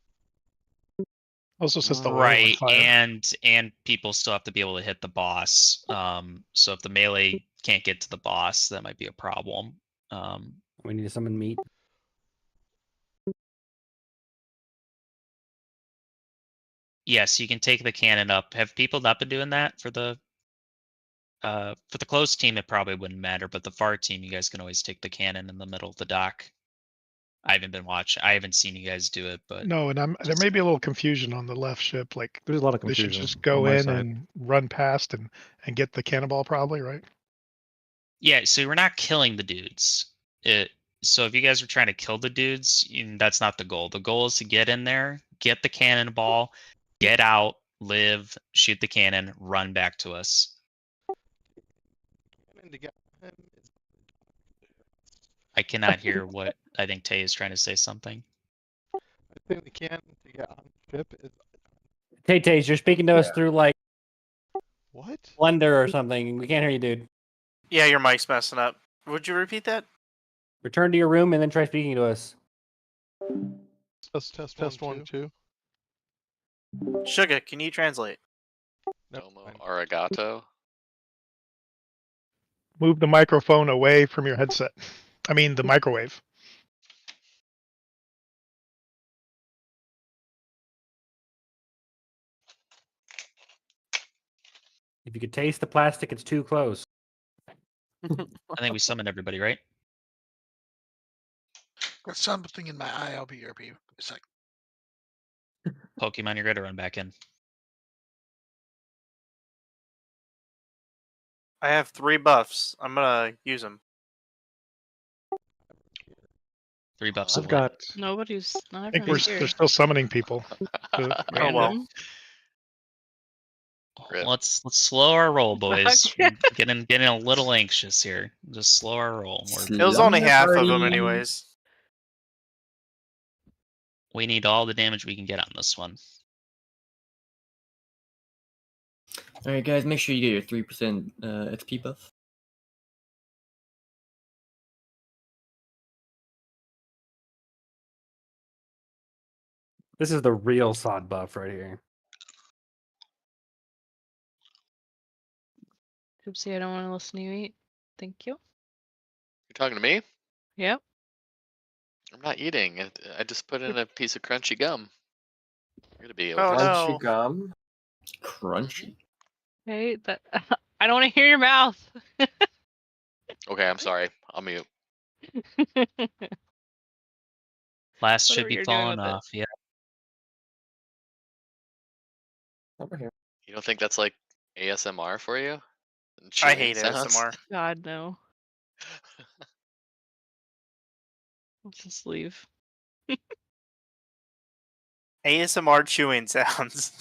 Also says the Right, and people still have to be able to hit the boss. So if the melee can't get to the boss, that might be a problem. We need to summon Meat. Yes, you can take the cannon up. Have people not been doing that for the For the close team, it probably wouldn't matter, but the far team, you guys can always take the cannon in the middle of the dock. I haven't been watching. I haven't seen you guys do it, but No, and there may be a little confusion on the left ship. Like there's a lot of they should confusion just on go my in side. and run past and get the cannonball, probably, right? yeah. So we're not killing the dudes. So if you guys are trying to kill the dudes, that's not the goal. The goal is to get in there, get the cannonball, get out, live, shoot the cannon, run back to us. I cannot hear what I think Tay is trying to say something. I think the cannon to get on the ship is. Tay, you're speaking to us through like what? Blender or something. We can't hear you, dude. Yeah, your mic's messing up. Would you repeat that? Return to your room and then try speaking to us. Test 1, 2. Sugar, can you translate? Domo arigato. Move the microphone away from your headset. I mean, the microwave. If you could taste the plastic, it's too close. I think we summoned everybody, right? Got something in my eye. I'll be here. Be a sec. Pokemon, you're ready to run back in. I have 3 buffs. I'm gonna use them. 3 buffs. I've got. Nobody's. Not I think everyone's here. they're still summoning people. Random. Let's slow our roll, boys. We're getting a little anxious here. Just slow our roll. It was only half of them, anyways. We need all the damage we can get on this one. All right, guys, make sure you get your 3% XP buff. This is the real SOD buff right here. Oopsie, I don't want to listen to you eat. Thank you. You're talking to me? Yep. I'm not eating. I just put in a piece of crunchy gum. You're gonna be able Oh to. no. Gum? Crunchy. Hey, that I don't want to hear your mouth. Okay, I'm sorry. I'll mute. Last should Whatever be you're doing falling with it. off. Yeah. Over here. You don't think that's like ASMR for you? I Chewing hate sounds? ASMR. God no. Let's just leave. ASMR chewing sounds.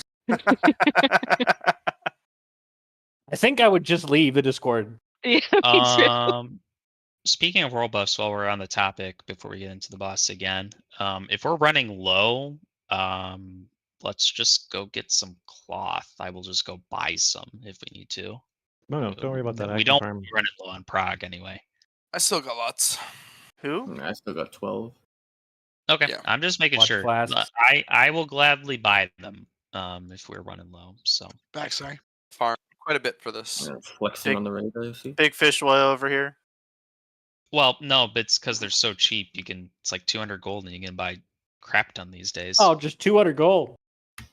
I think I would just leave the Discord. Yeah, me too. Speaking of world buffs, while we're on the topic, before we get into the boss again, if we're running low, let's just go get some cloth. I will just go buy some if we need to. No, don't worry about that. I We can don't farm. be running low on prog anyway. I still got lots. Who? I still got 12. Okay, Yeah. I'm just making Watch sure. flasks. I will gladly buy them if we're running low. So Back, sorry. Farm quite a bit for this. Yeah, flexing Big- on the radar, you see? Big fish oil over here. well, no, but it's because they're so cheap. It's like 200 gold, and you can buy crap ton these days. Oh, just 200 gold.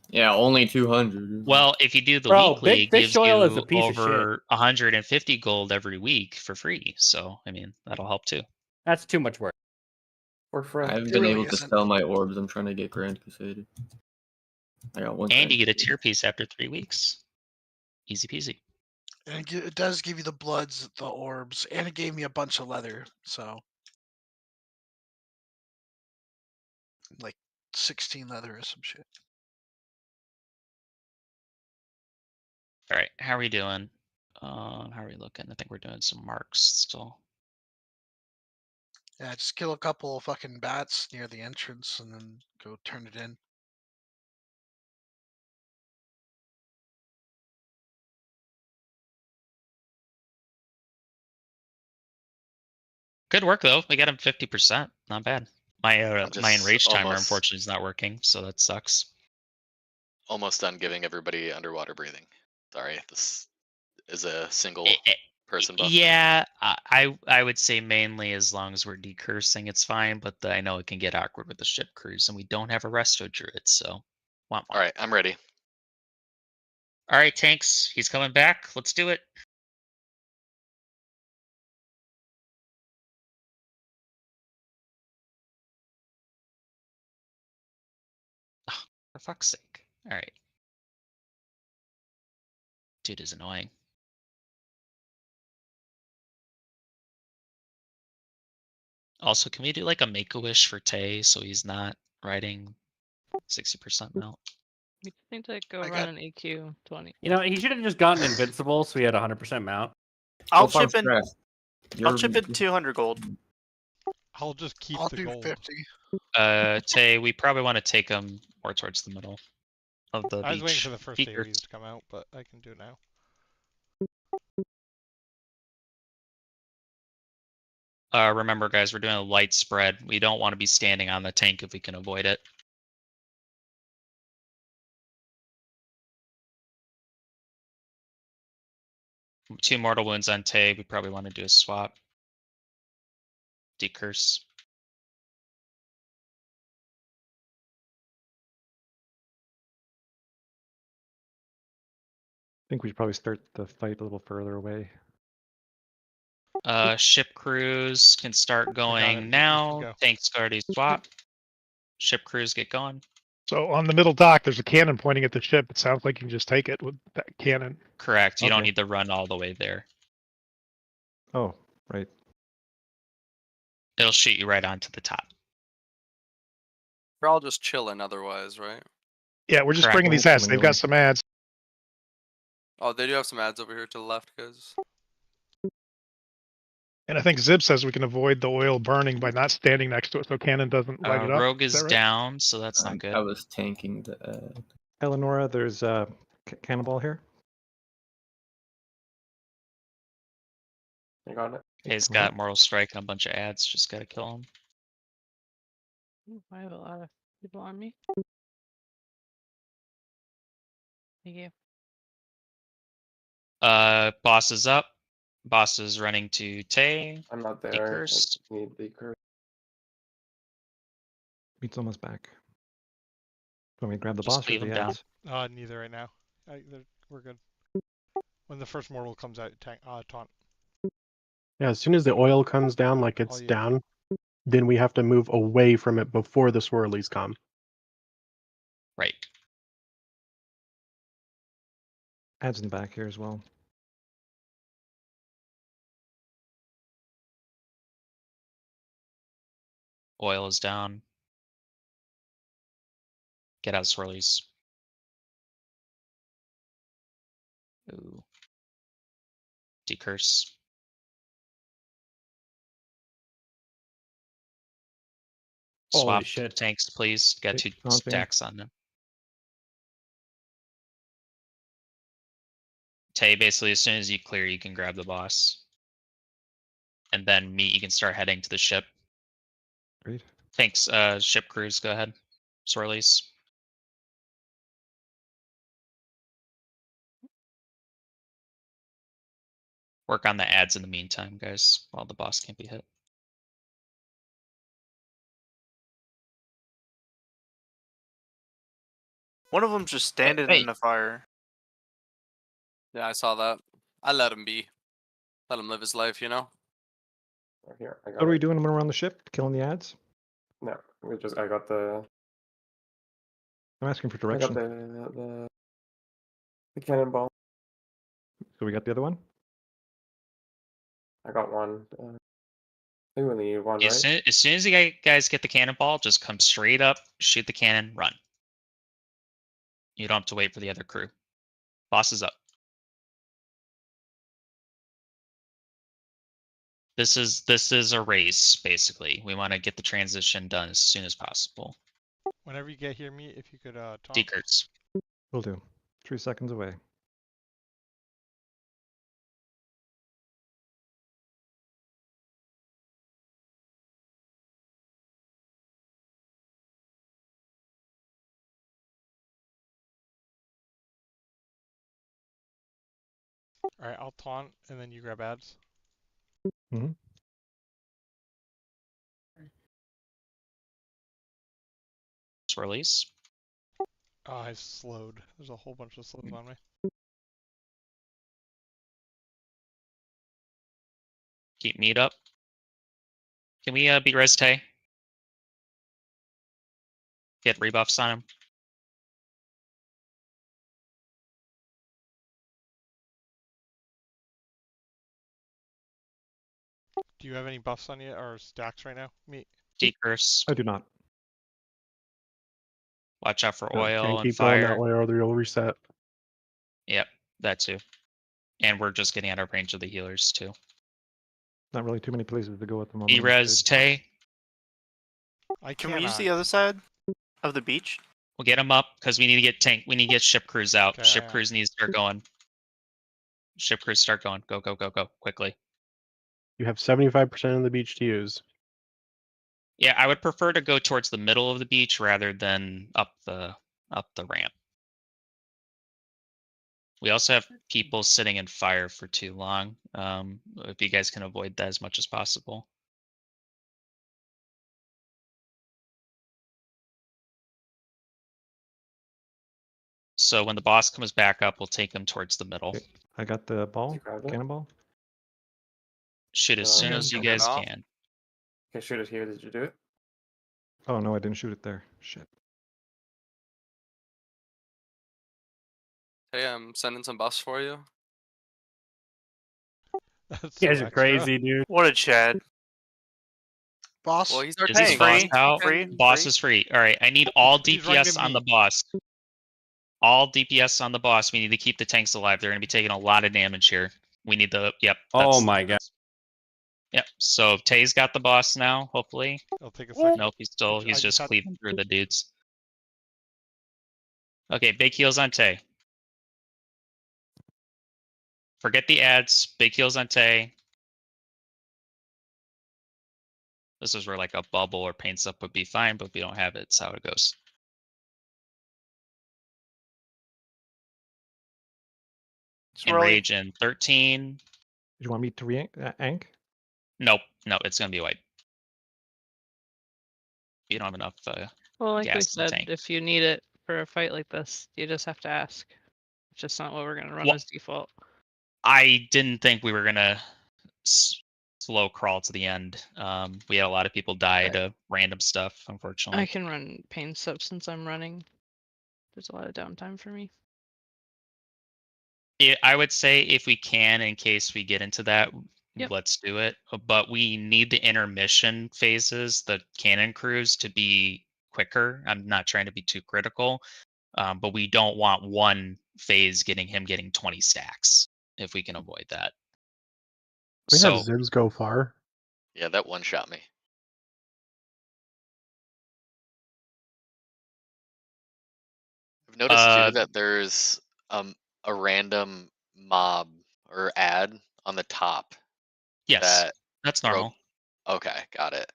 Yeah, only 200. Well, if you do the Bro, weekly, Big it Fish gives Oil you is a piece of shit. over 150 gold every week for free. So, I mean, that'll help too. That's too much work. We're friends. I haven't It been really able to isn't. sell my orbs. I'm trying to get Grand Crusader. I got one. And Grand you get a Crusader. tier piece after 3 weeks. Easy peasy. And it does give you the bloods, the orbs, and it gave me a bunch of leather. So, like 16 leather or some shit. All right, how are we doing? How are we looking? I think we're doing some marks still. Yeah, just kill a couple of fucking bats near the entrance and then go turn it in. Good work though. We got him 50%. Not bad. My my enrage timer almost- unfortunately is not working, so that sucks. Almost done giving everybody underwater breathing. Sorry, this is a single person buff. Yeah, I would say mainly as long as we're decursing, it's fine. But I know it can get awkward with the ship crews, and we don't have a resto druid, so. Womp womp. All right, I'm ready. All right, tanks. He's coming back. Let's do it. fuck's sake. Alright. Dude is annoying. Also, can we do like a Make-A-Wish for Tay so he's not riding 60% melt? We just need to go run an AQ 20. You know, he should have just gotten invincible so he had 100% mount. I'll chip in. I'll chip in 200 gold. I'll just keep I'll the do gold. 50. Tay, we probably want to take him more towards the middle of the I was beach. waiting for the first Peekers. AoEs to come out, but I can do it now. Remember, guys, we're doing a light spread. We don't want to be standing on the tank if we can avoid it. Two mortal wounds on Tay. We probably want to do a swap. Decurse. I think we should probably start the fight a little further away. Ship crews can start going now. go. Tanks already swap. Ship crews get going. So on the middle dock, there's a cannon pointing at the ship. It sounds like you can just take it with that cannon. Correct. You don't Okay. need to run all the way there. Oh, right. It'll shoot you right onto the top. We're all just chilling otherwise, right? Yeah, we're just Correct. bringing these ads. They've got some ads. Oh, they do have some ads over here to the left, guys. And I think Zib says we can avoid the oil burning by not standing next to it so cannon doesn't light it up. Rogue is that right? down, so that's not good. I was tanking the. Eleonora, there's a cannonball here. I got it. He's got Mortal Strike and a bunch of ads. Just gotta kill him. Ooh, I have a lot of people on me. Thank you. Boss is up. Boss is running to Tay. I'm not there. Decurse. I need Decurse. Meat's almost back. Want me to grab the Just boss or leave the him down. ads? Neither right now. We're good. When the first mortal comes out, taunt. Yeah, as soon as the oil comes down, like it's you. down, then we have to move away from it before the swirlies come. Right. Ads in the back here as well. Oil is down. Get out swirlies. Ooh. Decurse. Holy Swap shit. tanks, please. Got two taunting. stacks on them. Tay, basically, as soon as you clear, you can grab the boss. And then Meat, you can start heading to the ship. Great. Thanks, ship crews, go ahead. Swirlies. Work on the ads in the meantime, guys, while the boss can't be hit. One of them's just standing in the fire. Yeah, I saw that. I let him be. Let him live his life, you know? Right here. I got What are we it. doing when we're on the ship? Killing the ads? No, I got the. I'm asking for I got direction. the cannonball. So we got the other one? I got one. I think we only need one, As right? soon as you guys get the cannonball, just come straight up, shoot the cannon, run. You don't have to wait for the other crew. Boss is up. This is a race, basically. We want to get the transition done as soon as possible. Whenever you get here, Meat, if you could taunt. Decurse. Will do. 3 seconds away. Alright, I'll taunt, and then you grab ads. Mm-hmm. Release. Oh, I slowed. There's a whole bunch of slows on me. Keep Meat up. Can we beat Res Tay? Get rebuffs on him. Do you have any buffs on you or stacks right now? Me. Decurse. I do not. Watch out for No, oil can't and keep going that fire. way or they'll reset. Yep, that too. And we're just getting out of range of the healers too. Not really too many places to go at the moment. I'm E-res, afraid. Tay. I Can we use cannot. the other side of the beach? We'll get them up because we need to get tank. We need to get ship crews out. Okay, Ship I am. crews need to start going. Ship crews start going. Go, go, go, go. Quickly. You have 75% of the beach to use. Yeah, I would prefer to go towards the middle of the beach rather than up the ramp. We also have people sitting in fire for too long. If you guys can avoid that as much as possible. So when the boss comes back up, we'll take him towards the middle. Okay, I got the ball, cannonball. Shoot as soon as you turn it guys off. can. Okay, shoot it here. Did you do it? Oh no, I didn't shoot it there. Shit. Hey, I'm sending some buffs for you. That's You guys so are extra. crazy, dude. What a Chad. Boss. Well, he's our Is the tank. boss Free, out? free, Boss free. is free. All right, I need all He's right DPS to on the me. boss. All DPS on the boss. We need to keep the tanks alive. They're going to be taking a lot of damage here. We need the. Yep. Oh my god. Yep. So Tay's got the boss now. Hopefully. It'll take a second. Nope. He's still. I He's just just had- cleaving through the dudes. Okay. Big heals on Tay. Forget the ads. Big heals on Tay. This is where like a bubble or paints up would be fine, but if we don't have it, it's how it goes. Enrage in 13. Do you want me to re-ank? Nope. No, it's going to be white. You don't have enough Well, like we gas in the said, tank. if you need it for a fight like this, you just have to ask. It's just not what we're gonna run Well- as default. I didn't think we were going to slow crawl to the end. We had a lot of people die to random stuff, unfortunately. I can run pain sub since I'm running. There's a lot of downtime for me. Yeah, I would say if we can, in case we get into that, Yep. let's do it. But we need the intermission phases, the cannon crews, to be quicker. I'm not trying to be too critical, but we don't want one phase getting 20 stacks if we can avoid that. We So have Zibs go far. Yeah, that one shot me. I've noticed too that there's a random mob or ad on the top. yes, That that's broke- normal. Okay, got it.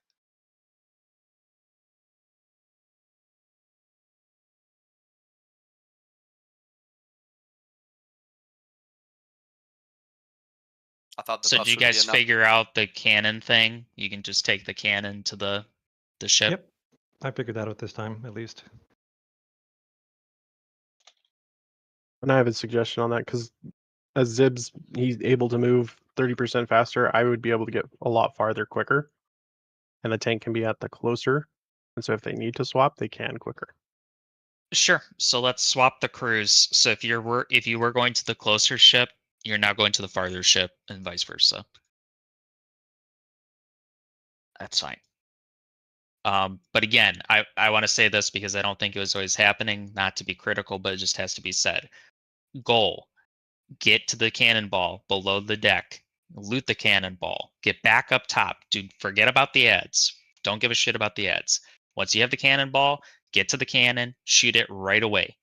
I thought the So buffs did you would be guys enough. figure out the cannon thing? You can just take the cannon to the ship. Yep. I figured that out this time, at least. And I have a suggestion on that because as Zibs, he's able to move 30% faster. I would be able to get a lot farther quicker. And the tank can be at the closer. And so if they need to swap, they can quicker. Sure. So let's swap the crews. So if you were going to the closer ship, you're now going to the farther ship, and vice versa. That's fine. But again, I want to say this because I don't think it was always happening. Not to be critical, but it just has to be said. Goal: get to the cannonball below the deck. Loot the cannonball. Get back up top. Forget about the ads. Don't give a shit about the ads. Once you have the cannonball, get to the cannon, shoot it right away.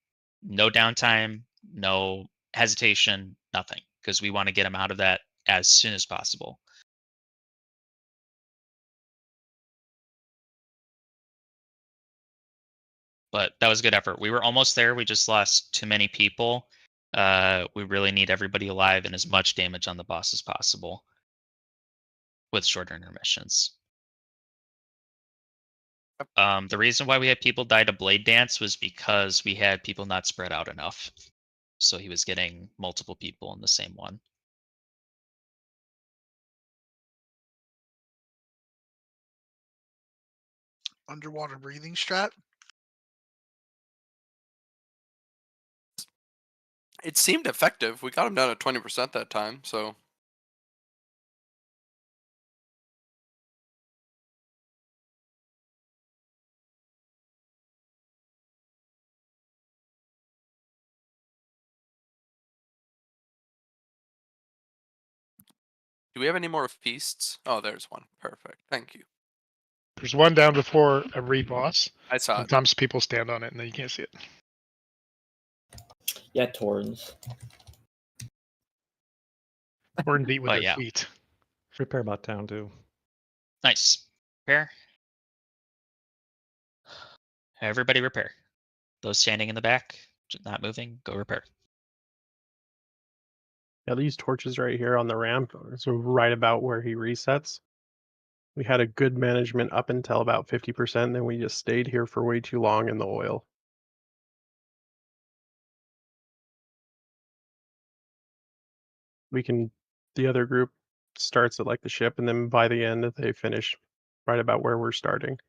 No downtime, no hesitation, nothing. Because we want to get them out of that as soon as possible. But that was a good effort. We were almost there. We just lost too many people. We really need everybody alive and as much damage on the boss as possible with shorter intermissions. The reason why we had people die to Blade Dance was because we had people not spread out enough. So he was getting multiple people in the same one. Underwater breathing strat. It seemed effective. We got him down at 20% that time, so Do we have any more feasts? Oh, there's one. Perfect. Thank you. There's one down before every boss. I saw it. Sometimes people stand on it and then you can't see it. Yeah, Torrens. Or beat with But their yeah. feet. Repair bot down too. Nice. Repair. Everybody repair. Those standing in the back, not moving, go repair. Yeah, these torches right here on the ramp, so right about where he resets. We had a good management up until about 50%, then we just stayed here for way too long in the oil. The other group starts at like the ship, and then by the end they finish right about where we're starting.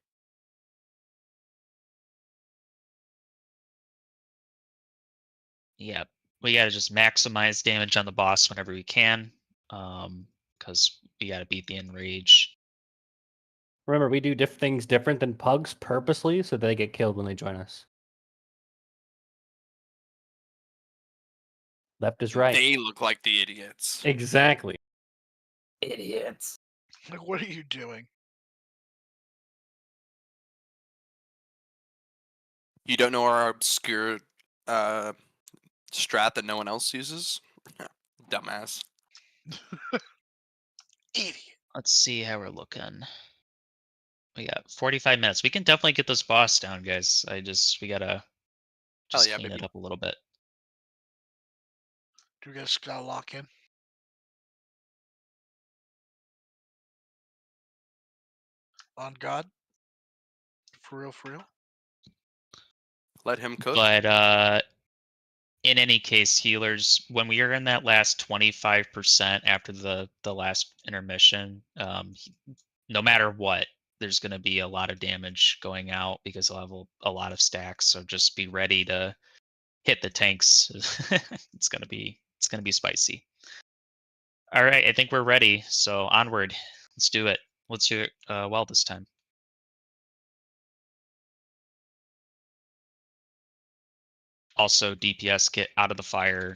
Yeah, we gotta just maximize damage on the boss whenever we can, because we gotta beat the enrage. Remember, we do things different than pugs purposely so they get killed when they join us. Left is right. They look like the idiots. Exactly. Idiots. Like, what are you doing? You don't know our obscure strat that no one else uses? Dumbass. Idiot. Let's see how we're looking. We got 45 minutes. We can definitely get this boss down, guys. We gotta just clean it up a little bit. Do we guys gotta lock in? On God? For real, for real? Let him cook. But in any case, healers, when we are in that last 25% after the last intermission, no matter what, there's going to be a lot of damage going out because they'll have a lot of stacks. So just be ready to hit the tanks. It's gonna be spicy. All right, I think we're ready. So onward. Let's do it. Let's do it well this time. Also, DPS get out of the fire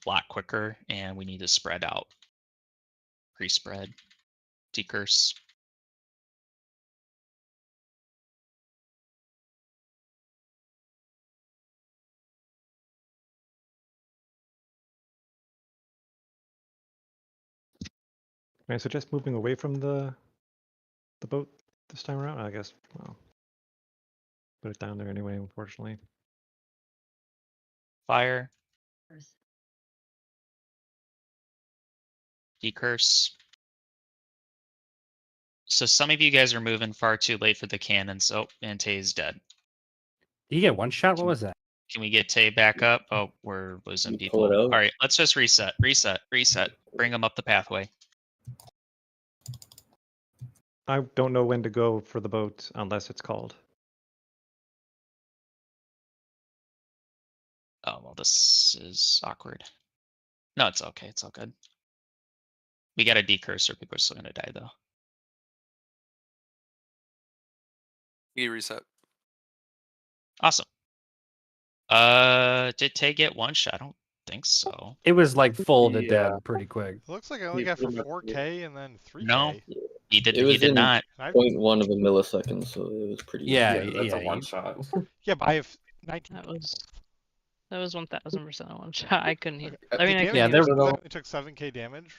a lot quicker, and we need to spread out. Pre-spread. Decurse. I suggest moving away from the boat this time around. I guess. Well, put it down there anyway. Unfortunately. Fire. Decurse. So some of you guys are moving far too late for the cannons. Oh, and Tay's dead. Did you get one shot? What was that? Can we get Tay back up? Oh, we're losing people. All right, let's just reset. Bring them up the pathway. I don't know when to go for the boat unless it's called. Oh, well, this is awkward. No, it's okay. It's all good. We got a decursor. People are still going to die, though. You reset. Awesome. Did Tay get one shot? I don't think so. It was like full to dead pretty quick. It looks like I only got for 4K and then 3K. No, he did. It was He did in not. 0.1 of a millisecond, so it was pretty. Yeah, That's a one shot. Yeah, but I have 19. That was 1000% a one shot. I couldn't hit. The I mean, I damage couldn't. was it took 7K damage.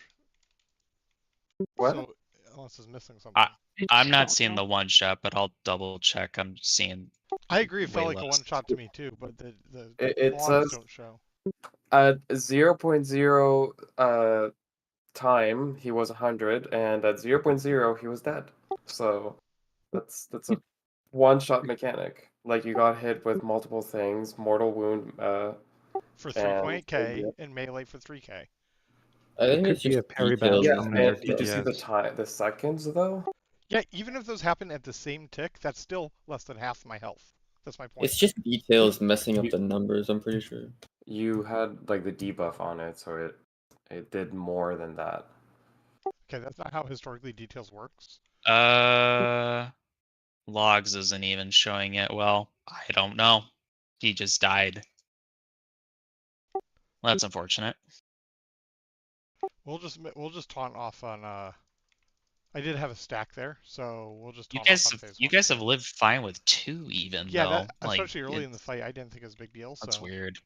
What? So, unless it's missing something. I'm not seeing the one shot, but I'll double check. I'm seeing. I agree. It felt way like a less. one shot to me too, but the It logs says don't show. at 0.0 time he was 100, and at 0.0 he was dead. So that's a one shot mechanic. Like you got hit with multiple things, mortal wound. For 3.K and melee for 3K. I think it's just details. Yeah, and did you see the time, the seconds though? Yeah, even if those happen at the same tick, that's still less than half my health. That's my point. It's just details messing up the numbers. I'm pretty sure. You had like the debuff on it, so it did more than that. Okay, that's not how historically details works. Logs isn't even showing it. Well, I don't know. He just died. Well, that's unfortunate. We'll just taunt off on. I did have a stack there, so we'll just You taunt off on phase you 1. guys have lived fine with 2 even Yeah, though. that, Like, especially early in the fight, I didn't think it was a big deal. That's so. weird.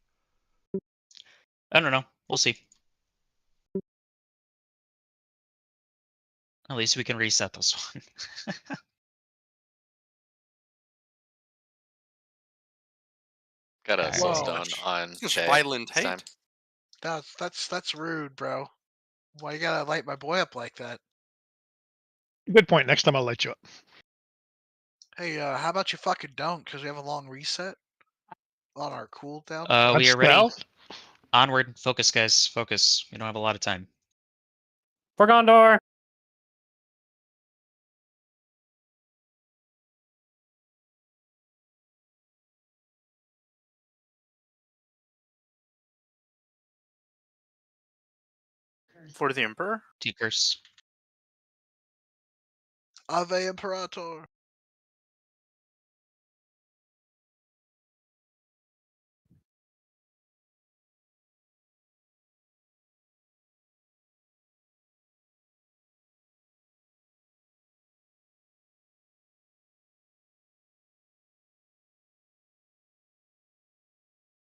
I don't know. We'll see. At least we can reset this one. Got a slow Whoa. stun on It's Che violent this time. hate. That's rude, bro. Why you gotta light my boy up like that? Good point. Next time I'll light you up. Hey, how about you fucking don't? Because we have a long reset on our cooldown. We are ready. Stealth? Onward. Focus, guys. Focus. We don't have a lot of time. For Gondor. For the Emperor? T-curse. Ave Imperator.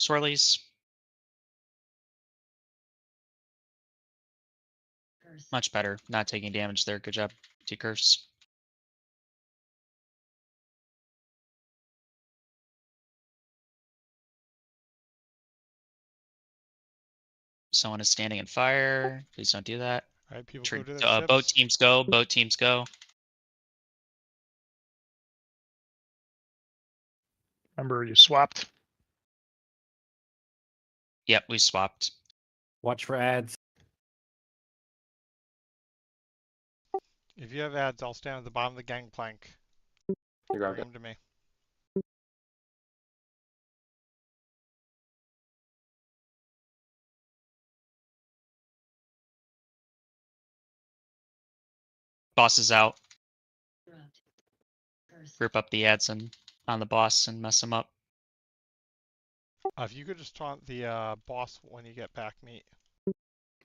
Swirlies. Much better. Not taking damage there. Good job. T-curse. Someone is standing in fire. Please don't do that. All right, people go to their ships. Boat teams go. Boat teams go. Remember, you swapped. Yep, we swapped. Watch for ads. If you have ads, I'll stand at the bottom of the gangplank. You got Bring it. them to me. Boss is out. Group up the ads and on the boss and mess him up. If you could just taunt the boss when you get back, neat.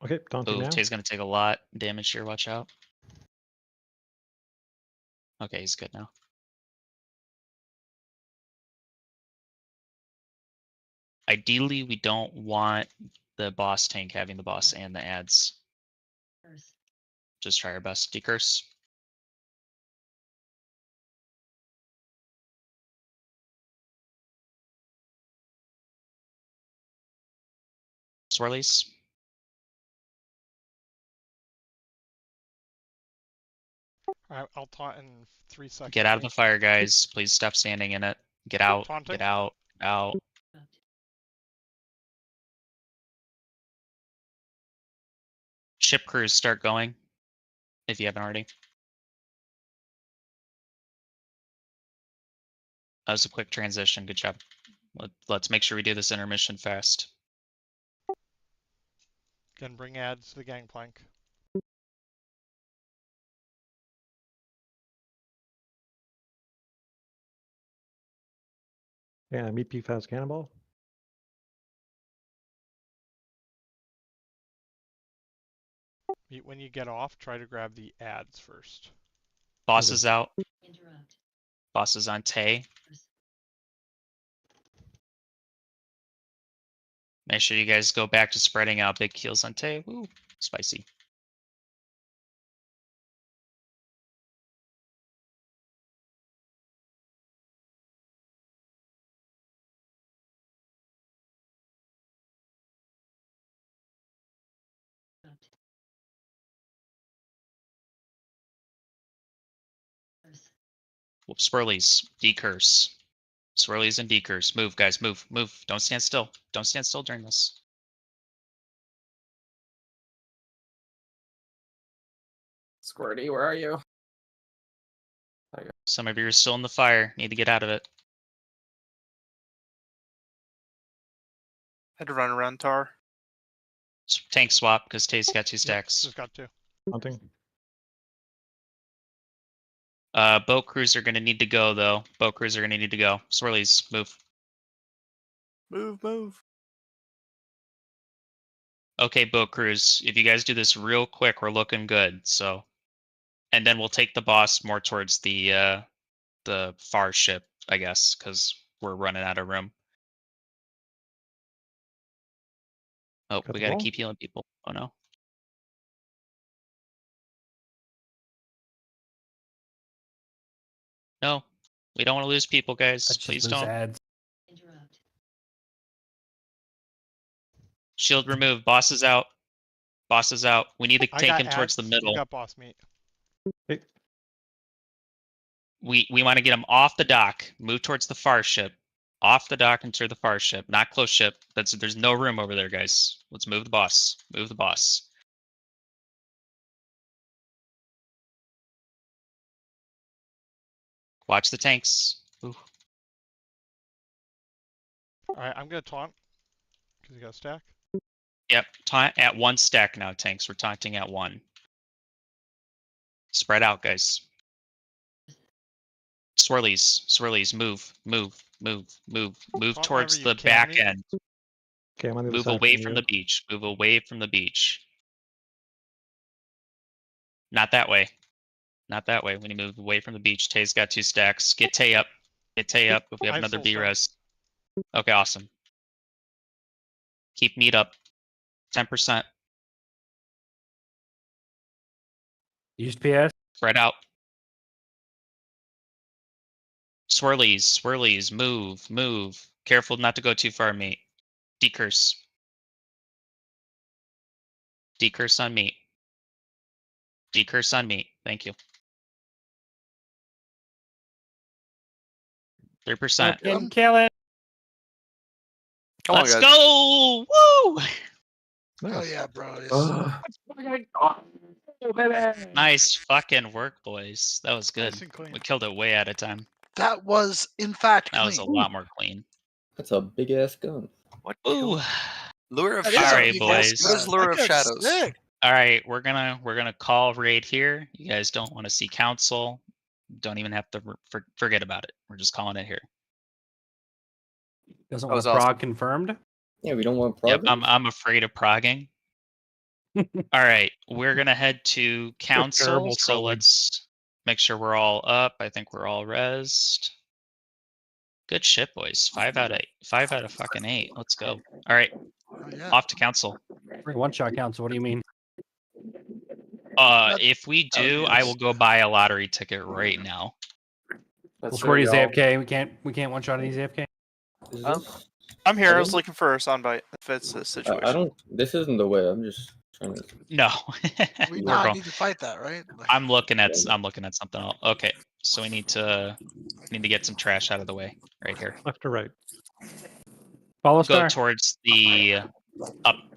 Okay, taunting Ooh, now. Tay's gonna take a lot damage here. Watch out. Okay, he's good now. Ideally, we don't want the boss tank having the boss and the ads. Just try our best. Decurse. Swirlies. Alright, I'll taunt in 3 seconds. Get out of the fire, guys. Please stop standing in it. Get out. Taunting. Get out. Out. Ship crews start going. If you haven't already. That was a quick transition. Good job. Let's make sure we do this intermission fast. Then bring ads to the gangplank. Yeah, meet PFAS Cannonball. When you get off, try to grab the ads first. Boss is out. Boss is on Tay. Make sure you guys go back to spreading out big kills on Tay. Woo, spicy. Swirlies, decurse. Swirlies and decurse. Move, guys, move, move. Don't stand still. Don't stand still during this. Squirty, where are you? Some of you are still in the fire. Need to get out of it. Had to run around Tar. Tank swap because Tay's got 2 stacks. Just got 2. Hunting. Boat crews are gonna need to go though. Boat crews are gonna need to go. Swirlies, move. Move, move. Okay, boat crews, if you guys do this real quick, we're looking good. So, and then we'll take the boss more towards the far ship, I guess, because we're running out of room. Oh, we gotta keep healing people. Oh no. No, we don't want to lose people, guys. Please don't. Ads. Shield removed. Boss is out. Boss is out. We need to take him towards the middle. You got boss meat. We want to get him off the dock. Move towards the far ship. Off the dock into the far ship. Not close ship. There's no room over there, guys. Let's move the boss. Move the boss. Watch the tanks. Ooh. Alright, I'm gonna taunt. Because you got a stack. Yep, taunt at 1 stack now, tanks. We're taunting at 1. Spread out, guys. Swirlies, move Taunt towards whenever you the can, back me. end. Okay, I'm on the other Move side away from from you. the beach. Move away from the beach. Not that way. Not that way. When you move away from the beach, Tay's got 2 stacks. Get Tay up. Get Tay up if we have I have another full B stack. res. Okay, awesome. Keep meat up. 10%. Use PS. Spread out. Swirlies, move. Careful not to go too far, mate. Decurse. Decurse on meat. Decurse on meat. Thank you. 3%. Fucking kill it. Come on, Let's guys. go! Woo! Oh yeah, bro. Nice fucking work, boys. That was good. Nice and clean. We killed it way out of time. That was in fact That was a clean. lot more clean. That's a big ass gun. What? Ooh. Lure of That is a All right, big ass boys. What is gun. Lure That of gun's Shadows? sick. All right, we're gonna call raid here. You guys don't want to see council. Don't even have to forget about it. We're just calling it here. Doesn't That want was a prog awesome. confirmed. Yeah, we don't want Yep, progress. I'm afraid of progging. All right, we're gonna head to council. terrible So trolling. let's make sure we're all up. I think we're all rezzed. Good shit, boys. 5 out of fucking 8. Let's go. All right, Oh, yeah. off to council. One shot council. What do you mean? If we do, I will go buy a lottery ticket right now. We'll score these AFK. We can't one shot these AFK. I'm here. I was don't- looking for a soundbite if it's a situation. I don't. This isn't the way. I'm just trying to. No. We We're going. need to fight that, right? I'm looking at something else. Okay, so we need to get some trash out of the way right here. Left or right? Follow Go star. towards the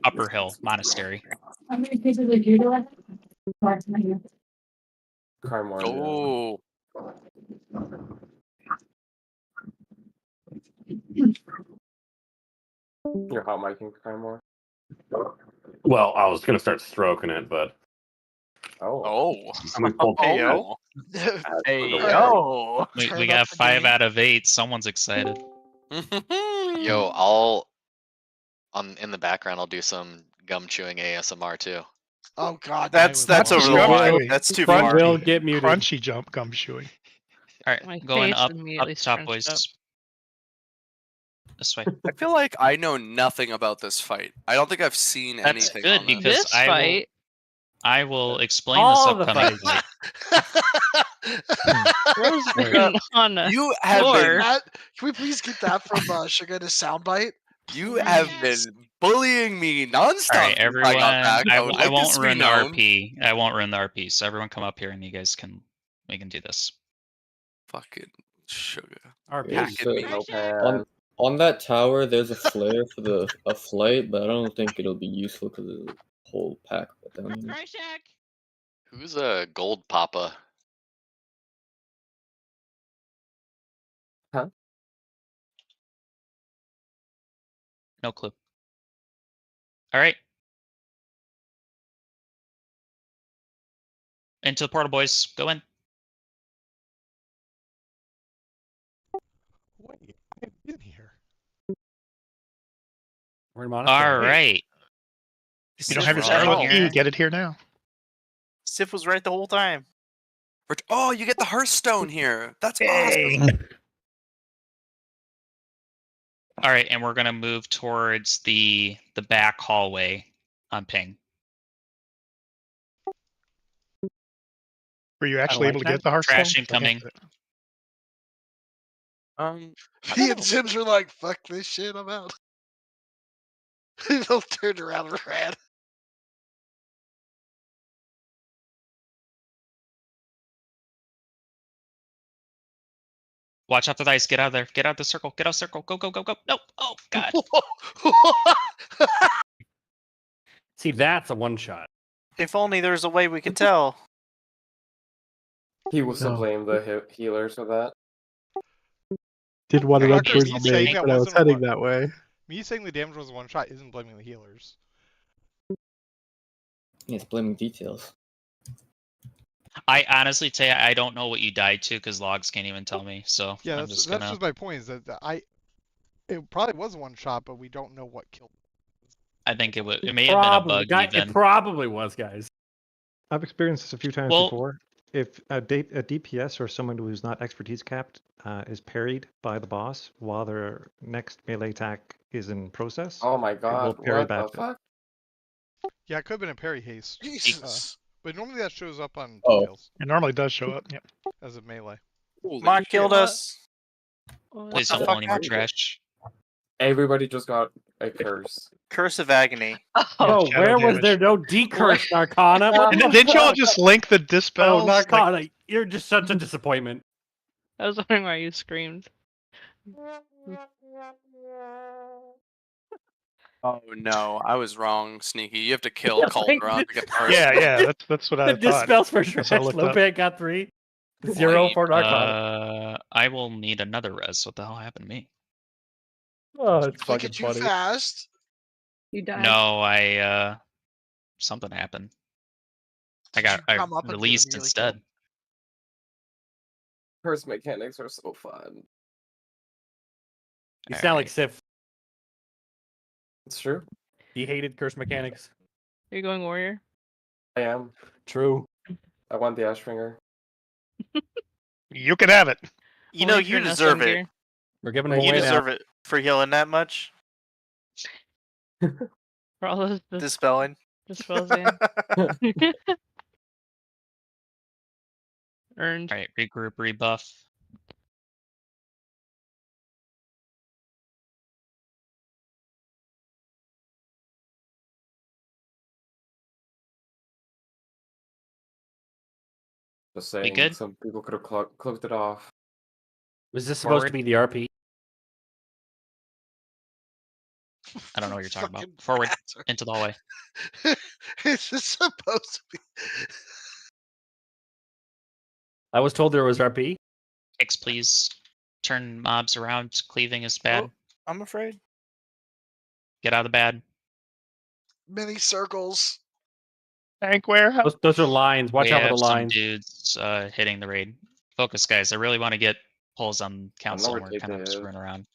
upper hill monastery. How many pieces of you do I have? Carmore. Oh. You're hot micing Carmore. Well, I was gonna start stroking it, but Oh. I mean, full Hey yo. Hey yo. We got 5 out of 8. Someone's excited. Yo, I'll in the background I'll do some gum chewing ASMR too. Oh god. That's over the line. That's too Front far. will get muted. Crunchy jump gum chewing. All My right, going face up immediately top, scrunched boys. up. This way. I feel like I know nothing about this fight. I don't think I've seen That's anything good on this. because This fight. I will explain All this the upcoming fights. fight. Rose been on a You have floor. been Can we please get that from Sugar to soundbite? you have been bullying me nonstop. All right, since everyone. I got back. I would like won't this to be ruin the known. RP. I won't ruin the RP. So everyone come up here and you guys we can do this. Fucking sugar. RP. There's, on that tower, there's a flare for a flight, but I don't think it'll be useful because there's a whole pack of it down here. Who's a gold papa? Huh? No clue. All right. Into the portal, boys. Go in. Wait, I've been here. We're in monastery. All right. If you don't have your Scarlet key, get it here now. Sif was right the whole time. Oh, you get the Hearthstone here. That's awesome. All right, and we're gonna move towards the back hallway on ping. Were you actually able to get the Hearthstone? Trash incoming. Me and Sims were like, "Fuck this shit, I'm out." They'll turn around and ran. Watch out the dice. Get out of there. Get out of the circle. Get out of the circle. Go, go, go, go. Nope. Oh, God. See, that's a one shot. If only there was a way we could tell. He was to blame the healers for that. Did one eventually me saying make, that but I was wasn't heading that way. Me saying the damage was one shot isn't blaming the healers. It's blaming details. I honestly say I don't know what you died to because logs can't even tell me. So Yeah, I'm that's just my point. Is that it probably was one shot, but we don't know what killed. I think it may have been a bug. It probably was, guys. I've experienced this a few times before. If a DPS or someone who's not expertise capped is parried by the boss while their next melee attack is in process, oh my god, it will parry what back the fuck? Yeah, it could have been a parry haste. Jesus. But normally that shows up on details. It normally does show up. Yep. As a melee. Mont killed us. Please don't pull any more trash. Everybody just got a curse. Curse of agony. Oh, where was there no decurse, Narcana? And didn't y'all just link the dispels? Oh, Narcana, you're just such a disappointment. I was wondering why you screamed. Oh no, I was wrong, Sneaky. You have to kill Calderon to get the Hearthstone. Yeah, that's what I The thought. dispels for That's what I trash. looked up. Lope got 3. 0 for Narcana. I will need another res. What the hell happened to me? Oh, it's Click fucking it too funny. fast. You died. No, something happened. I come up and released immediately instead. Curse mechanics are so fun. You sound like Sif. It's true. He hated curse mechanics. Are you going warrior? I am. True. I want the Ashfinger. You can have it. You know, you deserve it. We're giving him You away deserve now. it for healing that much. For all those Dispelling. Dispelling. Earned. All right, regroup, rebuff. Just saying, good? some people could have cloaked it off. Was this supposed to be the RP? I don't know what you're talking about. Forward into the hallway. Is this supposed to be? I was told there was RP. X, please. Turn mobs around. Cleaving is bad. Oh, I'm afraid. Get out of the bad. Many circles. Tank warehouse. Those are lines. Watch We out for have the some lines. dudes hitting the raid. Focus, guys. I really want to get pulls on council. where We're kind of Tate is. screwing around.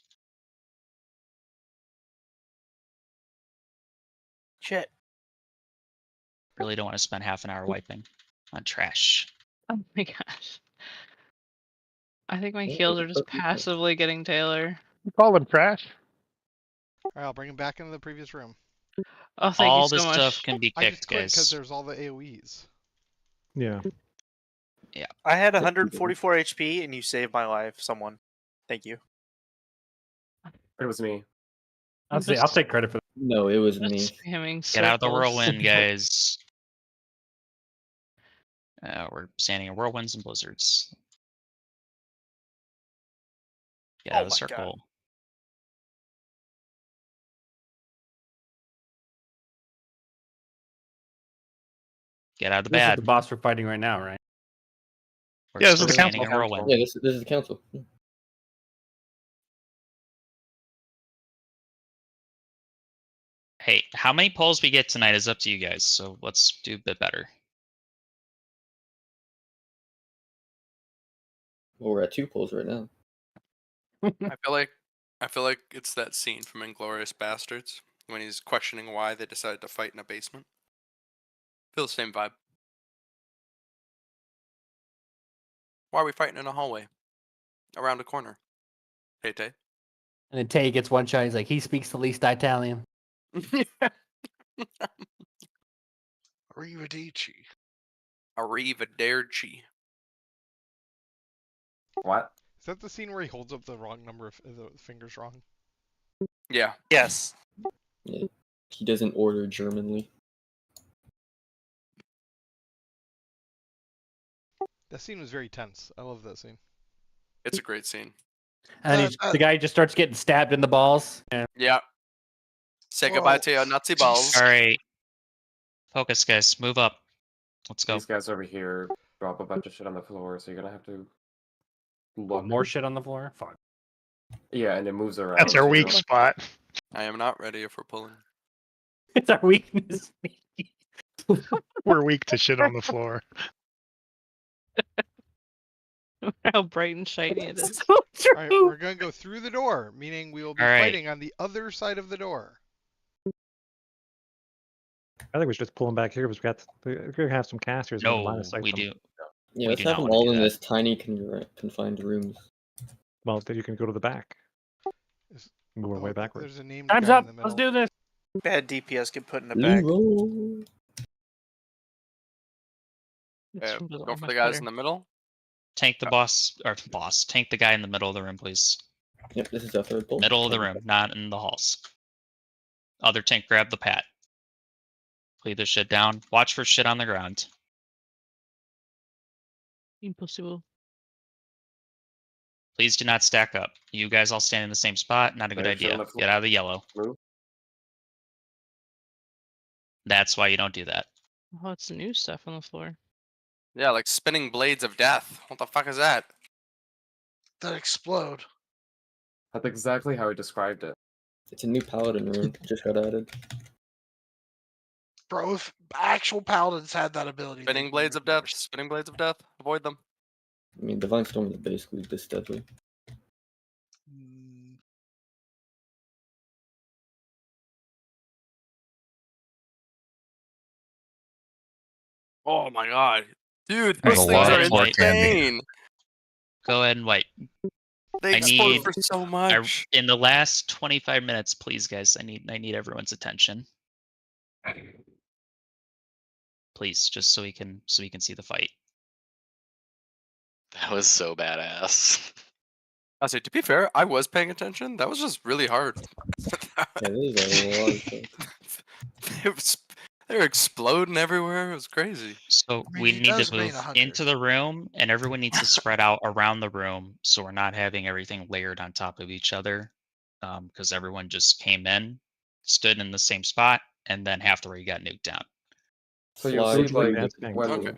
Shit. Really don't want to spend half an hour wiping on trash. Oh my gosh. I think my heals are just passively getting Taylor. You call them trash? Alright, I'll bring him back into the previous room. Oh, thank All you so this much. stuff can be I just kicked, clicked because guys. there's all the AoEs. Yeah. Yeah. I had 144 HP and you saved my life. Someone. Thank you. It was me. I'll take credit for that. No, it was me. Spamming Get out of the circles. whirlwind, guys. We're standing in whirlwinds and blizzards. Get out of the my God. circle. Get out of the This is bad. the boss we're fighting right now, right? We're Yeah, this still is the standing council. in whirlwind. Yeah, this is the council. Hey, how many polls we get tonight is up to you guys, so let's do a bit better. Well, we're at 2 polls right now. I feel like it's that scene from Inglourious Bastards. when he's questioning why they decided to fight in a basement. Feel the same vibe. Why are we fighting in a hallway? Around a corner. Tay Tay. And then Tay gets one shot. He's like, he speaks the least Italian. Arrivederci. Arrivederci. What? Is that the scene where he holds up the wrong number of the fingers wrong? Yeah. Yes. Yeah. He doesn't order Germanly. That scene was very tense. I love that scene. It's a great scene. And the guy just starts getting stabbed in the balls. And Yeah. Say goodbye to your Nazi balls. All right. Focus, guys. Move up. Let's go. These guys over here drop a bunch of shit on the floor, so you're gonna have to look. more shit on the floor? Fuck. Yeah, and it moves around. That's our too. weak spot. I am not ready if we're pulling. It's our weakness. We're weak to shit on the floor. How bright and shiny it is. So true. All right, we're gonna go through the door, meaning we will be fighting on the other side of the door. I think we should just pull them back here because we're gonna have some casters. No, line of sight we them. do. Yeah, We let's do have not them wanna all do in that. this tiny confined rooms. Well, then you can go to the back. Move our way backwards. There's a named Time's guy up. in the Let's middle. do this. Bad DPS get put in the back. Leroy. Go for the guys in the middle. Tank the boss. Tank the guy in the middle of the room, please. Yep, this is our third pull. Middle of the room, not in the halls. Other tank, grab the pat. Play this shit down. Watch for shit on the ground. Impossible. Please do not stack up. You guys all stand in the same spot. Not a good Right, shit on idea. the floor. Get out of the yellow. Move. That's why you don't do that. Oh, it's new stuff on the floor. Yeah, like spinning blades of death. What the fuck is that? That explode. That's exactly how he described it. It's a new paladin room. Just got added. Bro, if actual paladins had that ability. they'd Spinning be blades of even death. worse. Spinning blades of death. Avoid them. I mean, Divine Storm is basically this deadly. Mm, Oh my god. Dude, There's those a things lot are of floor candy. insane. Go ahead and wipe. They I explode need- for so much. In the last 25 minutes, please, guys. I need everyone's attention. Please, just so we can see the fight. That was so badass. I say, to be fair, I was paying attention. That was just really hard. Yeah, this is a lot of stuff. They were exploding everywhere. It was crazy. So I mean, we he need does to mean move 100. into the room, and everyone needs to spread out around the room, so we're not having everything layered on top of each other. Because everyone just came in, stood in the same spot, and then half the way got nuked down. So you'll Fly see like that's through the when Okay.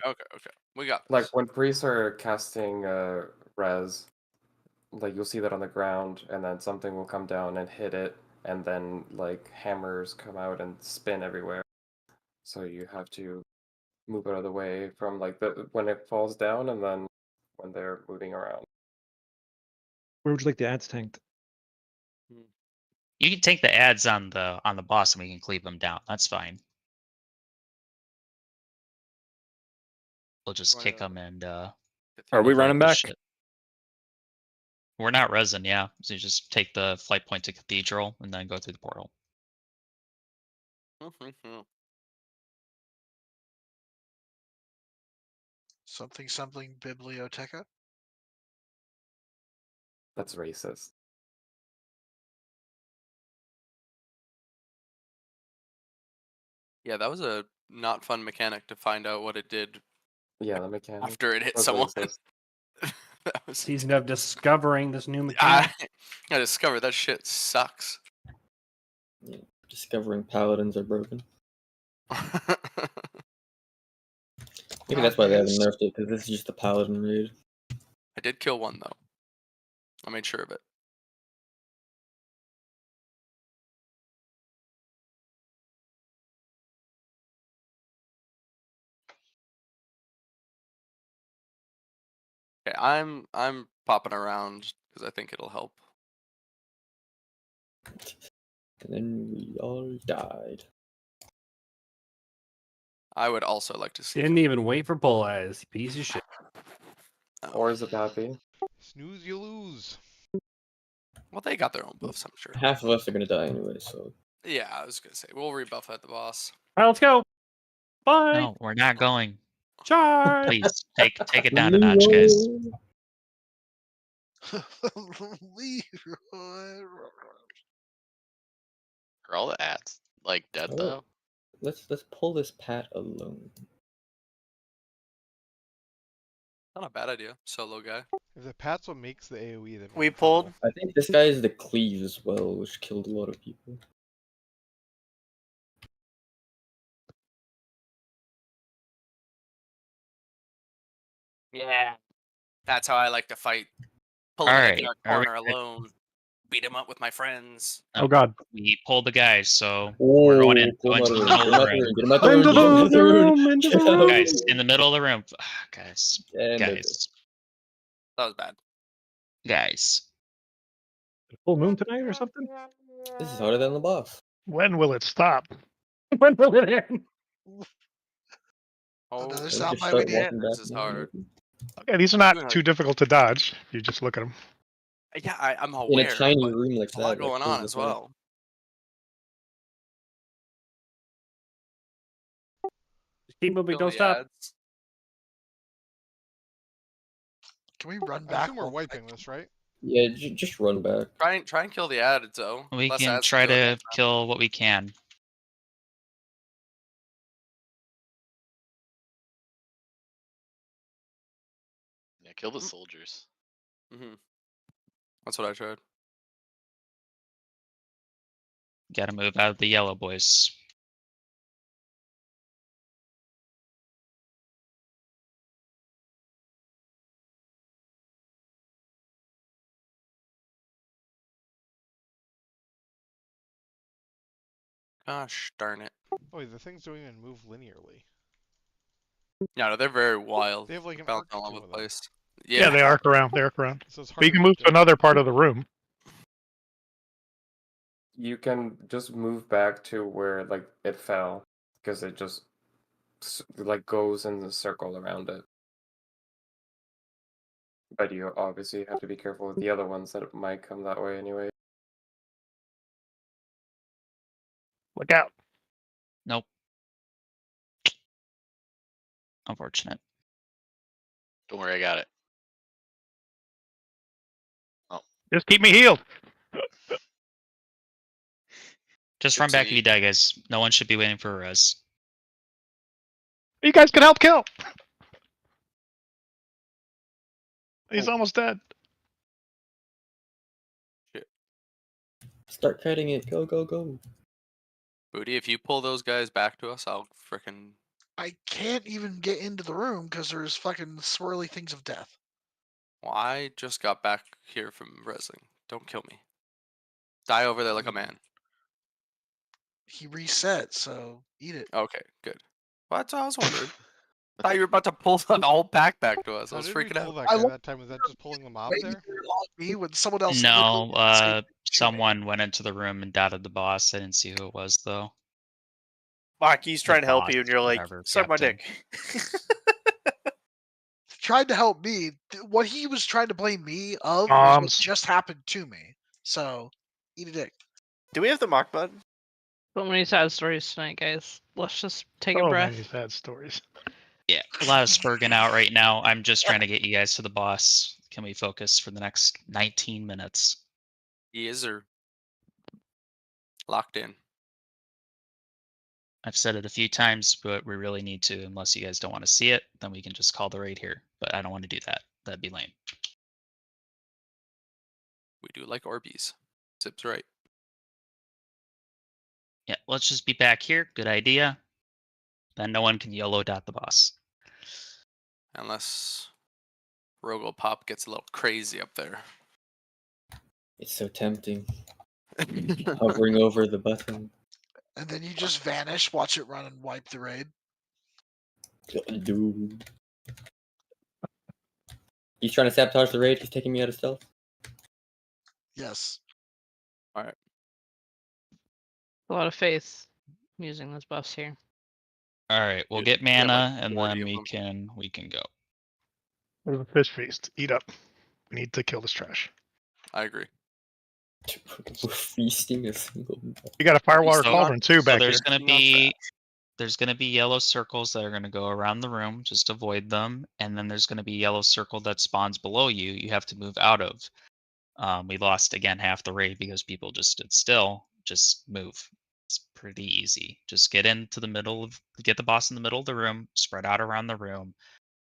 We got this. like when priests are casting res, like you'll see that on the ground, and then something will come down and hit it, and then like hammers come out and spin everywhere. So you have to move out of the way from like the when it falls down, and then when they're moving around. Where would you like the ads tanked? You can take the ads on the boss, and we can cleave them down. That's fine. We'll just kick them and. Are we running back? Shit. We're not resin, yeah. So you just take the flight point to Cathedral and then go through the portal. something biblioteca. That's racist. Yeah, that was a not fun mechanic to find out what it did. Yeah, the mechanic. After it hit was someone. racist. That was... Season of discovering this new mechanic. I discovered that shit sucks. Yeah, discovering paladins are broken. Maybe that's why they haven't nerfed it, because this is just a paladin raid. I did kill one though. I made sure of it. Okay, I'm popping around because I think it'll help. And then we all died. I would also like to see. Didn't even wait for Bull Eyes, piece of shit. Or is it Pappy? Snooze, you lose. Well, they got their own buffs, I'm sure. Half of us are gonna die anyway, so. Yeah, I was gonna say we'll rebuff at the boss. All right, let's go. Bye. No, we're not going. Charge. Please take it down a notch, guys. Leroy. Are all the ads like dead though? Let's pull this Pat alone. Not a bad idea, solo guy. If the Pat's what makes the AoE, then We pulled. I think this guy is the Cleave as well, which killed a lot of people. Yeah. That's how I like to fight. Pull him in a dark corner alone. Beat him up with my friends. Oh God. We pulled the guys, so we're going in. Go into the middle of the room. Into the room. Guys, in the middle of the room. Guys. Guys. That was bad. Guys. Full moon tonight or something? This is harder than the boss. When will it stop? When will it end? Another just soundbite start we need. walking This back is now, hard. maybe? Yeah, these are not too difficult to dodge. You just look at them. Yeah, I'm In aware. a tiny but room like a lot that. going on as well. Keep moving, Kill don't the stop. ads. Can we run I back? assume we're wiping this, right? Yeah, just run back. Try and kill the ads though. We Less can ads try do it to next time. kill what we can. Yeah, kill the soldiers. That's what I tried. Gotta move out of the yellow, boys. Gosh darn it. Oh, the things don't even move linearly. Yeah, no, they're very wild. They have like an Bouncing arc all to over the them. place. Yeah, they arc around. They arc around. So it's But you harder can move to another part of the room. You can just move back to where like it fell, because it just like goes in the circle around it. But you obviously have to be careful with the other ones that might come that way anyway. Look out. Nope. Unfortunate. Don't worry, I got it. Just keep me healed. Just run back if you die, guys. No one should be waiting for a res. You guys can help kill. He's almost dead. Start cutting it. Go, go, go. Booty, if you pull those guys back to us, I'll frickin'. I can't even get into the room because there's fucking swirly things of death. Well, I just got back here from wrestling. Don't kill me. Die over there like a man. He reset, so eat it. Okay, good. Well, that's what I was wondering. I thought you were about to pull the whole pack back to us. I How was did we freaking pull out. that guy that time? Was that just pulling the mob there? Me when someone else. No, someone went into the room and dotted the boss. I didn't see who it was though. Maki's trying to help you, and you're like, whatever, suck my captain. dick. Tried to help me. What he was trying to blame me of was what just happened to me. So, eat a dick. Do we have the mock button? So many sad stories tonight, guys. Let's just take a Oh, breath. many sad stories. Yeah, a lot of spurging out right now. I'm just trying to get you guys to the boss. Can we focus for the next 19 minutes? Yes, sir. Locked in. I've said it a few times, but we really need to. Unless you guys don't want to see it, then we can just call the raid here. But I don't want to do that. That'd be lame. We do like Orbeez. Zip's right. Yeah, let's just be back here. Good idea. Then no one can YOLO dot the boss. Unless Rogo Pop gets a little crazy up there. It's so tempting. Hovering over the button. And then you just vanish, watch it run, and wipe the raid. Dude. He's trying to sabotage the raid. He's taking me out of stealth. Yes. All right. A lot of faith using this bus here. All right, we'll get mana, and then we can go. There's a fish feast. Eat up. We need to kill this trash. I agree. We're feasting a single. You got a firewater cauldron too back there's here. There's gonna be yellow circles that are gonna go around the room. Just avoid them, and then there's gonna be yellow circle that spawns below you. You have to move out of. We lost again half the raid because people just stood still. Just move. It's pretty easy. Just get the boss in the middle of the room, spread out around the room,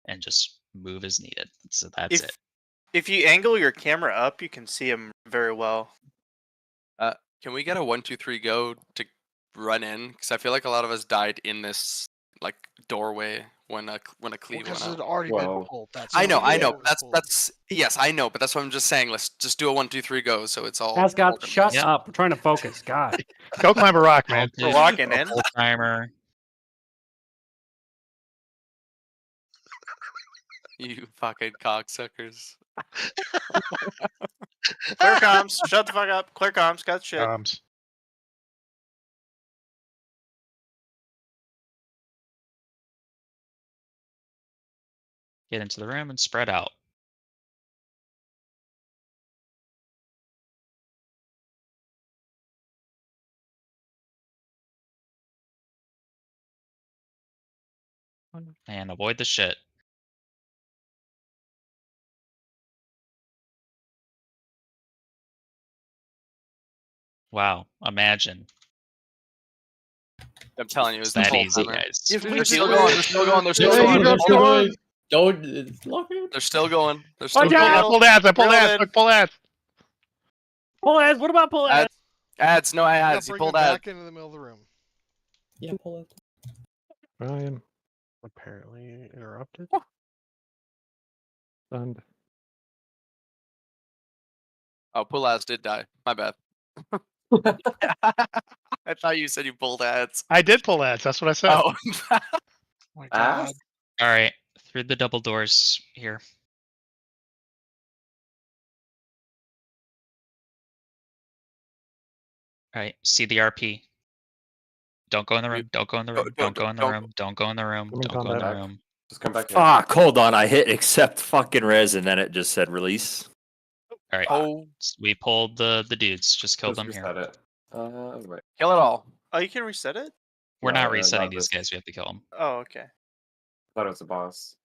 and just move as needed. So that's it. If you angle your camera up, you can see him very well. Can we get a 1, 2, 3 go to run in? Because I feel like a lot of us died in this like doorway when a cleave went out. It already been pulled. I know. That's yes, I know, but that's what I'm just saying. Let's just do a 1, 2, 3 go, so it's all. Ascot, shut up. We're trying to focus. God. Go climb a rock, man. We're walking in. Timer. You fucking cocksuckers. Clear comms. Shut the fuck up. Clear comms. Got shit. Get into the room and spread out. And avoid the shit. Wow, imagine. I'm telling you, it's that the whole easy, timer. guys. They're still going. They're still going. They're still going. They're still going. They're still going. I pulled ads. I pulled ads. Pull ads. Pull ads. What about pull ads? Ads. No ads. You Bring pulled them ads. back into the middle of the room. Yeah, pull ads. Ryan. Apparently interrupted. Stunned. Oh, pull ads did die. My bad. I thought you said you pulled ads. I did pull ads. That's what I said. Oh. My God. All right, through the double doors here. All right, see the RP. Don't go in the room. Don't go in the room. Don't go in the room. Don't go in the room. Don't go in the room. Just come back here. Fuck, hold on. I hit accept fucking res and then it just said release. All right. Oh. We pulled the dudes. Just kill them here. It. Right. Kill it all. Oh, you can reset it? We're not No, resetting not these this. guys. We have to kill them. Oh, okay. Thought it was the boss.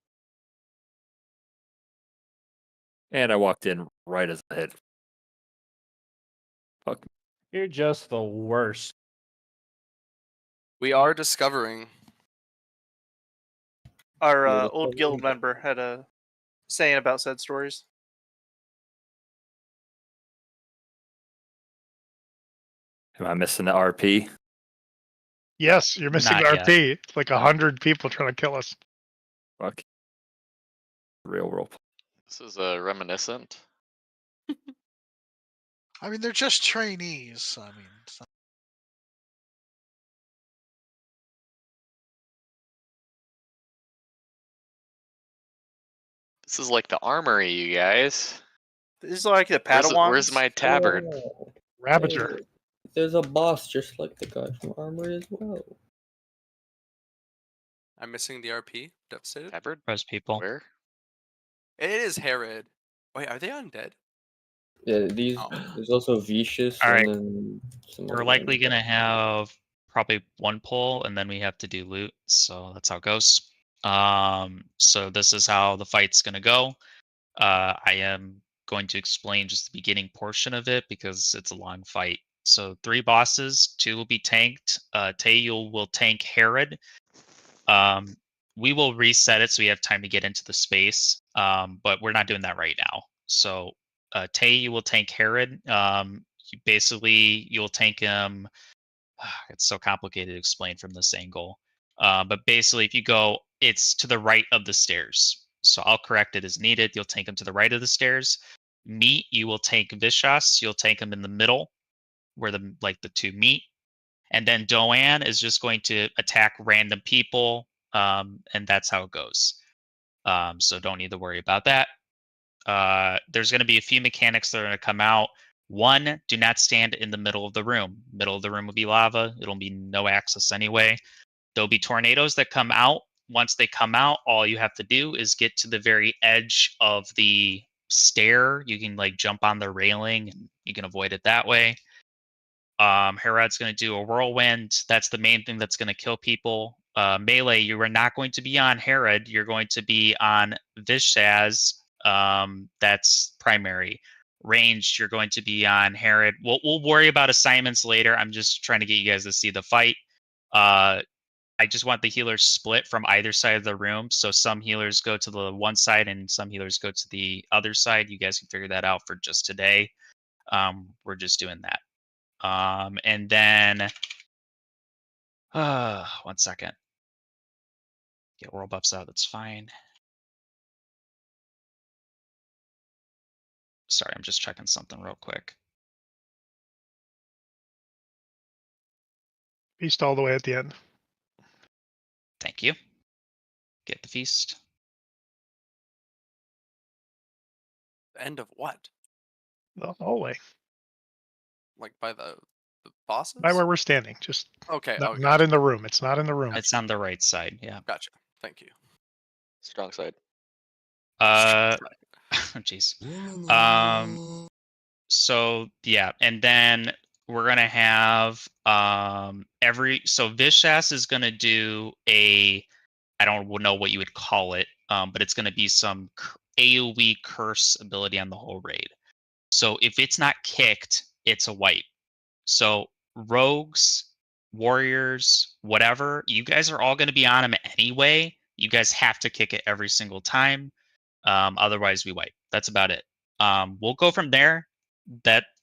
And I walked in right as I hit. Fuck. You're just the worst. We are discovering. Our old guild member had a saying about said stories. Am I missing the RP? Yes, you're missing Not RP. It's like 100 people trying to kill us. Fuck. Real roll. This is a reminiscent. I mean, they're just trainees. I mean, it's not... This is like the armory, you guys. This is like the Padawans. Where's my tabard? Oh, Ravager. hey, there's a boss just like the guy from Armory as well. I'm missing the RP. Devastated. Tabard? Res people. Where? It is Herod. Wait, are they undead? Yeah, these. There's also Vicious. All right. And then some We're other likely ones. gonna have probably one pull, and then we have to do loot. So that's how it goes. So this is how the fight's gonna go. I am going to explain just the beginning portion of it because it's a long fight. So 3 bosses, 2 will be tanked. Taeyul will tank Herod. We will reset it so we have time to get into the space, but we're not doing that right now. So Taeyul will tank Herod. Basically, you'll tank him. It's so complicated to explain from this angle. But basically, if you go, it's to the right of the stairs. So I'll correct it as needed. You'll tank him to the right of the stairs. Meat, you will tank Vicious. You'll tank him in the middle, where the 2 meet. And then Doan is just going to attack random people, and that's how it goes. So don't need to worry about that. There's going to be a few mechanics that are going to come out. 1, do not stand in the middle of the room. Middle of the room will be lava. It'll be no access anyway. There'll be tornadoes that come out. Once they come out, all you have to do is get to the very edge of the stair. You can like jump on the railing and you can avoid it that way. Herod's going to do a whirlwind. That's the main thing that's going to kill people. Melee, you are not going to be on Herod. You're going to be on Vishaz. That's primary. Ranged, you're going to be on Herod. We'll worry about assignments later. I'm just trying to get you guys to see the fight. I just want the healers split from either side of the room. So some healers go to the one side and some healers go to the other side. You guys can figure that out for just today. We're just doing that. And then, 1 second. Get world buffs out, that's fine. Sorry, I'm just checking something real quick. Feast all the way at the end. Thank you. Get the feast. The end of what? The hallway. Like by the bosses? By where we're standing. Just okay. Not in the room. It's not in the room. It's on the right side. Yeah. Gotcha. Thank you. Strong side. Jeez. So yeah, and then we're gonna have so Vishas is gonna do I don't know what you would call it, but it's gonna be some AoE curse ability on the whole raid. So if it's not kicked, it's a wipe. So rogues, warriors, whatever, you guys are all going to be on them anyway. You guys have to kick it every single time. Otherwise, we wipe. That's about it. We'll go from there.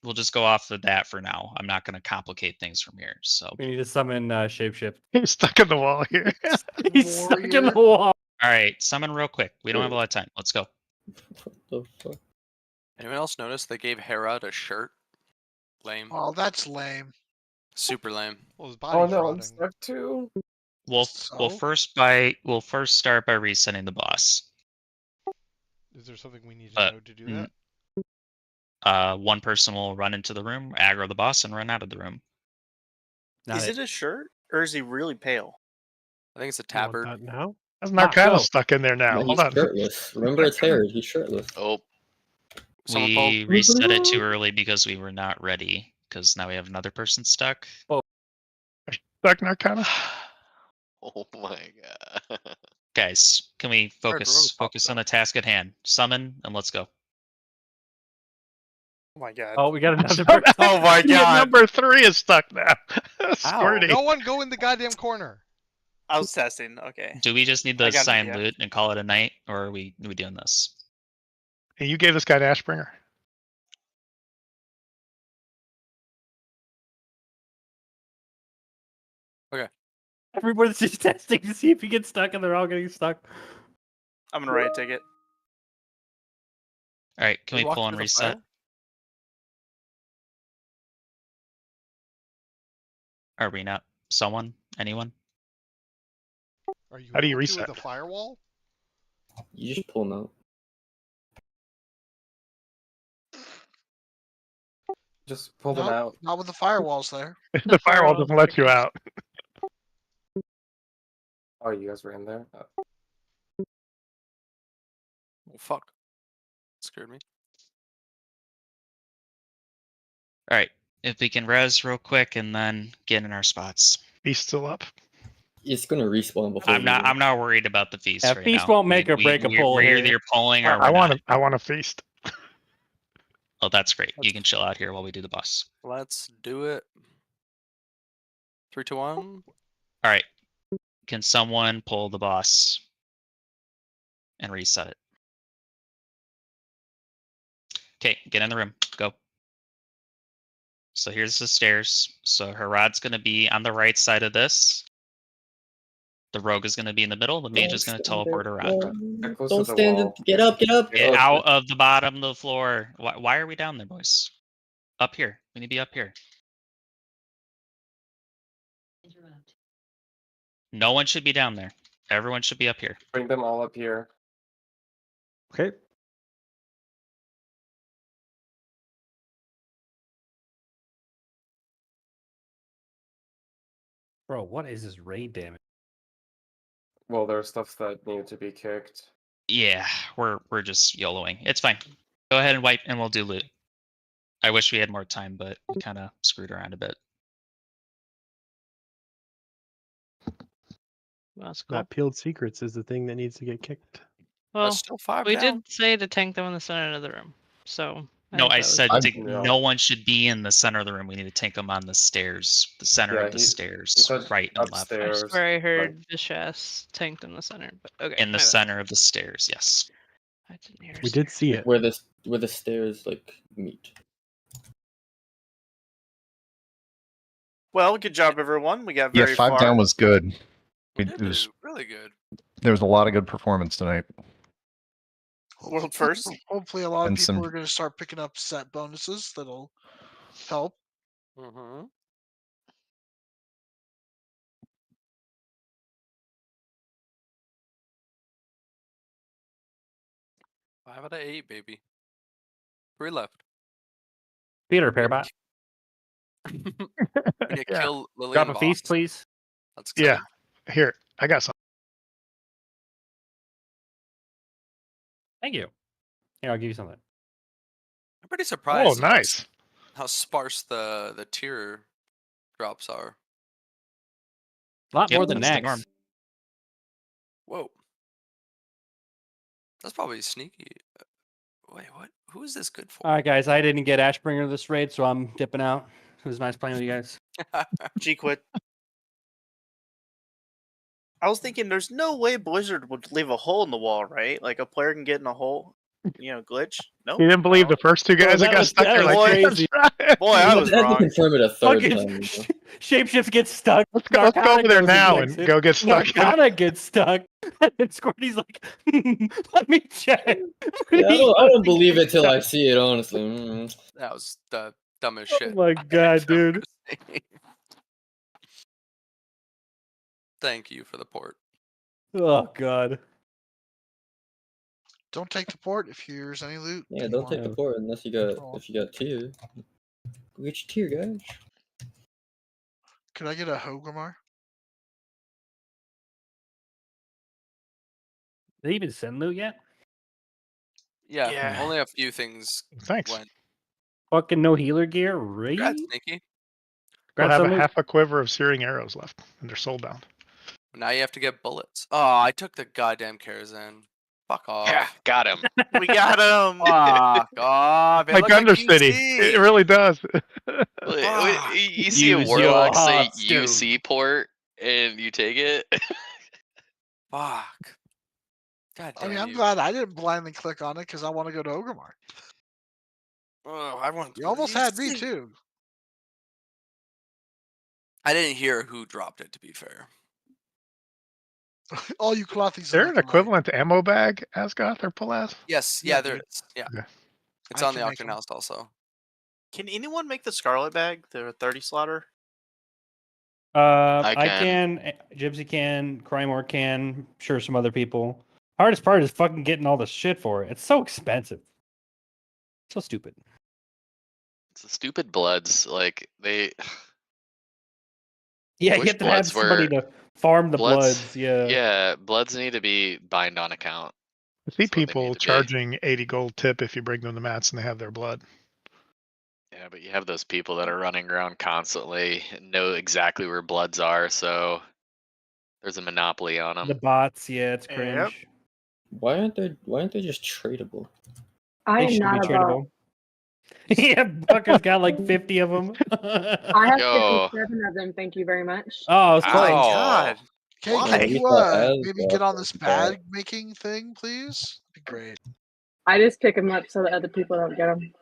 We'll just go off of that for now. I'm not going to complicate things from here. So we need to summon Shapeshift. He's stuck in the wall here. He's stuck in the wall. All right, summon real quick. We don't have a lot of time. Let's go. What the fuck? Anyone else notice they gave Herod a shirt? Lame. Oh, that's lame. Super lame. Well, his Oh body's no, I'm rotting. stuck too. We'll first start by resetting the boss. Is there something we need to know to do that? One person will run into the room, aggro the boss, and run out of the room. Is it a shirt or is he really pale? I think it's a tabard. Now? That's Narcano stuck in there now. No, Hold he's on. shirtless. Remember, it's Herod. He's shirtless. Oh. We reset it too early because we were not ready. Because now we have another person stuck. Stuck Narcano? Oh my god. Guys, can we focus on the task at hand? Summon and let's go. Oh my god. Oh, we got another. Oh my god. Number 3 is stuck now. Squirty. No one go in the goddamn corner. I was testing. Okay. Do we just need the I got it, sign yeah. loot and call it a night, or are we doing this? And you gave this guy an Ashbringer. Okay. Everybody's just testing to see if he gets stuck, and they're all getting stuck. I'm gonna write a ticket. All right, can we walk pull and through the reset? fire? Arena. Someone? Anyone? Are you How do you hooked to reset? the firewall? You just pull them out. Just pull them out. Not with the firewalls there. The firewall doesn't let you out. Oh, you guys were in there? Oh, fuck. Scared me. All right, if we can res real quick and then get in our spots. He's still up. It's gonna respawn before. I'm not worried about the feast Yeah, right feast now. won't make or break a pull We're here. either pulling or I we're not. want to feast. Oh, that's great. You can chill out here while we do the boss. Let's do it. 3, 2, 1. All right. Can someone pull the boss and reset it? Okay, get in the room. Go. So here's the stairs. So Herod's going to be on the right side of this. The rogue is going to be in the middle. The mage is going to teleport around. Don't stand it. Get up. Get up. Get out of the bottom of the floor. Why are we down there, boys? Up here. We need to be up here. No one should be down there. Everyone should be up here. Bring them all up here. Okay. Bro, what is this raid damage? Well, there's stuff that need to be kicked. Yeah, we're just YOLOing. It's fine. Go ahead and wipe, and we'll do loot. I wish we had more time, but we kind of screwed around a bit. That's cool. That peeled secrets is the thing that needs to get kicked. Well, still 5 we down. did say to tank them in the center of the room. So No, I said No. no one should be in the center of the room. We need to tank them on the stairs, the center Yeah, of the he stairs, said right and left. I upstairs. swear I heard like- Vishas tanked in the center, but okay. In the my bad. center of the stairs, yes. I didn't hear. We did see it. Where the stairs like meet. Well, good job, everyone. We got Yeah, very 5 far. down was good. It was really good. There was a lot of good performance tonight. World first. Hopefully, a lot of And people some- are going to start picking up set bonuses that'll help. Mm-hmm. Five out of 8, baby. 3 left. Peter, repair bot. We need to Yeah. kill Lillian Drop a Voss. feast, please. That's exciting. Yeah. Here, I got some. Thank you. Here, I'll give you something. I'm pretty surprised. Oh, nice. How sparse the tier drops are. A lot Yep, more than that's the next. norm. Whoa. That's probably sneaky. Wait, what? Who is this good for? All right, guys. I didn't get Ashbringer this raid, so I'm dipping out. It was nice playing with you guys. G quit. I was thinking there's no way Blizzard would leave a hole in the wall, right? Like a player can get in a hole, glitch. No. You didn't believe the first two guys that got stuck there like crazy. Boy, I was had to wrong. confirm it a third Fucking time. Shapeshift gets stuck. Let's go over there now and go get stuck. Narcana gets stuck. And Squirty's like, let me check. Yeah, I don't believe it till I see it, honestly. That was the dumbest shit. Oh my god, dude. Thank you for the port. Oh god. Don't take the port if there's any loot. Yeah, don't take the port unless you got tier. Go get your tier, guys. Could I get a Hogomar? Did they even send loot yet? Yeah, Yeah. only a few things Thanks. went. Fucking no healer gear, right? Congrats, Sneaky. We'll Grab have some a loot. half a quiver of searing arrows left, and they're soulbound. Now you have to get bullets. Oh, I took the goddamn Karazhan. Fuck off. Yeah, got him. We got him. Fuck off. It Like looks Undercity. UC. It really does. You see a Use warlock your say hearts, UC port, and you take it. Fuck. God I damn mean, I'm you. glad I didn't blindly click on it because I want to go to Ogremar. Oh, I want. You almost had me UC. too. I didn't hear who dropped it. To be fair. All you clothies. Is there an equivalent to ammo bag, Asgoth or Palaz? Yes. Yeah, Yeah, there dude. is. Yeah. Okay. It's I on the can make auction 'em. house also. Can anyone make the Scarlet bag, the 30 slaughter? I can. can. Gypsy can. Crymore can. Sure, some other people. Hardest part is fucking getting all the shit for it. It's so expensive. So stupid. It's the stupid bloods. Like they. Yeah, you Wish have to have bloods somebody were- to farm the Bloods- bloods. Yeah. Yeah, bloods need to be bind on account. I see That's what they need people to be. charging 80 gold tip if you bring them the mats and they have their blood. Yeah, but you have those people that are running around constantly and know exactly where bloods are, so there's a monopoly on them. The bots. Yeah, it's Yep. cringe. Why aren't they just tradable? I They am should not be about. tradable. Yeah, Bucker's got like 50 of them. I have Yo. 57 of them. Thank you very much. Oh, it's Oh my cool. god. Okay, Why? can you Why? maybe get on this bag making thing, please? That'd be great. I just pick them up so that other people don't get them.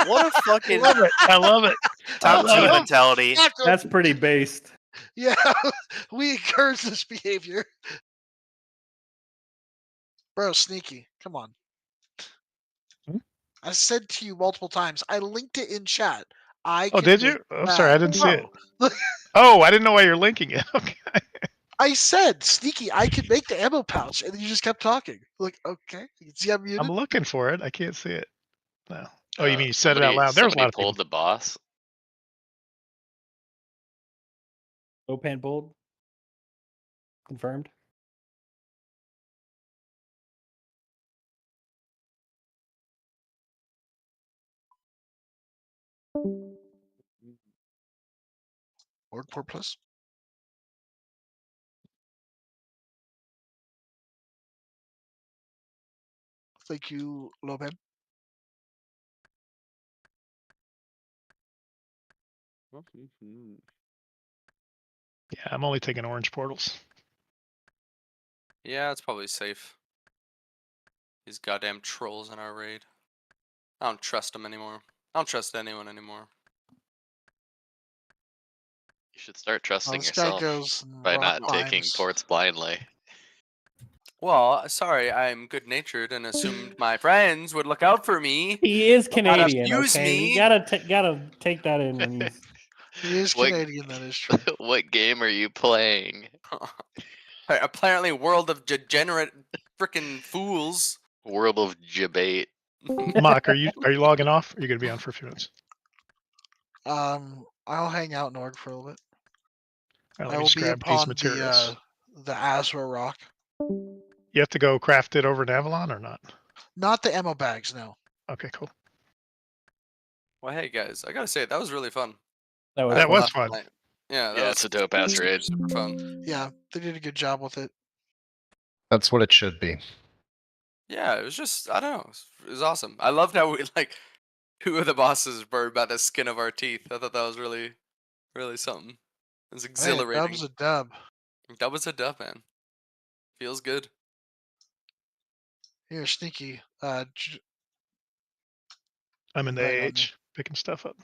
What a fucking I love it. I love it. top love 2 it. mentality. That's pretty based. Yeah, we encourage this behavior. Bro, sneaky. Come on. Hmm? I said to you multiple times, I linked it in chat. Oh, can did make you? I'm sorry, I that. didn't see it. No. Oh, I didn't know why you're linking it. Okay. I said, sneaky, I could make the ammo pouch, and then you just kept talking. Like, okay, you can see I'm muted. I'm looking for it. I can't see it. No. Oh, you mean you said it out Somebody- loud? There's a somebody lot of people. pulled the boss. Lopan bold. Confirmed. Word 4 plus. Thank you, Lopan. Yeah, I'm only taking orange portals. Yeah, it's probably safe. These goddamn trolls in our raid. I don't trust them anymore. I don't trust anyone anymore. You should start trusting This guy yourself goes by rock not taking climbs. ports blindly. Well, sorry, I'm good-natured and assumed my friends would look out for me. He is not Canadian, abuse okay? me. You gotta take that in when he's. He is What- Canadian, that is true. What game are you playing? Apparently, world of degenerate freaking fools. World of debate. Mock, are you logging off? Or are you gonna be on for a few minutes? I'll hang out in Org for a little bit. Let I me will just be grab these upon materials. the Azra rock. You have to go craft it over in Avalon or not? Not the ammo bags, no. Okay, cool. Well, hey guys, I gotta say that was really fun. That was I had a was blast fun. tonight. Yeah, that Yeah, was it's a dope ass super, raid. super fun. Yeah, they did a good job with it. That's what it should be. Yeah, it was just I don't know, it was awesome. I loved how we like 2 of the bosses were by the skin of our teeth. I thought that was really, really something. It was Hey, a exhilarating. dub's a dub. That was a dub, man. Feels good. Here, Sneaky. I'm in the Right on AH picking stuff up.